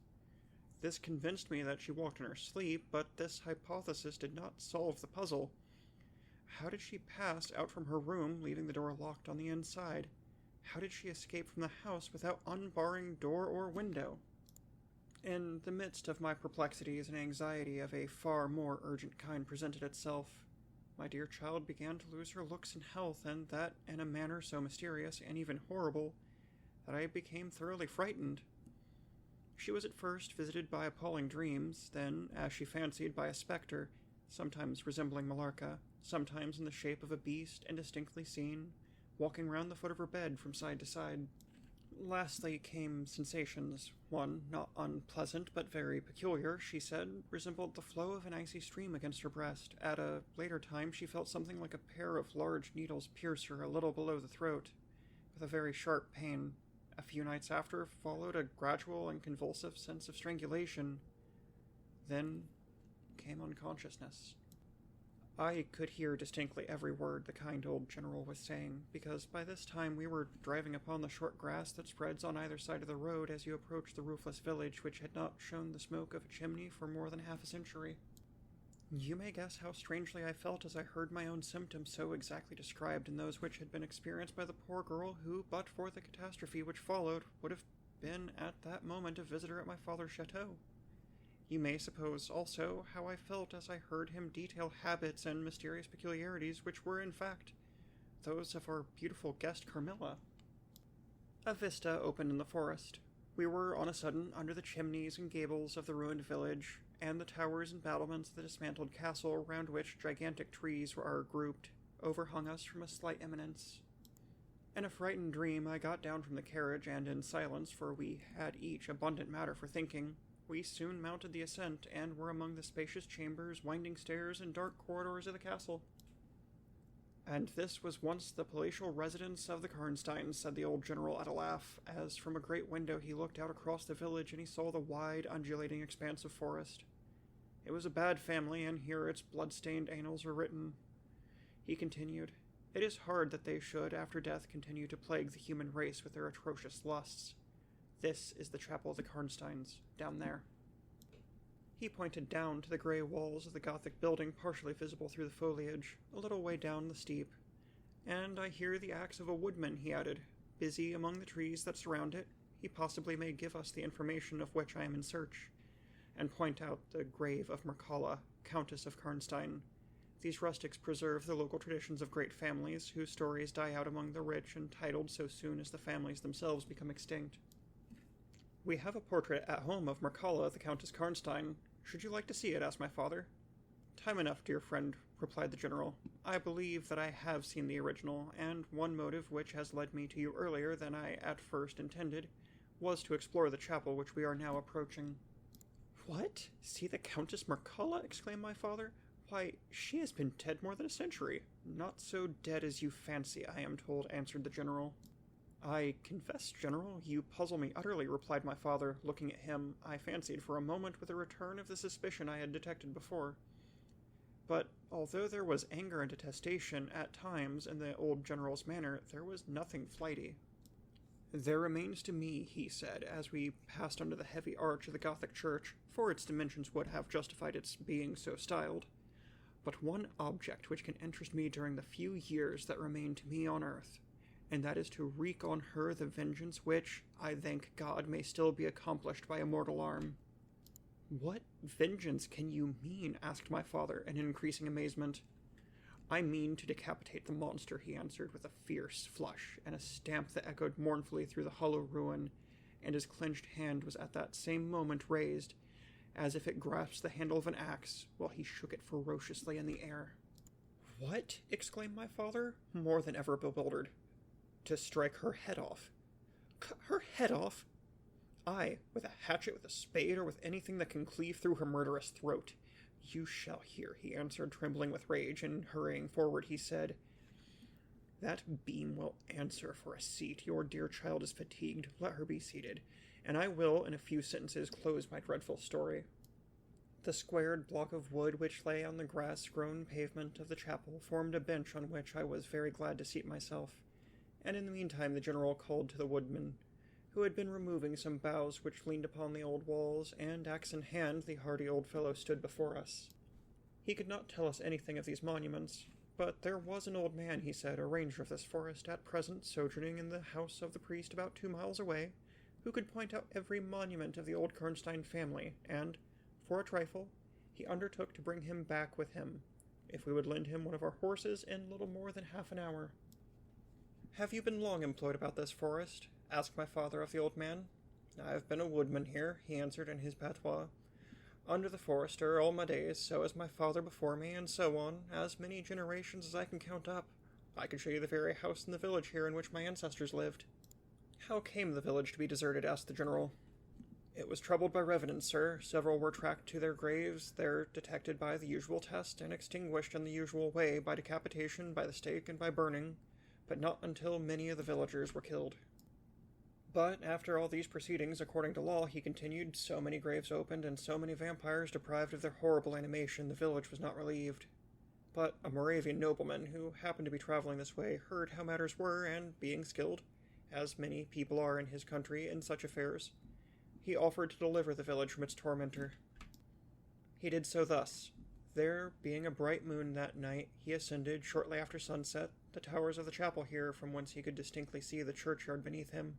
[SPEAKER 1] This convinced me that she walked in her sleep, but this hypothesis did not solve the puzzle. How did she pass out from her room, leaving the door locked on the inside? How did she escape from the house without unbarring door or window? In the midst of my perplexities, an anxiety of a far more urgent kind presented itself. My dear child began to lose her looks and health, and that in a manner so mysterious and even horrible that I became thoroughly frightened. She was at first visited by appalling dreams, then, as she fancied, by a spectre, sometimes resembling Millarca, sometimes in the shape of a beast indistinctly seen, walking round the foot of her bed from side to side. Lastly came sensations. One, not unpleasant, but very peculiar, she said, resembled the flow of an icy stream against her breast. At a later time she felt something like a pair of large needles pierce her a little below the throat, with a very sharp pain. A few nights after followed a gradual and convulsive sense of strangulation. Then came unconsciousness. I could hear distinctly every word the kind old general was saying, because by this time we were driving upon the short grass that spreads on either side of the road as you approach the roofless village which had not shown the smoke of a chimney for more than half a century. You may guess how strangely I felt as I heard my own symptoms so exactly described in those which had been experienced by the poor girl who, but for the catastrophe which followed, would have been at that moment a visitor at my father's chateau. You may suppose, also, how I felt as I heard him detail habits and mysterious peculiarities which were, in fact, those of our beautiful guest Carmilla. A vista opened in the forest. We were, on a sudden, under the chimneys and gables of the ruined village, and the towers and battlements of the dismantled castle, round which gigantic trees were grouped, overhung us from a slight eminence. In a frightened dream, I got down from the carriage, and in silence, for we had each abundant matter for thinking, we soon mounted the ascent, and were among the spacious chambers, winding stairs, and dark corridors of the castle. And this was once the palatial residence of the Karnsteins, said the old general at a laugh, as from a great window he looked out across the village, and he saw the wide, undulating expanse of forest. It was a bad family, and here its blood-stained annals are written. He continued, "It is hard that they should, after death, continue to plague the human race with their atrocious lusts. This is the chapel of the Karnsteins, down there. He pointed down to the gray walls of the Gothic building partially visible through the foliage, a little way down the steep. And I hear the axe of a woodman, he added, busy among the trees that surround it. He possibly may give us the information of which I am in search, and point out the grave of Mircalla, Countess of Karnstein. These rustics preserve the local traditions of great families, whose stories die out among the rich and titled so soon as the families themselves become extinct. We have a portrait at home of Mircalla, the Countess Karnstein. Should you like to see it? Asked my father. Time enough, dear friend, replied the general. I believe that I have seen the original, and one motive which has led me to you earlier than I at first intended was to explore the chapel which we are now approaching. What? See the Countess Mircalla? Exclaimed my father. Why, she has been dead more than a century. Not so dead as you fancy, I am told, answered the general. I confess, General, you puzzle me utterly, replied my father, looking at him, I fancied for a moment, with a return of the suspicion I had detected before. But although there was anger and detestation at times in the old general's manner, there was nothing flighty. There remains to me, he said, as we passed under the heavy arch of the Gothic church, for its dimensions would have justified its being so styled, but one object which can interest me during the few years that remain to me on earth, and that is to wreak on her the vengeance which, I thank God, may still be accomplished by a mortal arm. What vengeance can you mean? Asked my father, in increasing amazement. I mean to decapitate the monster, he answered, with a fierce flush, and a stamp that echoed mournfully through the hollow ruin, and his clenched hand was at that same moment raised, as if it grasped the handle of an axe, while he shook it ferociously in the air. What? Exclaimed my father, more than ever bewildered. To strike her head off. Cut her head off? Aye, with a hatchet, with a spade, or with anything that can cleave through her murderous throat. You shall hear, he answered, trembling with rage, and hurrying forward, he said, That beam will answer for a seat. Your dear child is fatigued. Let her be seated, and I will, in a few sentences, close my dreadful story. The squared block of wood which lay on the grass-grown pavement of the chapel formed a bench on which I was very glad to seat myself, and in the meantime the general called to the woodman, who had been removing some boughs which leaned upon the old walls, and, axe in hand, the hardy old fellow stood before us. He could not tell us anything of these monuments, but there was an old man, he said, a ranger of this forest, at present sojourning in the house of the priest about 2 miles away, who could point out every monument of the old Karnstein family, and, for a trifle, he undertook to bring him back with him, if we would lend him one of our horses in little more than half an hour. Have you been long employed about this forest? Asked my father of the old man. I have been a woodman here, he answered in his patois. Under the forester all my days, so as my father before me, and so on, as many generations as I can count up. I can show you the very house in the village here in which my ancestors lived. How came the village to be deserted? Asked the general. It was troubled by revenants, sir. Several were tracked to their graves, there detected by the usual test, and extinguished in the usual way, by decapitation, by the stake, and by burning, but not until many of the villagers were killed. But after all these proceedings, according to law, he continued, so many graves opened, and so many vampires deprived of their horrible animation, the village was not relieved. But a Moravian nobleman, who happened to be traveling this way, heard how matters were, and, being skilled, as many people are in his country in such affairs, he offered to deliver the village from its tormentor. He did so thus. There, being a bright moon that night, he ascended, shortly after sunset, the towers of the chapel here, from whence he could distinctly see the churchyard beneath him.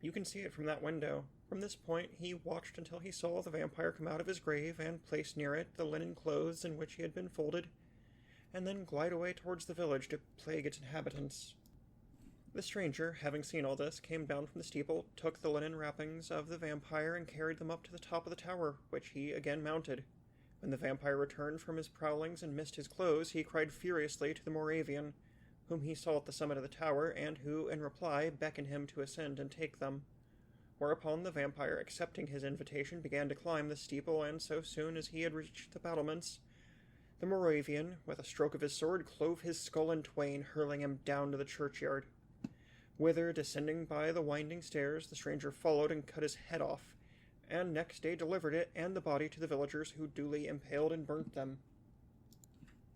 [SPEAKER 1] You can see it from that window. From this point he watched until he saw the vampire come out of his grave, and place near it the linen clothes in which he had been folded, and then glide away towards the village to plague its inhabitants. The stranger, having seen all this, came down from the steeple, took the linen wrappings of the vampire, and carried them up to the top of the tower, which he again mounted. When the vampire returned from his prowlings and missed his clothes, he cried furiously to the Moravian, whom he saw at the summit of the tower, and who, in reply, beckoned him to ascend and take them. Whereupon the vampire, accepting his invitation, began to climb the steeple, and so soon as he had reached the battlements, the Moravian, with a stroke of his sword, clove his skull in twain, hurling him down to the churchyard, whither, descending by the winding stairs, the stranger followed and cut his head off, and next day delivered it and the body to the villagers, who duly impaled and burnt them.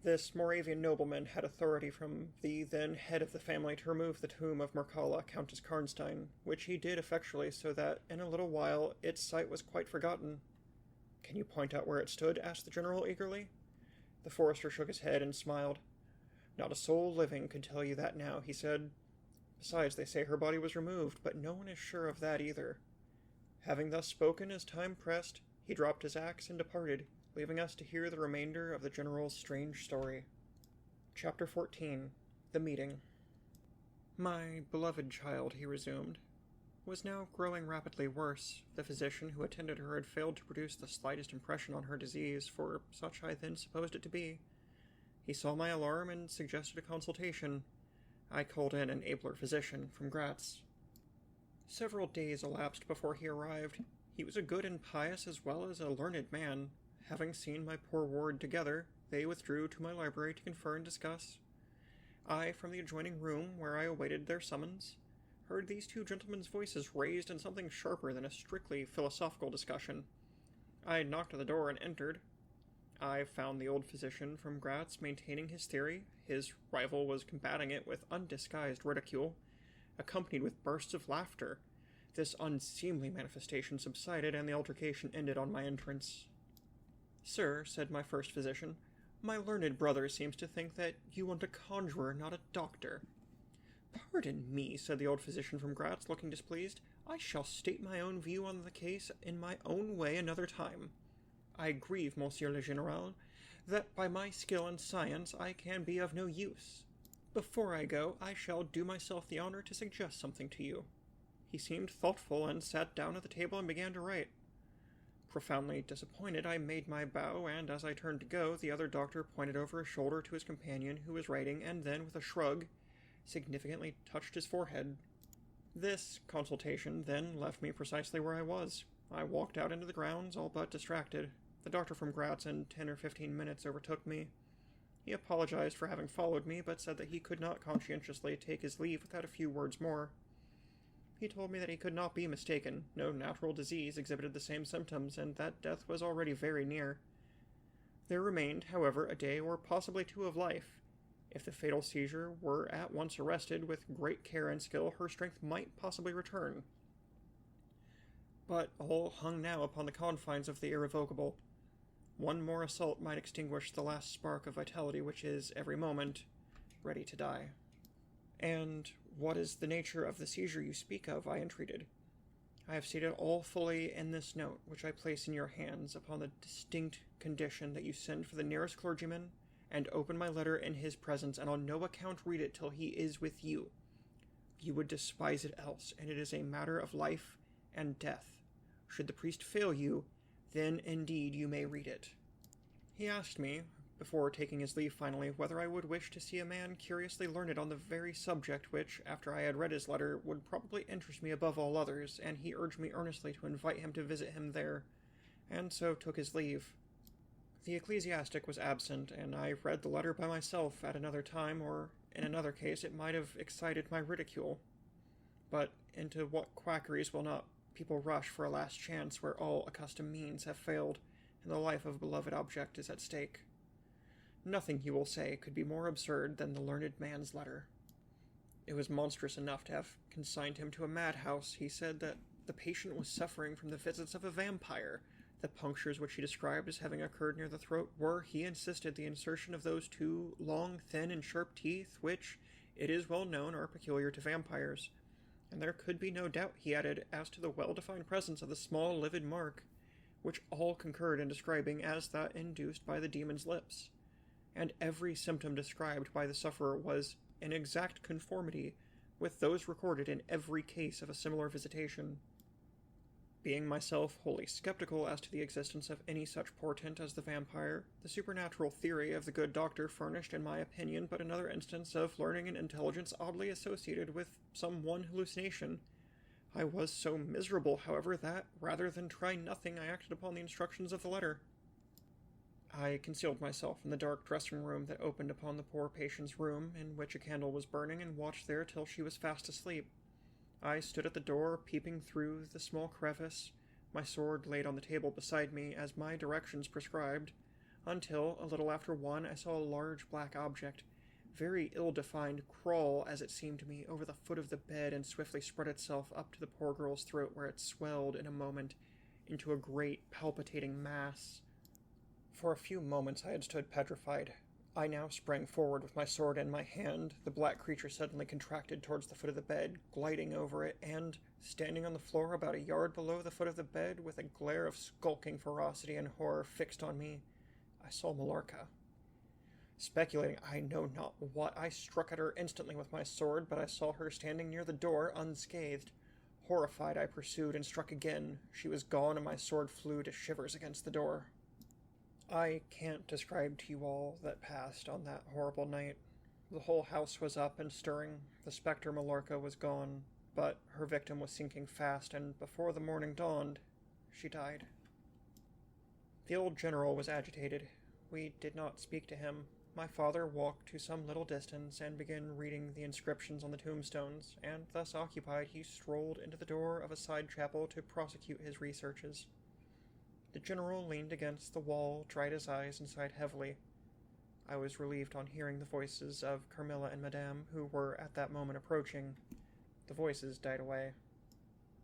[SPEAKER 1] This Moravian nobleman had authority from the then head of the family to remove the tomb of Mircalla, Countess Karnstein, which he did effectually so that, in a little while, its site was quite forgotten. Can you point out where it stood? Asked the general eagerly. The forester shook his head and smiled. Not a soul living could tell you that now, he said. Besides, they say her body was removed, but no one is sure of that either. Having thus spoken, as time pressed, he dropped his axe and departed, leaving us to hear the remainder of the general's strange story. Chapter 14. The Meeting. My beloved child, he resumed, was now growing rapidly worse. The physician who attended her had failed to produce the slightest impression on her disease, for such I then supposed it to be. He saw my alarm and suggested a consultation. I called in an abler physician from Graz. Several days elapsed before he arrived. He was a good and pious as well as a learned man. Having seen my poor ward together, they withdrew to my library to confer and discuss. I, from the adjoining room, where I awaited their summons, heard these two gentlemen's voices raised in something sharper than a strictly philosophical discussion. I knocked at the door and entered. I found the old physician from Graz maintaining his theory. His rival was combating it with undisguised ridicule, accompanied with bursts of laughter. This unseemly manifestation subsided, and the altercation ended on my entrance. Sir, said my first physician, my learned brother seems to think that you want a conjurer, not a doctor. Pardon me, said the old physician from Graz, looking displeased. I shall state my own view on the case in my own way another time. I grieve, Monsieur le Général, that by my skill and science I can be of no use. Before I go, I shall do myself the honor to suggest something to you. He seemed thoughtful and sat down at the table and began to write. Profoundly disappointed, I made my bow, and as I turned to go, the other doctor pointed over his shoulder to his companion who was writing, and then, with a shrug, significantly touched his forehead. This consultation then left me precisely where I was. I walked out into the grounds, all but distracted. The doctor from Graz in 10 or 15 minutes overtook me. He apologized for having followed me, but said that he could not conscientiously take his leave without a few words more. He told me that he could not be mistaken. No natural disease exhibited the same symptoms, and that death was already very near. There remained, however, a day or possibly two of life. If the fatal seizure were at once arrested, with great care and skill, her strength might possibly return. But all hung now upon the confines of the irrevocable. One more assault might extinguish the last spark of vitality which is, every moment, ready to die. And what is the nature of the seizure you speak of? I entreated. I have stated all fully in this note, which I place in your hands, upon the distinct condition that you send for the nearest clergyman, and open my letter in his presence, and on no account read it till he is with you. You would despise it else, and it is a matter of life and death. Should the priest fail you, then indeed you may read it. He asked me, before taking his leave finally, whether I would wish to see a man curiously learned on the very subject which, after I had read his letter, would probably interest me above all others, and he urged me earnestly to invite him to visit him there, and so took his leave. The ecclesiastic was absent, and I read the letter by myself at another time, or in another case it might have excited my ridicule. But into what quackeries will not people rush for a last chance where all accustomed means have failed, and the life of a beloved object is at stake? Nothing, you will say, could be more absurd than the learned man's letter. It was monstrous enough to have consigned him to a madhouse. He said that the patient was suffering from the visits of a vampire. The punctures which he described as having occurred near the throat were, he insisted, the insertion of those two long, thin, and sharp teeth, which, it is well known, are peculiar to vampires. And there could be no doubt, he added, as to the well-defined presence of the small, livid mark, which all concurred in describing as that induced by the demon's lips. And every symptom described by the sufferer was in exact conformity with those recorded in every case of a similar visitation. Being myself wholly skeptical as to the existence of any such portent as the vampire, the supernatural theory of the good doctor furnished, in my opinion, but another instance of learning and intelligence oddly associated with some one hallucination. I was so miserable, however, that, rather than try nothing, I acted upon the instructions of the letter. I concealed myself in the dark dressing room that opened upon the poor patient's room, in which a candle was burning, and watched there till she was fast asleep. I stood at the door, peeping through the small crevice, my sword laid on the table beside me, as my directions prescribed. until, a little after 1, I saw a large black object, very ill-defined, crawl, as it seemed to me, over the foot of the bed and swiftly spread itself up to the poor girl's throat, where it swelled in a moment into a great, palpitating mass. For a few moments I had stood petrified. I now sprang forward with my sword in my hand. The black creature suddenly contracted towards the foot of the bed, gliding over it, and, standing on the floor about a yard below the foot of the bed, with a glare of skulking ferocity and horror fixed on me, I saw Millarca. Speculating I know not what, I struck at her instantly with my sword, but I saw her standing near the door, unscathed. Horrified, I pursued and struck again. She was gone, and my sword flew to shivers against the door. I can't describe to you all that passed on that horrible night. The whole house was up and stirring. The spectre Millarca was gone, but her victim was sinking fast, and before the morning dawned, she died. The old general was agitated. We did not speak to him. My father walked to some little distance and began reading the inscriptions on the tombstones, and thus occupied he strolled into the door of a side chapel to prosecute his researches. The general leaned against the wall, dried his eyes, and sighed heavily. I was relieved on hearing the voices of Carmilla and Madame, who were at that moment approaching. The voices died away.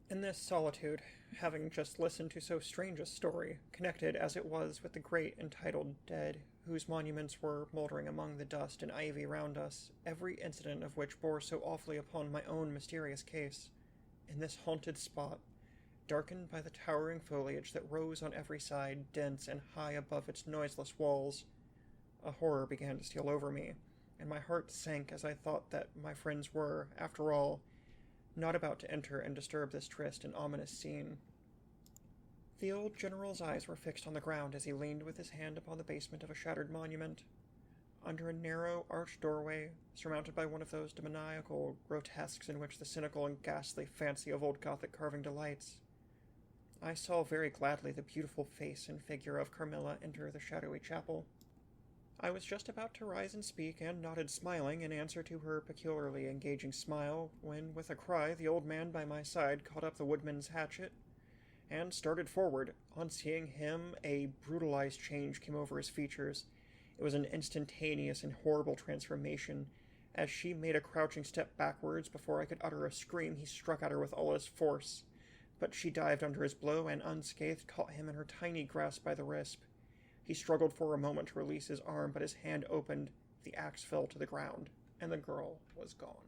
[SPEAKER 1] In this solitude, having just listened to so strange a story, connected as it was with the great entitled dead, whose monuments were mouldering among the dust and ivy round us, every incident of which bore so awfully upon my own mysterious case, in this haunted spot, darkened by the towering foliage that rose on every side, dense and high above its noiseless walls, a horror began to steal over me, and my heart sank as I thought that my friends were, after all, not about to enter and disturb this tryst and ominous scene. The old general's eyes were fixed on the ground as he leaned with his hand upon the basement of a shattered monument. Under a narrow, arched doorway, surmounted by one of those demoniacal grotesques in which the cynical and ghastly fancy of old Gothic carving delights, I saw very gladly the beautiful face and figure of Carmilla enter the shadowy chapel. I was just about to rise and speak, and nodded smiling in answer to her peculiarly engaging smile, when, with a cry, the old man by my side caught up the woodman's hatchet, and started forward. On seeing him, a brutalized change came over his features. It was an instantaneous and horrible transformation. As she made a crouching step backwards, before I could utter a scream, he struck at her with all his force. But she dived under his blow, and unscathed caught him in her tiny grasp by the wrist. He struggled for a moment to release his arm, but his hand opened, the axe fell to the ground, and the girl was gone.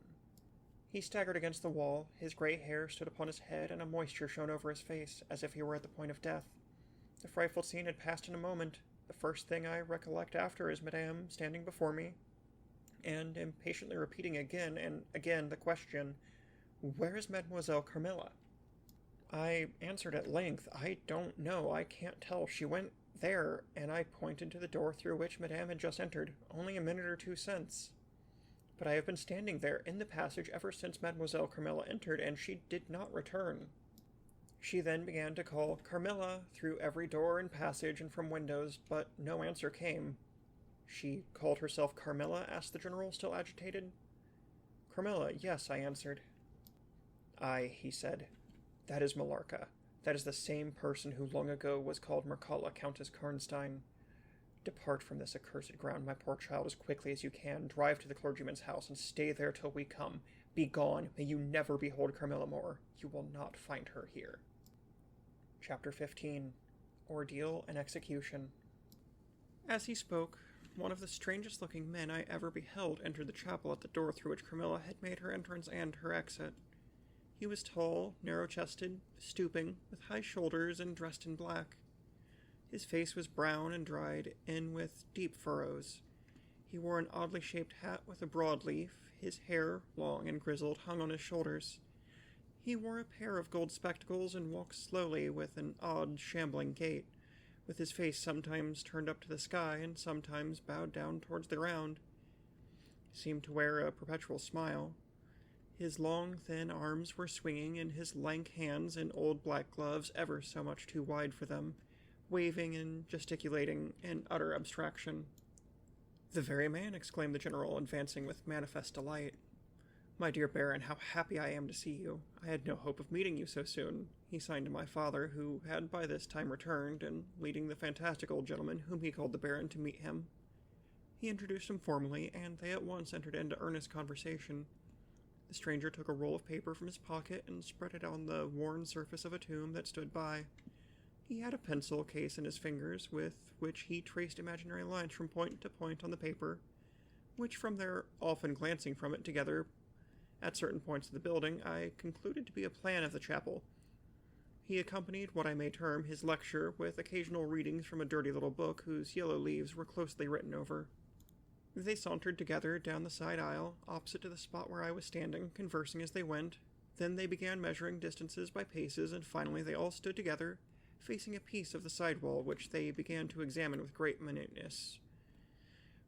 [SPEAKER 1] He staggered against the wall, his grey hair stood upon his head, and a moisture shone over his face, as if he were at the point of death. The frightful scene had passed in a moment. The first thing I recollect after is Madame standing before me, and impatiently repeating again and again the question, "Where is Mademoiselle Carmilla?" I answered at length, "I don't know, I can't tell. She went there," and I pointed to the door through which Madame had just entered, only a minute or two since. But I have been standing there in the passage ever since Mademoiselle Carmilla entered, and she did not return. She then began to call Carmilla through every door and passage and from windows, but no answer came. "She called herself Carmilla?" asked the general, still agitated. "Carmilla, yes," I answered. "Aye," he said, "that is Millarca. That is the same person who long ago was called Mircalla, Countess Karnstein. Depart from this accursed ground, my poor child, as quickly as you can. Drive to the clergyman's house, and stay there till we come. Be gone. May you never behold Carmilla more. You will not find her here." Chapter 15. Ordeal and Execution. As he spoke, one of the strangest-looking men I ever beheld entered the chapel at the door through which Carmilla had made her entrance and her exit. He was tall, narrow-chested, stooping, with high shoulders, and dressed in black. His face was brown and dried in with deep furrows. He wore an oddly shaped hat with a broad leaf. His hair, long and grizzled, hung on his shoulders. He wore a pair of gold spectacles and walked slowly with an odd, shambling gait, with his face sometimes turned up to the sky and sometimes bowed down towards the ground. He seemed to wear a perpetual smile. His long, thin arms were swinging, and his lank hands, in old black gloves ever so much too wide for them, waving and gesticulating in utter abstraction. "The very man!" exclaimed the general, advancing with manifest delight. "My dear Baron, how happy I am to see you. I had no hope of meeting you so soon," he signed to my father, who had by this time returned, and leading the fantastic old gentleman, whom he called the Baron, to meet him. He introduced him formally, and they at once entered into earnest conversation. The stranger took a roll of paper from his pocket and spread it on the worn surface of a tomb that stood by. He had a pencil case in his fingers, with which he traced imaginary lines from point to point on the paper, which, from their often glancing from it together at certain points of the building, I concluded to be a plan of the chapel. He accompanied what I may term his lecture with occasional readings from a dirty little book whose yellow leaves were closely written over. They sauntered together down the side aisle, opposite to the spot where I was standing, conversing as they went. Then they began measuring distances by paces, and finally they all stood together, facing a piece of the side wall, which they began to examine with great minuteness,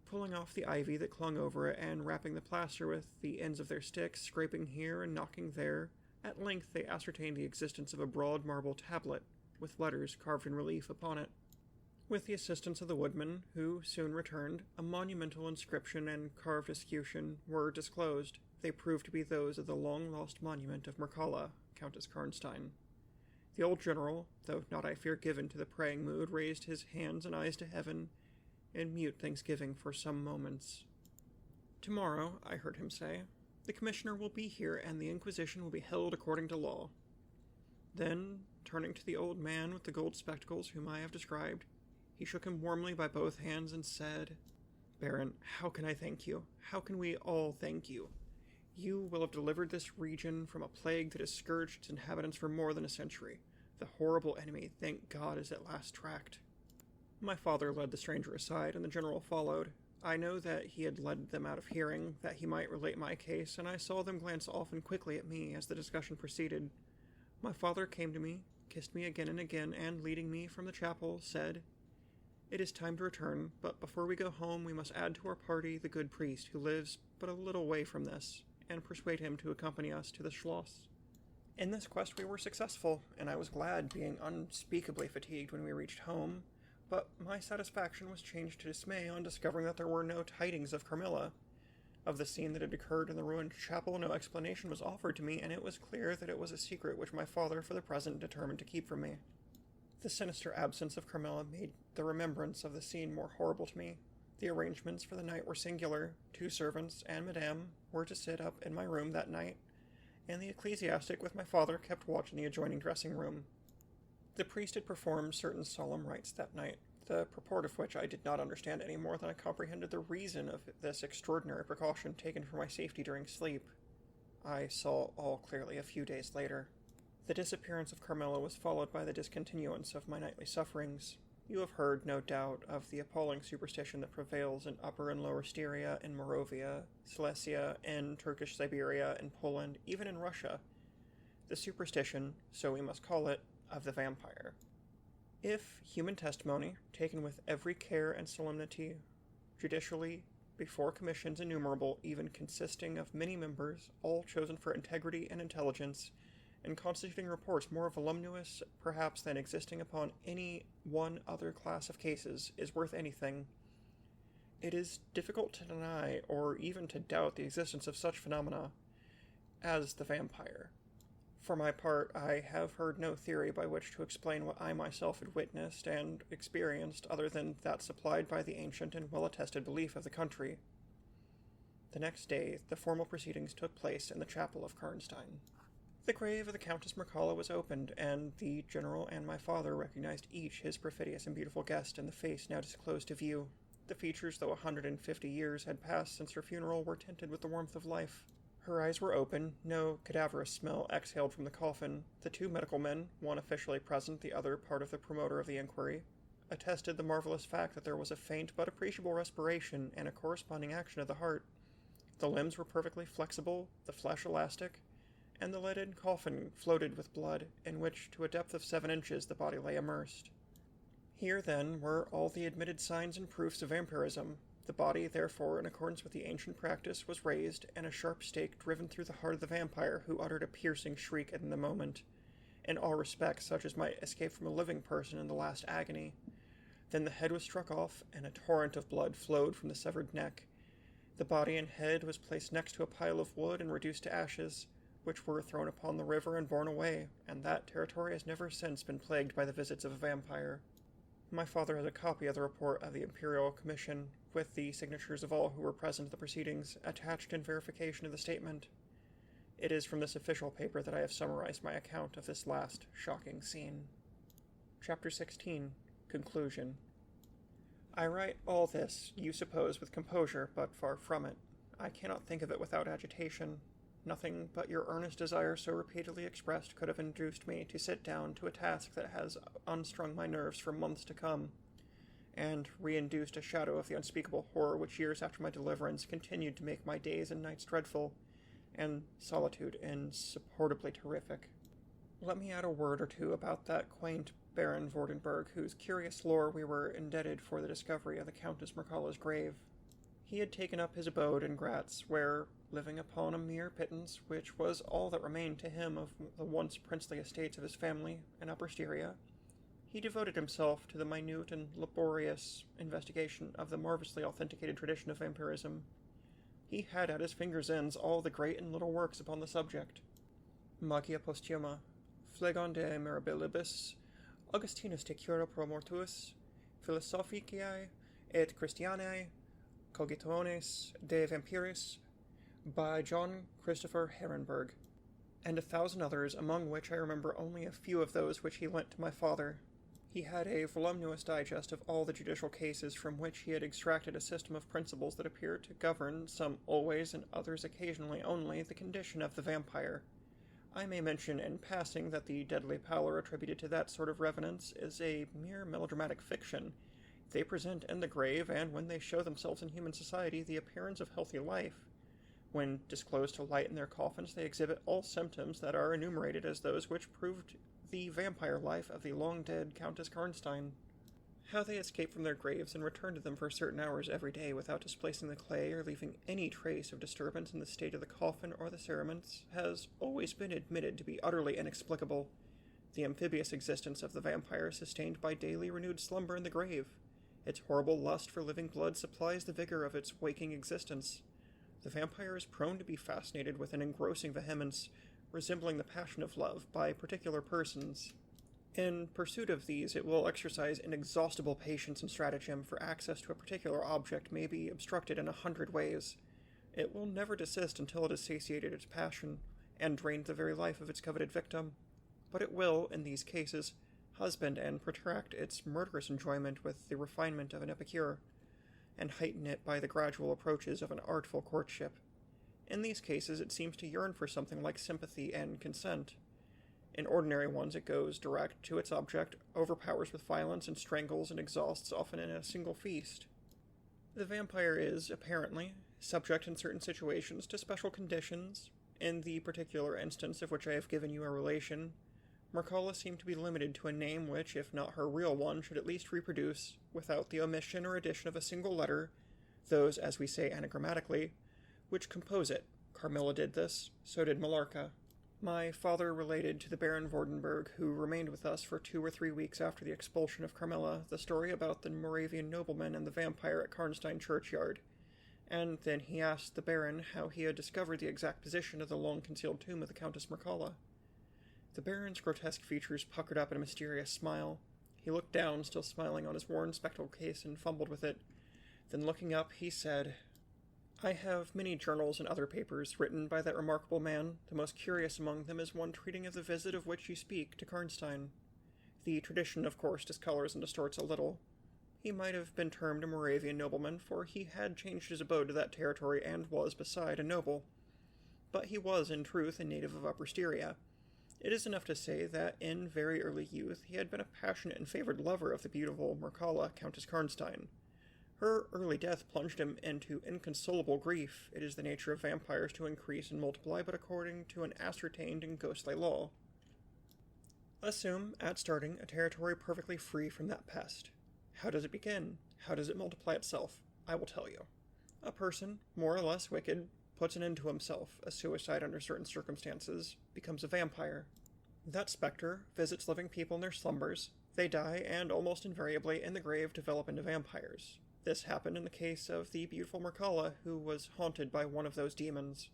[SPEAKER 1] pulling off the ivy that clung over it, and rapping the plaster with the ends of their sticks, scraping here and knocking there. At length they ascertained the existence of a broad marble tablet, with letters carved in relief upon it. With the assistance of the woodman, who soon returned, a monumental inscription and carved escutcheon were disclosed. They proved to be those of the long-lost monument of Mircalla, Countess Karnstein. The old general, though not, I fear, given to the praying mood, raised his hands and eyes to heaven in mute thanksgiving for some moments. "Tomorrow," I heard him say, "the commissioner will be here, and the Inquisition will be held according to law." Then, turning to the old man with the gold spectacles whom I have described, he shook him warmly by both hands and said, "Baron, how can I thank you? How can we all thank you? You will have delivered this region from a plague that has scourged its inhabitants for more than a century. The horrible enemy, thank God, is at last tracked." My father led the stranger aside, and the general followed. I know that he had led them out of hearing, that he might relate my case, and I saw them glance often quickly at me as the discussion proceeded. My father came to me, kissed me again and again, and, leading me from the chapel, said, "It is time to return, but before we go home we must add to our party the good priest who lives but a little way from this, and persuade him to accompany us to the Schloss." In this quest we were successful, and I was glad, being unspeakably fatigued when we reached home, but my satisfaction was changed to dismay on discovering that there were no tidings of Carmilla. Of the scene that had occurred in the ruined chapel, no explanation was offered to me, and it was clear that it was a secret which my father, for the present, determined to keep from me. The sinister absence of Carmilla made the remembrance of the scene more horrible to me. The arrangements for the night were singular. 2 servants and Madame were to sit up in my room that night, and the ecclesiastic with my father kept watch in the adjoining dressing-room. The priest had performed certain solemn rites that night, the purport of which I did not understand any more than I comprehended the reason of this extraordinary precaution taken for my safety during sleep. I saw all clearly a few days later. The disappearance of Carmilla was followed by the discontinuance of my nightly sufferings. You have heard, no doubt, of the appalling superstition that prevails in Upper and Lower Styria, in Moravia, Silesia, in Turkish Siberia, in Poland, even in Russia. The superstition, so we must call it, of the vampire. If human testimony, taken with every care and solemnity, judicially, before commissions innumerable, even consisting of many members, all chosen for integrity and intelligence, and constituting reports more voluminous, perhaps, than existing upon any one other class of cases, is worth anything, it is difficult to deny, or even to doubt, the existence of such phenomena as the vampire. For my part, I have heard no theory by which to explain what I myself had witnessed and experienced, other than that supplied by the ancient and well-attested belief of the country. The next day, the formal proceedings took place in the chapel of Karnstein. The grave of the Countess Mircalla was opened, and the general and my father recognized each his perfidious and beautiful guest in the face now disclosed to view. The features, though 150 years had passed since her funeral, were tinted with the warmth of life. Her eyes were open, no cadaverous smell exhaled from the coffin. The 2 medical men, one officially present, the other part of the promoter of the inquiry, attested the marvelous fact that there was a faint but appreciable respiration and a corresponding action of the heart. The limbs were perfectly flexible, the flesh elastic, and the leaden coffin floated with blood, in which, to a depth of 7 inches, the body lay immersed. Here, then, were all the admitted signs and proofs of vampirism. The body, therefore, in accordance with the ancient practice, was raised, and a sharp stake driven through the heart of the vampire, who uttered a piercing shriek in the moment, in all respects such as might escape from a living person in the last agony. Then the head was struck off, and a torrent of blood flowed from the severed neck. The body and head was placed next to a pile of wood and reduced to ashes, which were thrown upon the river and borne away, and that territory has never since been plagued by the visits of a vampire. My father has a copy of the report of the Imperial Commission, with the signatures of all who were present at the proceedings, attached in verification of the statement. It is from this official paper that I have summarized my account of this last shocking scene. Chapter 16. Conclusion. I write all this, you suppose, with composure, but far from it. I cannot think of it without agitation. Nothing but your earnest desire so repeatedly expressed could have induced me to sit down to a task that has unstrung my nerves for months to come, and re-induced a shadow of the unspeakable horror which years after my deliverance continued to make my days and nights dreadful, and solitude insupportably terrific. Let me add a word or two about that quaint Baron Vordenberg, whose curious lore we were indebted for the discovery of the Countess Mircalla's grave. He had taken up his abode in Gratz, where, living upon a mere pittance, which was all that remained to him of the once princely estates of his family in Upper Styria, he devoted himself to the minute and laborious investigation of the marvelously authenticated tradition of vampirism. He had at his fingers' ends all the great and little works upon the subject. Magia Posthuma, Phlegon de Mirabilibus, Augustinus de Cura pro Mortuis, Philosophicae et Christianae, Cogitones de Vampiris, by John Christopher Herrenberg, and 1,000 others, among which I remember only a few of those which he lent to my father. He had a voluminous digest of all the judicial cases, from which he had extracted a system of principles that appear to govern, some always and others occasionally only, the condition of the vampire. I may mention in passing that the deadly pallor attributed to that sort of revenants is a mere melodramatic fiction. They present in the grave, and when they show themselves in human society, the appearance of healthy life. When disclosed to light in their coffins, they exhibit all symptoms that are enumerated as those which proved the vampire life of the long-dead Countess Karnstein. How they escape from their graves and return to them for certain hours every day without displacing the clay or leaving any trace of disturbance in the state of the coffin or the cerements has always been admitted to be utterly inexplicable. The amphibious existence of the vampire is sustained by daily renewed slumber in the grave. Its horrible lust for living blood supplies the vigor of its waking existence. The vampire is prone to be fascinated with an engrossing vehemence, resembling the passion of love, by particular persons. In pursuit of these, it will exercise inexhaustible patience and stratagem, for access to a particular object may be obstructed in 100 ways. It will never desist until it has satiated its passion, and drained the very life of its coveted victim. But it will, in these cases, husband and protract its murderous enjoyment with the refinement of an epicure, and heighten it by the gradual approaches of an artful courtship. In these cases, it seems to yearn for something like sympathy and consent. In ordinary ones, it goes direct to its object, overpowers with violence, and strangles and exhausts, often in a single feast. The vampire is, apparently, subject in certain situations to special conditions. In the particular instance of which I have given you a relation, Mircalla seemed to be limited to a name which, if not her real one, should at least reproduce, without the omission or addition of a single letter, those, as we say anagrammatically, which compose it. Carmilla did this, so did Millarca. My father related to the Baron Vordenberg, who remained with us for 2 or 3 weeks after the expulsion of Carmilla, the story about the Moravian nobleman and the vampire at Karnstein churchyard, and then he asked the Baron how he had discovered the exact position of the long-concealed tomb of the Countess Mircalla. The Baron's grotesque features puckered up in a mysterious smile. He looked down, still smiling on his worn spectacle case, and fumbled with it. Then looking up, he said, "I have many journals and other papers written by that remarkable man. The most curious among them is one treating of the visit of which you speak to Karnstein. The tradition, of course, discolors and distorts a little. He might have been termed a Moravian nobleman, for he had changed his abode to that territory and was, beside, a noble. But he was, in truth, a native of Upper Styria. It is enough to say that in very early youth he had been a passionate and favored lover of the beautiful Mircalla, Countess Karnstein. Her early death plunged him into inconsolable grief. It is the nature of vampires to increase and multiply, but according to an ascertained and ghostly law. Assume, at starting, a territory perfectly free from that pest. How does it begin? How does it multiply itself? I will tell you. A person, more or less wicked, puts an end to himself, a suicide under certain circumstances, becomes a vampire. That spectre visits living people in their slumbers. They die, and almost invariably in the grave develop into vampires. This happened in the case of the beautiful Mircalla, who was haunted by one of those demons.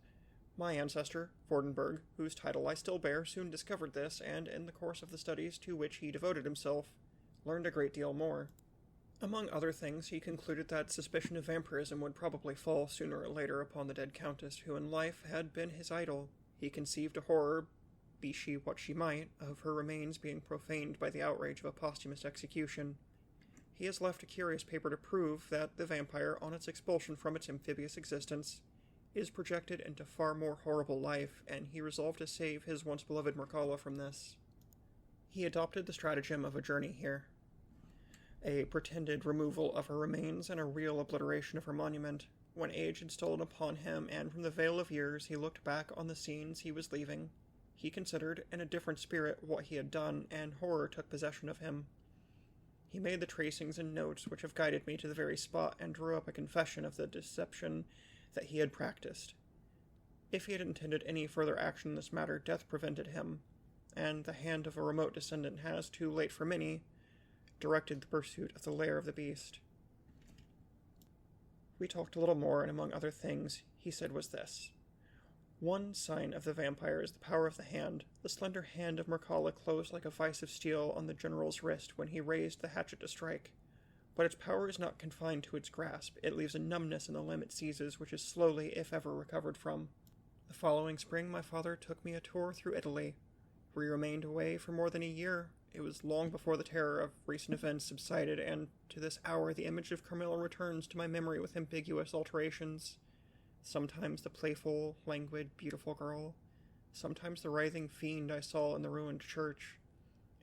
[SPEAKER 1] My ancestor, Vordenberg, whose title I still bear, soon discovered this, and in the course of the studies to which he devoted himself, learned a great deal more. Among other things, he concluded that suspicion of vampirism would probably fall sooner or later upon the dead countess, who in life had been his idol. He conceived a horror, be she what she might, of her remains being profaned by the outrage of a posthumous execution. He has left a curious paper to prove that the vampire, on its expulsion from its amphibious existence, is projected into far more horrible life, and he resolved to save his once beloved Mircalla from this. He adopted the stratagem of a journey here. A pretended removal of her remains and a real obliteration of her monument. When age had stolen upon him, and from the veil of years he looked back on the scenes he was leaving, he considered, in a different spirit, what he had done, and horror took possession of him. He made the tracings and notes which have guided me to the very spot, and drew up a confession of the deception that he had practiced. If he had intended any further action in this matter, death prevented him, and the hand of a remote descendant has, too late for many, directed the pursuit of the lair of the beast. We talked a little more, and among other things, he said was this. One sign of the vampire is the power of the hand. The slender hand of Mircalla closed like a vice of steel on the general's wrist when he raised the hatchet to strike. But its power is not confined to its grasp. It leaves a numbness in the limb it seizes, which is slowly, if ever, recovered from. The following spring my father took me a tour through Italy. We remained away for more than a year. It was long before the terror of recent events subsided, and to this hour the image of Carmilla returns to my memory with ambiguous alterations. Sometimes the playful, languid, beautiful girl, sometimes the writhing fiend I saw in the ruined church,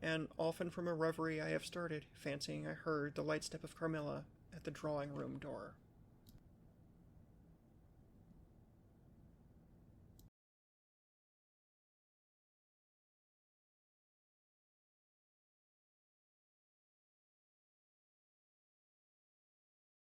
[SPEAKER 1] and often from a reverie I have started, fancying I heard the light step of Carmilla at the drawing-room door.